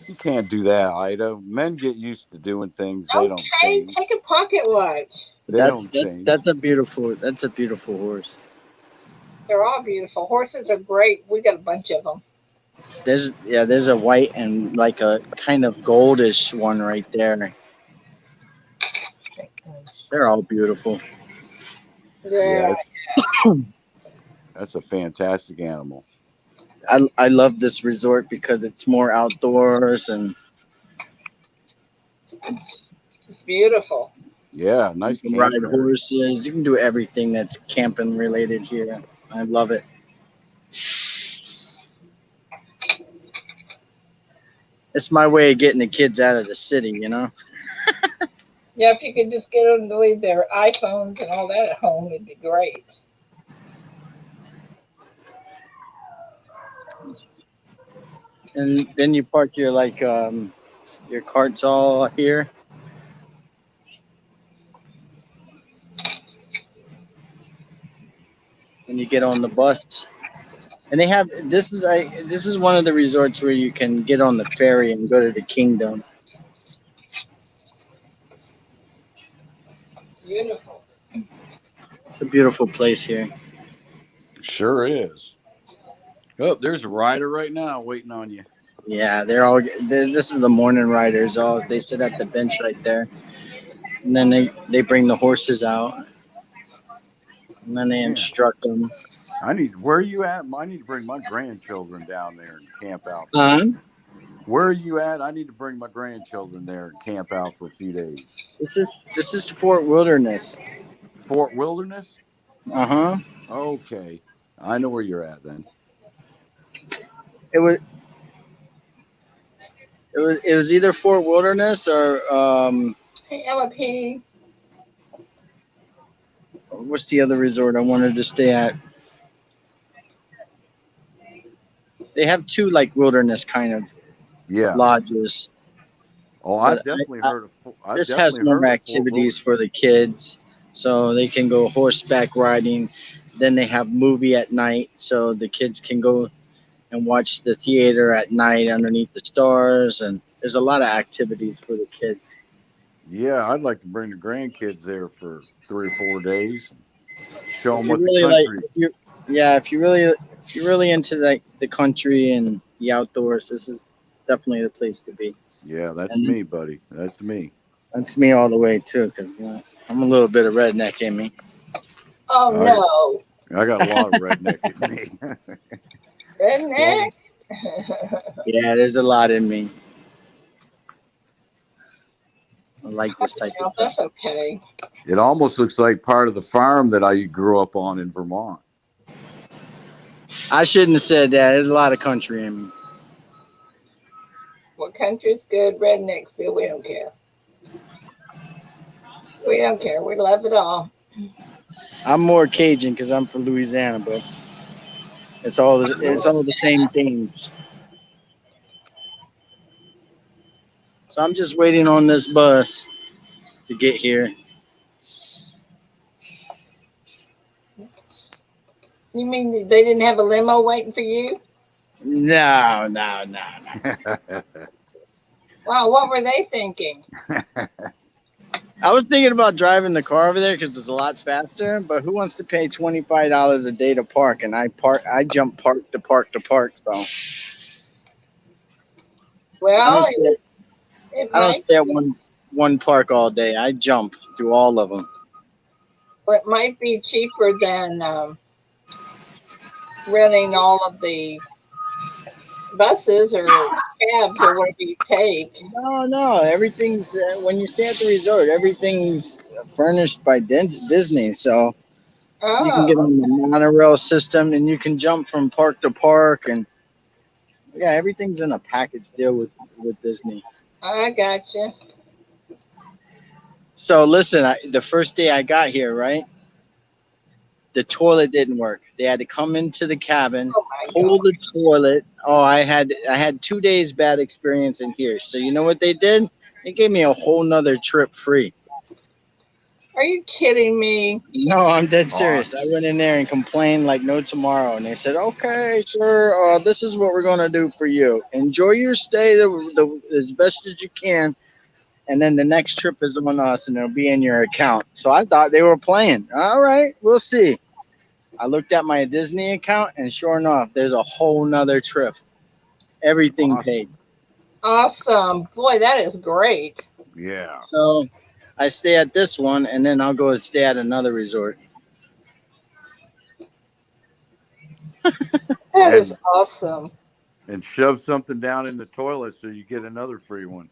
[SPEAKER 3] You can't do that, Ida. Men get used to doing things they don't change.
[SPEAKER 1] Take a pocket watch.
[SPEAKER 8] That's a beautiful horse.
[SPEAKER 1] They're all beautiful. Horses are great. We got a bunch of them.
[SPEAKER 8] There's a white and like a kind of goldish one right there. They're all beautiful.
[SPEAKER 1] Yeah.
[SPEAKER 3] That's a fantastic animal.
[SPEAKER 8] I love this resort because it's more outdoors and it's,
[SPEAKER 1] It's beautiful.
[SPEAKER 3] Yeah,
[SPEAKER 8] you
[SPEAKER 3] nice
[SPEAKER 8] can ride
[SPEAKER 3] camping area.
[SPEAKER 8] horses. You can do everything that's camping related here. I love it. It's my way of getting the kids out of the city, you know?
[SPEAKER 1] Yeah, if you could just get them to leave their iPhones and all that at home, it'd be great.
[SPEAKER 8] And then you park your carts all here. And you get on the bus. And they have this is one of the resorts where you can get on the ferry and go to the kingdom.
[SPEAKER 1] Beautiful.
[SPEAKER 8] It's a beautiful place here.
[SPEAKER 3] Sure is. Oh, there's a rider right now waiting on you.
[SPEAKER 8] Yeah, this is the morning riders. All they sit at the bench right there, and then they bring the horses out, and then they
[SPEAKER 3] Man,
[SPEAKER 8] instruct them.
[SPEAKER 3] where are you at? I need to bring my grandchildren down there and camp out.
[SPEAKER 8] Uh,
[SPEAKER 3] Where are you at? I need to bring my grandchildren there and camp out for a few days.
[SPEAKER 8] this is Fort Wilderness.
[SPEAKER 3] Fort Wilderness?
[SPEAKER 8] Uh-huh.
[SPEAKER 3] Okay. I know where you're at then.
[SPEAKER 8] It was it was either Fort Wilderness or
[SPEAKER 1] Hey, LP.
[SPEAKER 8] what's the other resort I wanted to stay at? They have two like wilderness kind of
[SPEAKER 3] Yeah.
[SPEAKER 8] lodges.
[SPEAKER 3] Oh,
[SPEAKER 8] But
[SPEAKER 3] I've definitely heard of. I've
[SPEAKER 8] this has
[SPEAKER 3] definitely
[SPEAKER 8] more
[SPEAKER 3] heard of Fort
[SPEAKER 8] activities
[SPEAKER 3] Wilderness.
[SPEAKER 8] for the kids, so they can go horseback riding. Then they have movie at night, so the kids can go and watch the theater at night underneath the stars. And there's a lot of activities for the kids.
[SPEAKER 3] Yeah, I'd like to bring the grandkids there for 3 or 4 days. Show them
[SPEAKER 8] If you
[SPEAKER 3] what the
[SPEAKER 8] really like,
[SPEAKER 3] country.
[SPEAKER 8] if you're really into like the country and the outdoors, this is definitely the place to be.
[SPEAKER 3] Yeah, that's
[SPEAKER 8] And
[SPEAKER 3] me, buddy. That's me.
[SPEAKER 8] that's me all the way too, because I'm a little bit of redneck in me.
[SPEAKER 1] Oh,
[SPEAKER 3] I,
[SPEAKER 1] no.
[SPEAKER 3] I got a lot of redneck in me.
[SPEAKER 1] Redneck?
[SPEAKER 8] Yeah, there's a lot in me. I like this type of
[SPEAKER 1] That's
[SPEAKER 8] stuff.
[SPEAKER 1] okay.
[SPEAKER 3] It almost looks like part of the farm that I grew up on in Vermont.
[SPEAKER 8] I shouldn't have said that. There's a lot of country in me.
[SPEAKER 1] Well, country's good, rednecks good. We don't care. We don't care. We love it all.
[SPEAKER 8] I'm more Cajun because I'm from Louisiana, but it's all the same things. So I'm just waiting on this bus to get here.
[SPEAKER 1] You mean they didn't have a limo waiting for you?
[SPEAKER 8] No.
[SPEAKER 1] Wow, what were they thinking?
[SPEAKER 8] I was thinking about driving the car over there because it's a lot faster. But who wants to pay $25 a day to park? And I jump park to park to park. So I
[SPEAKER 1] Well,
[SPEAKER 8] don't stay,
[SPEAKER 1] it
[SPEAKER 8] I don't
[SPEAKER 1] might
[SPEAKER 8] stay at one park all day. I jump through all of them.
[SPEAKER 1] it might be cheaper than renting all of the buses or cabs or whatever you take.
[SPEAKER 8] No. Everything's when you stay at the resort, everything's furnished by Disney. So you can get
[SPEAKER 1] Oh,
[SPEAKER 8] on the monorail system and you can jump from park to park. And yeah, everything's in a package deal with Disney.
[SPEAKER 1] I gotcha.
[SPEAKER 8] So listen, the first day I got here, right? The toilet didn't work. They had to come into the cabin,
[SPEAKER 1] Oh my
[SPEAKER 8] pull
[SPEAKER 1] God.
[SPEAKER 8] the toilet. Oh, I had 2 days bad experience in here. So you know what they did? They gave me a whole nother trip free.
[SPEAKER 1] Are you kidding me?
[SPEAKER 8] No, I'm dead serious. I went in there and complained like no tomorrow, and they said, "Okay, sure. This is what we're gonna do for you. Enjoy your stay as best as you can, and then the next trip is on us, and it'll be in your account." So I thought they were playing. All right, we'll see. I looked at my Disney account, and sure enough, there's a whole nother trip. Everything
[SPEAKER 3] Awesome.
[SPEAKER 8] paid.
[SPEAKER 1] Awesome. Boy, that is great.
[SPEAKER 3] Yeah.
[SPEAKER 8] So I stay at this one, and then I'll go and stay at another resort.
[SPEAKER 1] That is
[SPEAKER 3] And
[SPEAKER 1] awesome.
[SPEAKER 3] and shove something down in the toilet so you get another free one.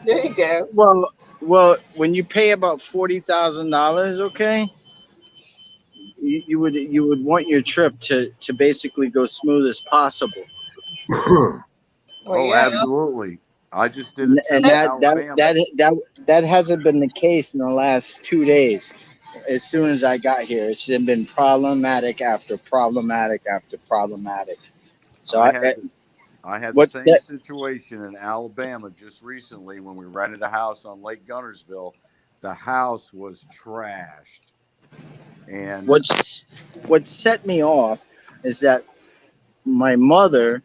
[SPEAKER 1] There you go.
[SPEAKER 8] Well, when you pay about $40,000, okay, you would want your trip to basically go smooth as possible.
[SPEAKER 1] Well,
[SPEAKER 3] Oh,
[SPEAKER 1] yeah.
[SPEAKER 3] absolutely. I just did a trip
[SPEAKER 8] And
[SPEAKER 3] to
[SPEAKER 8] that that
[SPEAKER 3] Alabama.
[SPEAKER 8] that that hasn't been the case in the last 2 days. As soon as I got here, it's been problematic after problematic after problematic. So
[SPEAKER 3] I had I had the
[SPEAKER 8] what
[SPEAKER 3] same
[SPEAKER 8] that
[SPEAKER 3] situation in Alabama just recently when we rented a house on Lake Gunnersville. The house was trashed. And
[SPEAKER 8] what's what set me off is that my mother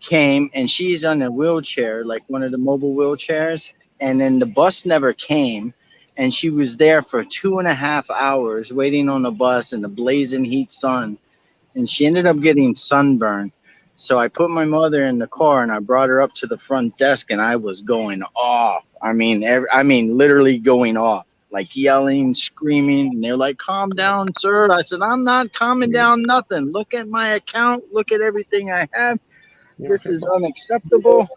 [SPEAKER 8] came and she's on a wheelchair, like one of the mobile wheelchairs, and then the bus never came, and she was there for 2.5 hours waiting on the bus in the blazing heat sun, and she ended up getting sunburned. So I put my mother in the car and I brought her up to the front desk, and I was going off. I mean, literally going off, like yelling, screaming. And they're like, "Calm down, sir." I said, "I'm not calming down. Nothing. Look at my account. Look at everything I have. This is unacceptable."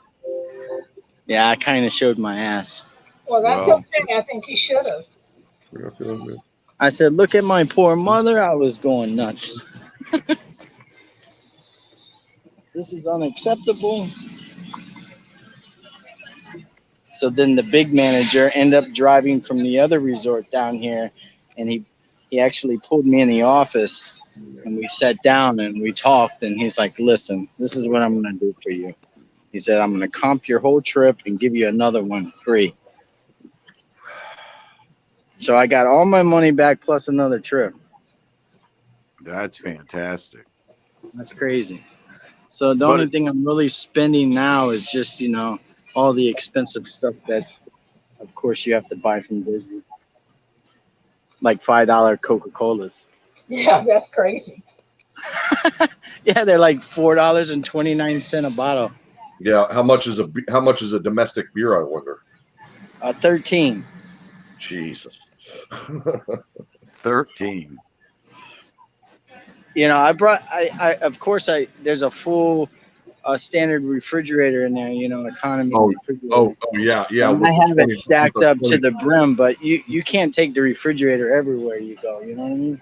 [SPEAKER 8] Yeah, I kind of showed my ass.
[SPEAKER 1] Well, that's
[SPEAKER 3] well,
[SPEAKER 1] okay. I think you should have.
[SPEAKER 8] I said, "Look at my poor mother." I was going nuts. This is unacceptable. So then the big manager ended up driving from the other resort down here, and he actually pulled me in the office, and we sat down and we talked, and he's like, "Listen, this is what I'm going to do for you." He said, "I'm going to comp your whole trip and give you another one free." So I got all my money back plus another trip.
[SPEAKER 3] that's fantastic.
[SPEAKER 8] That's crazy. So the
[SPEAKER 3] But
[SPEAKER 8] only thing I'm really spending now is just, all the expensive stuff that, of course, you have to buy from Disney, like $5 Coca-Colas.
[SPEAKER 1] Yeah, that's crazy.
[SPEAKER 8] Yeah, they're like $4.29 a bottle.
[SPEAKER 6] Yeah, how much is a domestic beer? I wonder.
[SPEAKER 8] 13.
[SPEAKER 6] Jesus.
[SPEAKER 3] 13.
[SPEAKER 8] Of course, there's a full standard refrigerator in there, economy
[SPEAKER 6] Oh,
[SPEAKER 8] refrigerator.
[SPEAKER 6] yeah.
[SPEAKER 8] And
[SPEAKER 6] With
[SPEAKER 8] I
[SPEAKER 6] the
[SPEAKER 8] have it
[SPEAKER 6] 20
[SPEAKER 8] stacked
[SPEAKER 6] with the
[SPEAKER 8] up to
[SPEAKER 6] 20
[SPEAKER 8] the brim, but you can't take the refrigerator everywhere you go. You know what I mean?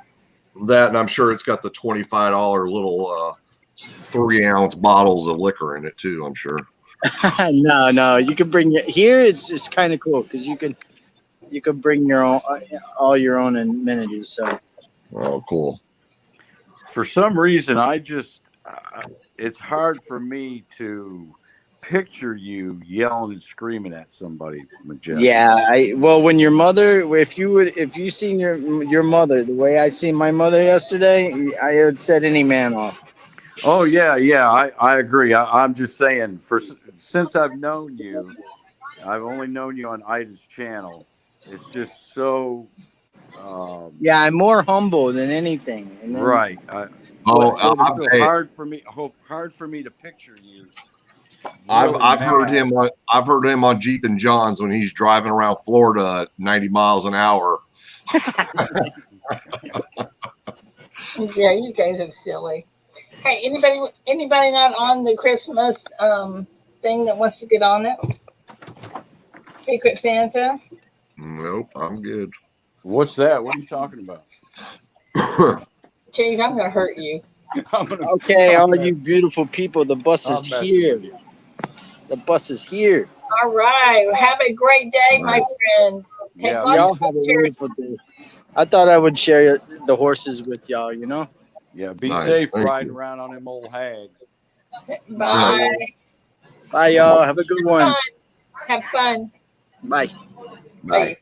[SPEAKER 6] that, and I'm sure it's got the $25 little 3-ounce bottles of liquor in it too. I'm sure.
[SPEAKER 8] No, you can bring it here. It's kind of cool because you could bring your own all your own amenities. So
[SPEAKER 6] Oh, cool.
[SPEAKER 3] For some reason, it's hard for me to picture you yelling and screaming at somebody, Majestic.
[SPEAKER 8] yeah, when your mother, if you seen your mother the way I seen my mother yesterday, I had set any man off.
[SPEAKER 3] Oh, yeah, I agree. I'm just saying, since I've known you, I've only known you on Ida's channel. It's just so
[SPEAKER 8] Yeah, I'm more humble than anything. And then
[SPEAKER 3] right.
[SPEAKER 6] Oh,
[SPEAKER 3] It's just so
[SPEAKER 6] hey,
[SPEAKER 3] hard for me to picture you
[SPEAKER 6] I've
[SPEAKER 3] really
[SPEAKER 6] I've heard
[SPEAKER 3] mad.
[SPEAKER 6] him on I've heard him on Jeep and Johns when he's driving around Florida at 90 miles an hour.
[SPEAKER 1] Yeah, you guys are silly. Hey, anybody not on the Christmas thing that wants to get on it? Secret Santa.
[SPEAKER 6] Nope, I'm good.
[SPEAKER 3] What's that? What are you talking about?
[SPEAKER 1] Chief, I'm gonna hurt you.
[SPEAKER 8] okay, all you beautiful people, the bus is
[SPEAKER 3] I'm messing
[SPEAKER 8] here.
[SPEAKER 3] with you.
[SPEAKER 8] The bus is here.
[SPEAKER 1] All right. Have a great day, my friend. Take
[SPEAKER 3] Yeah,
[SPEAKER 1] lots
[SPEAKER 8] Y'all
[SPEAKER 1] of
[SPEAKER 8] have a
[SPEAKER 1] pictures.
[SPEAKER 8] wonderful day. I thought I would share the horses with y'all.
[SPEAKER 3] Yeah, be
[SPEAKER 6] Nice,
[SPEAKER 3] safe
[SPEAKER 6] thank
[SPEAKER 3] riding
[SPEAKER 6] you.
[SPEAKER 3] around on them old hags.
[SPEAKER 1] Bye.
[SPEAKER 8] Bye, y'all. Have a good one.
[SPEAKER 1] Have fun.
[SPEAKER 8] Bye.
[SPEAKER 1] Bye.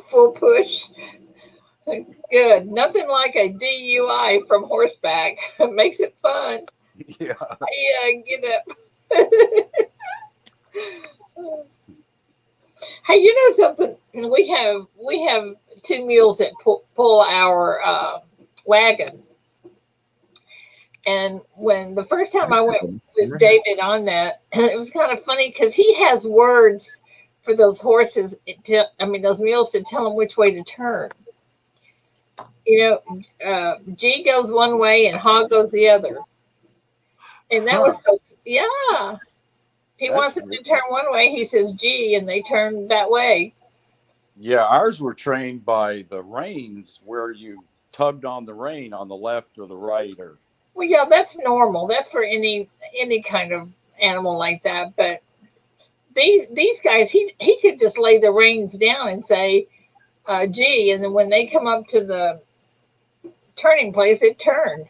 [SPEAKER 1] Full push. Good. Nothing like a DUI from horseback. Makes it fun.
[SPEAKER 3] Yeah.
[SPEAKER 1] Yeah, get up. Hey, you know something? We have two mules that pull our wagon. And when the first time I went with David on that, it was kind of funny because he has words for those horses, those mules to tell them which way to turn. G goes one way and Hog goes the other. And that was so, yeah. He wants them to turn one way. He says G, and they turn that way.
[SPEAKER 3] Yeah, ours were trained by the reins, where you tugged on the rein on the left or the right, or.
[SPEAKER 1] Well, yeah, that's normal. That's for any kind of animal like that. But these guys, he could just lay the reins down and say G, and then when they come up to the turning place, it turned.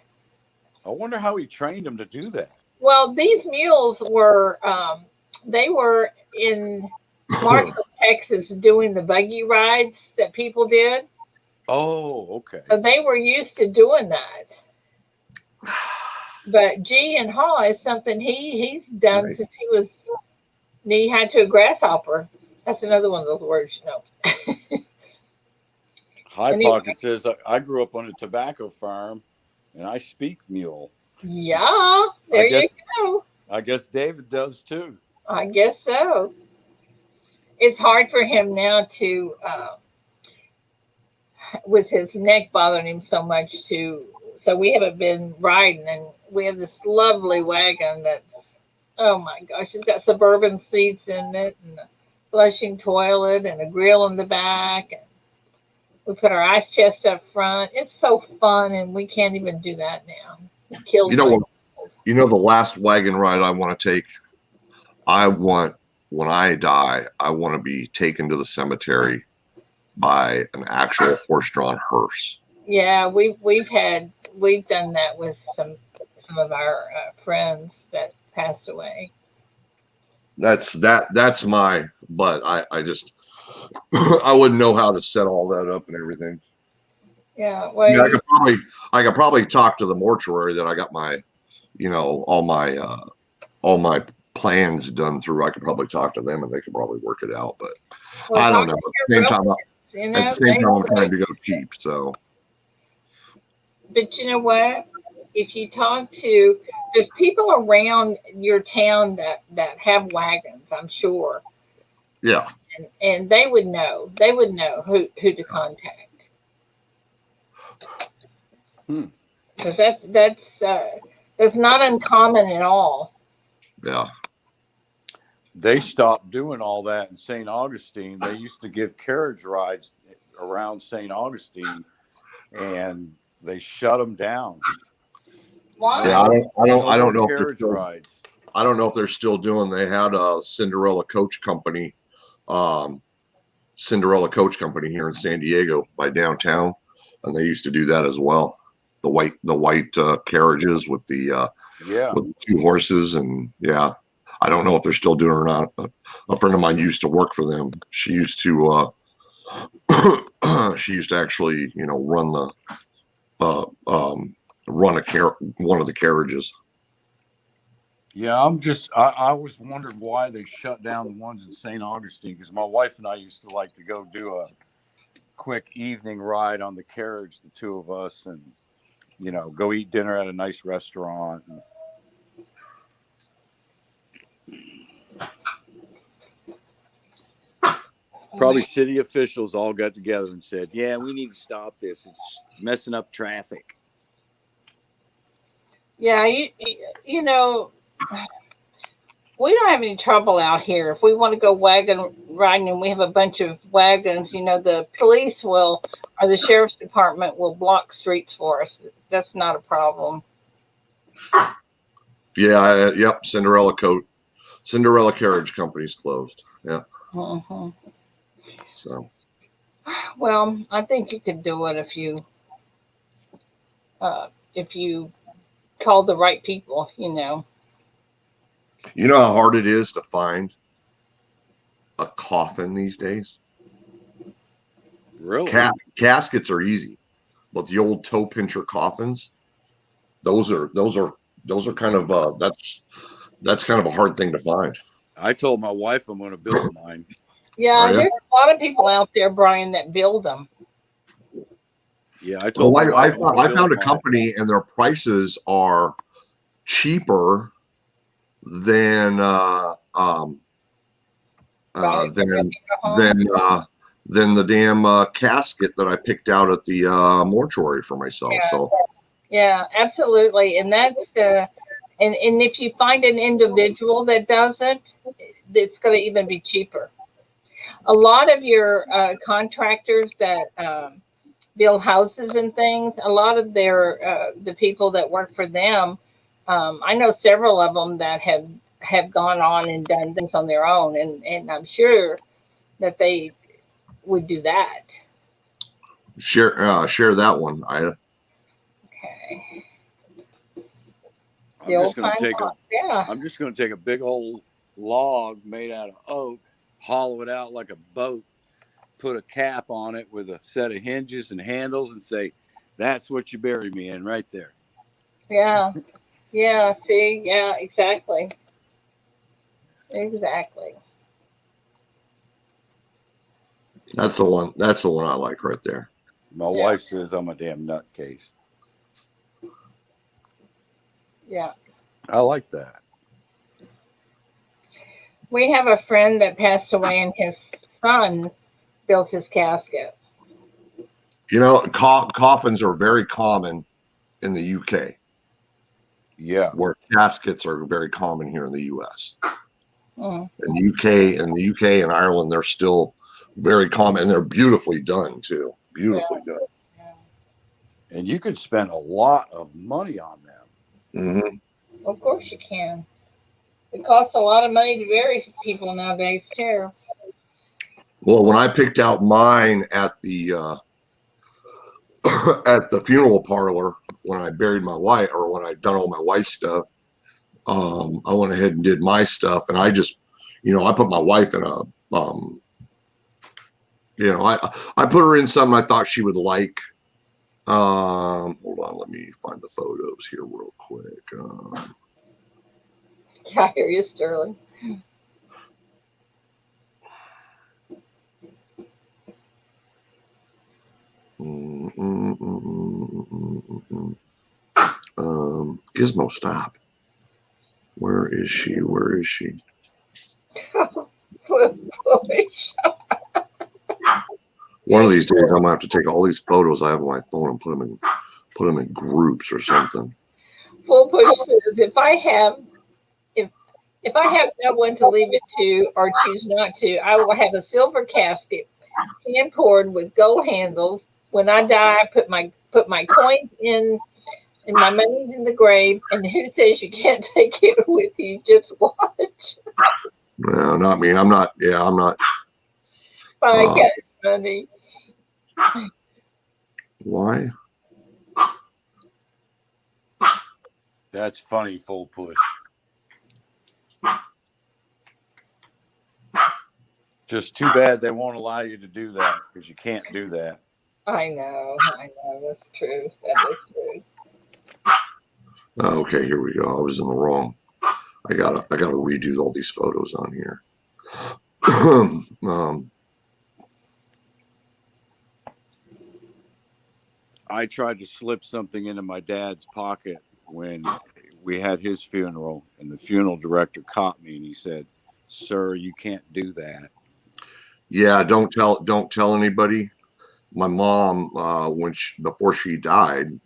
[SPEAKER 3] I wonder how he trained them to do that.
[SPEAKER 1] Well, these mules were they were in Marshall, Texas, doing the buggy rides that people did.
[SPEAKER 3] Oh, okay.
[SPEAKER 1] So they were used to doing that. But G and Haw is something he's done since he was knee-high to a grasshopper. That's another one of those words, you know.
[SPEAKER 3] High Pocket says, I grew up on a tobacco farm, and I speak mule.
[SPEAKER 1] Yeah, there you go.
[SPEAKER 3] I guess David does too.
[SPEAKER 1] I guess so. It's hard for him now to, with his neck bothering him so much, so we haven't been riding, and we have this lovely wagon that's, oh my gosh, it's got suburban seats in it, and a flushing toilet, and a grill in the back, and we put our ice chest up front. It's so fun, and we can't even do that now. It kills
[SPEAKER 6] the last wagon ride I want to take, when I die, I want to be taken to the cemetery by an actual horse-drawn hearse.
[SPEAKER 1] Yeah, we've done that with some of our friends that passed away.
[SPEAKER 6] But I just I wouldn't know how to set all that up and everything.
[SPEAKER 1] Yeah, well,
[SPEAKER 6] I could probably talk to the mortuary that I got my, all my plans done through. I could probably talk to them and they could probably work it out. But I don't know. At the same time, I'm trying to go cheap. So,
[SPEAKER 1] but you know what? If you talk to, there's people around your town that have wagons, I'm sure.
[SPEAKER 6] Yeah.
[SPEAKER 1] And they would know. They would know who to contact. Because that's not uncommon at all.
[SPEAKER 6] Yeah.
[SPEAKER 3] They stopped doing all that in St. Augustine. They used to give carriage rides around St. Augustine, and they shut them down.
[SPEAKER 1] Why?
[SPEAKER 6] Yeah, I don't know
[SPEAKER 3] carriage rides.
[SPEAKER 6] I don't know if they're still doing. They had a Cinderella Coach Company here in San Diego by downtown, and they used to do that as well. The white carriages with the two horses, and yeah, I don't know if they're still doing it or not. But a friend of mine used to work for them. She used to actually run one of the carriages.
[SPEAKER 3] Yeah, I was wondering why they shut down the ones in St. Augustine, because my wife and I used to like to go do a quick evening ride on the carriage, the two of us, and go eat dinner at a nice restaurant. Probably city officials all got together and said, yeah, we need to stop this. It's messing up traffic.
[SPEAKER 1] Yeah, we don't have any trouble out here. If we want to go wagon riding and we have a bunch of wagons, the police or the sheriff's department will block streets for us. That's not a problem.
[SPEAKER 6] Yeah, yep. Cinderella Carriage Company's closed. Yeah.
[SPEAKER 1] Mm-hmm.
[SPEAKER 6] So.
[SPEAKER 1] Well, I think you could do it if you call the right people.
[SPEAKER 6] You know how hard it is to find a coffin these days?
[SPEAKER 3] Really?
[SPEAKER 6] Caskets are easy, but the old toe pincher coffins, those are kind of that's kind of a hard thing to find.
[SPEAKER 3] I told my wife I'm going to build mine.
[SPEAKER 1] Yeah, there's a lot of people out there, Brian, that build them.
[SPEAKER 3] Yeah, I told.
[SPEAKER 6] I found a company, and their prices are cheaper than
[SPEAKER 1] Right.
[SPEAKER 6] than than the damn casket that I picked out at the mortuary for myself.
[SPEAKER 1] Yeah.
[SPEAKER 6] So
[SPEAKER 1] Yeah, absolutely. And that's and if you find an individual that does it, it's going to even be cheaper. A lot of your contractors that build houses and things, a lot of their the people that work for them, I know several of them that have gone on and done things on their own, and I'm sure that they would do that.
[SPEAKER 6] share that one.
[SPEAKER 1] Okay. The
[SPEAKER 3] I'm just
[SPEAKER 1] old
[SPEAKER 3] going
[SPEAKER 1] time
[SPEAKER 3] to take
[SPEAKER 1] boss. Yeah.
[SPEAKER 3] I'm just going to take a big old log made out of oak, hollow it out like a boat, put a cap on it with a set of hinges and handles, and say, "That's what you bury me in, right there."
[SPEAKER 1] Yeah. Yeah. See. Yeah. Exactly. Exactly.
[SPEAKER 6] That's the one. That's the one I like right there.
[SPEAKER 3] My
[SPEAKER 1] Yeah.
[SPEAKER 3] wife says I'm a damn nutcase.
[SPEAKER 1] Yeah.
[SPEAKER 3] I like that.
[SPEAKER 1] We have a friend that passed away, and his son built his casket.
[SPEAKER 6] You know, coffins are very common in the UK,
[SPEAKER 3] Yeah.
[SPEAKER 6] where caskets are very common here in the US.
[SPEAKER 1] Mm.
[SPEAKER 6] In the UK and Ireland, they're still very common, and they're beautifully done too. Beautifully done.
[SPEAKER 3] And you could spend a lot of money on them.
[SPEAKER 6] Mm-hmm.
[SPEAKER 1] Of course you can. It costs a lot of money to bury people nowadays too.
[SPEAKER 6] Well, when I picked out mine at the at the funeral parlor when I buried my wife, or when I done all my wife's stuff, I went ahead and did my stuff, and I just, I put my wife in a, I put her in something I thought she would like. Hold on, let me find the photos here real quick.
[SPEAKER 1] Yeah, I hear you, Sterling.
[SPEAKER 6] Gizmo, stop. Where is she? Where is she? One of these days, I'm gonna have to take all these photos I have on my phone and put them in groups or something.
[SPEAKER 1] Full Push says if I have no one to leave it to or choose not to, I will have a silver casket, hand poured with gold handles. When I die, I put my coins in and my money's in the grave. And who says you can't take it with you? Just watch.
[SPEAKER 6] No, not me. I'm not. Yeah, I'm not.
[SPEAKER 1] My cash money.
[SPEAKER 6] Why?
[SPEAKER 3] That's funny, Full Push. Just too bad they won't allow you to do that, because you can't do that.
[SPEAKER 1] I know. That's true. That is true.
[SPEAKER 6] Okay, here we go. I was in the wrong. I gotta redo all these photos on here.
[SPEAKER 3] I tried to slip something into my dad's pocket when we had his funeral, and the funeral director caught me, and he said, "Sir, you can't do that."
[SPEAKER 6] Yeah, don't tell anybody. My mom, before she died,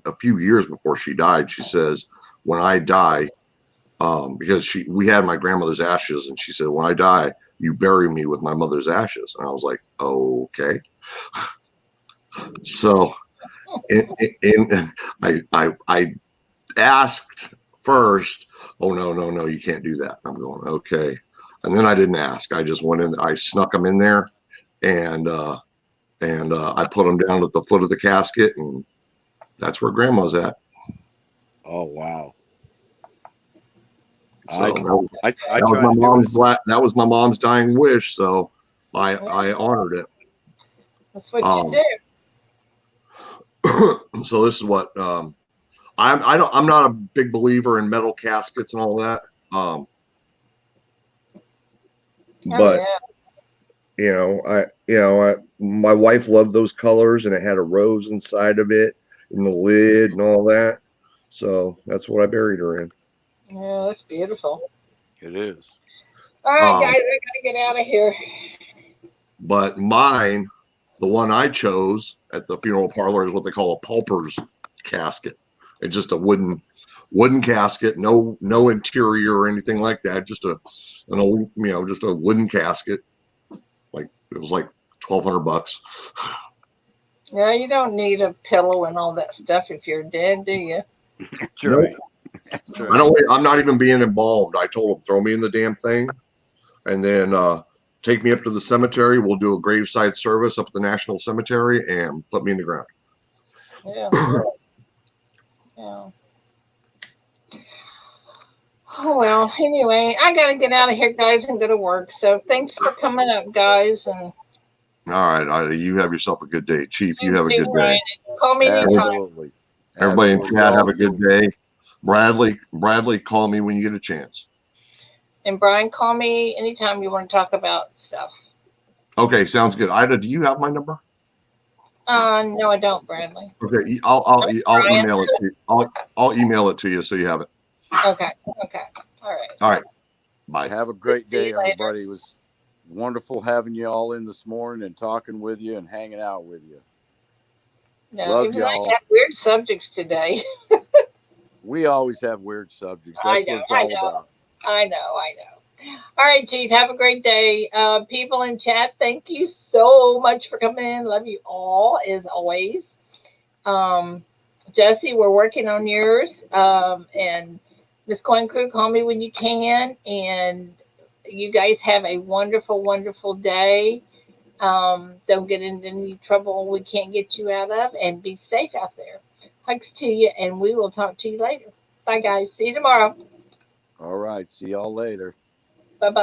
[SPEAKER 6] a few years before she died, she says, "When I die," because we had my grandmother's ashes, and she said, "When I die, you bury me with my mother's ashes." And I was like, "Okay." So, and I asked first, "Oh, no, you can't do that." I'm going, "Okay," and then I didn't ask. I just went in. I snuck them in there, and I put them down at the foot of the casket, and that's where Grandma's at.
[SPEAKER 3] Oh, wow.
[SPEAKER 6] So that was my mom's dying wish. So I honored it.
[SPEAKER 1] That's what you do.
[SPEAKER 6] So this is what I'm not a big believer in metal caskets and all that. But my wife loved those colors, and it had a rose inside of it and the lid and all that. So that's what I buried her in.
[SPEAKER 1] Yeah, that's beautiful.
[SPEAKER 3] It is.
[SPEAKER 1] All right,
[SPEAKER 6] Um,
[SPEAKER 1] guys, I gotta get out of here.
[SPEAKER 6] But mine, the one I chose at the funeral parlor, is what they call a pauper's casket. It's just a wooden casket, no interior or anything like that. Just an old, just a wooden casket. Like it was like $1,200.
[SPEAKER 1] Yeah, you don't need a pillow and all that stuff if you're dead, do you?
[SPEAKER 3] That's
[SPEAKER 6] Nope.
[SPEAKER 3] right. That's
[SPEAKER 6] I
[SPEAKER 3] right.
[SPEAKER 6] don't. I'm not even being embalmed. I told them throw me in the damn thing, and then take me up to the cemetery. We'll do a graveside service up at the National Cemetery and put me in the ground.
[SPEAKER 1] Yeah. Yeah. Oh well. Anyway, I gotta get out of here, guys, and go to work. So thanks for coming up, guys, and
[SPEAKER 6] All right, you have yourself a good day, Chief. You have a
[SPEAKER 1] too,
[SPEAKER 6] good day.
[SPEAKER 1] Ryan. Call me anytime.
[SPEAKER 3] Absolutely.
[SPEAKER 6] Everybody in
[SPEAKER 3] Absolutely.
[SPEAKER 6] chat, have
[SPEAKER 3] Y'all
[SPEAKER 6] a good
[SPEAKER 3] too.
[SPEAKER 6] day. Bradley, call me when you get a chance.
[SPEAKER 1] And Brian, call me anytime you want to talk about stuff.
[SPEAKER 6] Okay, sounds good. Ida, do you have my number?
[SPEAKER 1] No, I don't, Bradley.
[SPEAKER 6] Okay, I'll
[SPEAKER 1] Brian.
[SPEAKER 6] email it to you. I'll email it to you so you have it.
[SPEAKER 1] Okay. Okay. All right.
[SPEAKER 6] All right. Bye.
[SPEAKER 3] Have a great
[SPEAKER 1] See
[SPEAKER 3] day,
[SPEAKER 1] you later.
[SPEAKER 3] everybody. It was wonderful having you all in this morning and talking with you and hanging out with you.
[SPEAKER 1] No,
[SPEAKER 3] Love
[SPEAKER 1] even I
[SPEAKER 3] y'all.
[SPEAKER 1] have weird subjects today.
[SPEAKER 3] We always have weird subjects.
[SPEAKER 1] I
[SPEAKER 3] That's
[SPEAKER 1] know.
[SPEAKER 3] what it's
[SPEAKER 1] I
[SPEAKER 3] all
[SPEAKER 1] know.
[SPEAKER 3] about.
[SPEAKER 1] I know. All right, Chief. Have a great day. People in chat, thank you so much for coming in. Love you all as always. Um, Jesse, we're working on yours. And Miss Coin Crew, call me when you can. And you guys have a wonderful, wonderful day. Don't get into any trouble we can't get you out of, and be safe out there. Hugs to you, and we will talk to you later. Bye, guys. See you tomorrow.
[SPEAKER 3] All right. See y'all later.
[SPEAKER 1] Bye bye.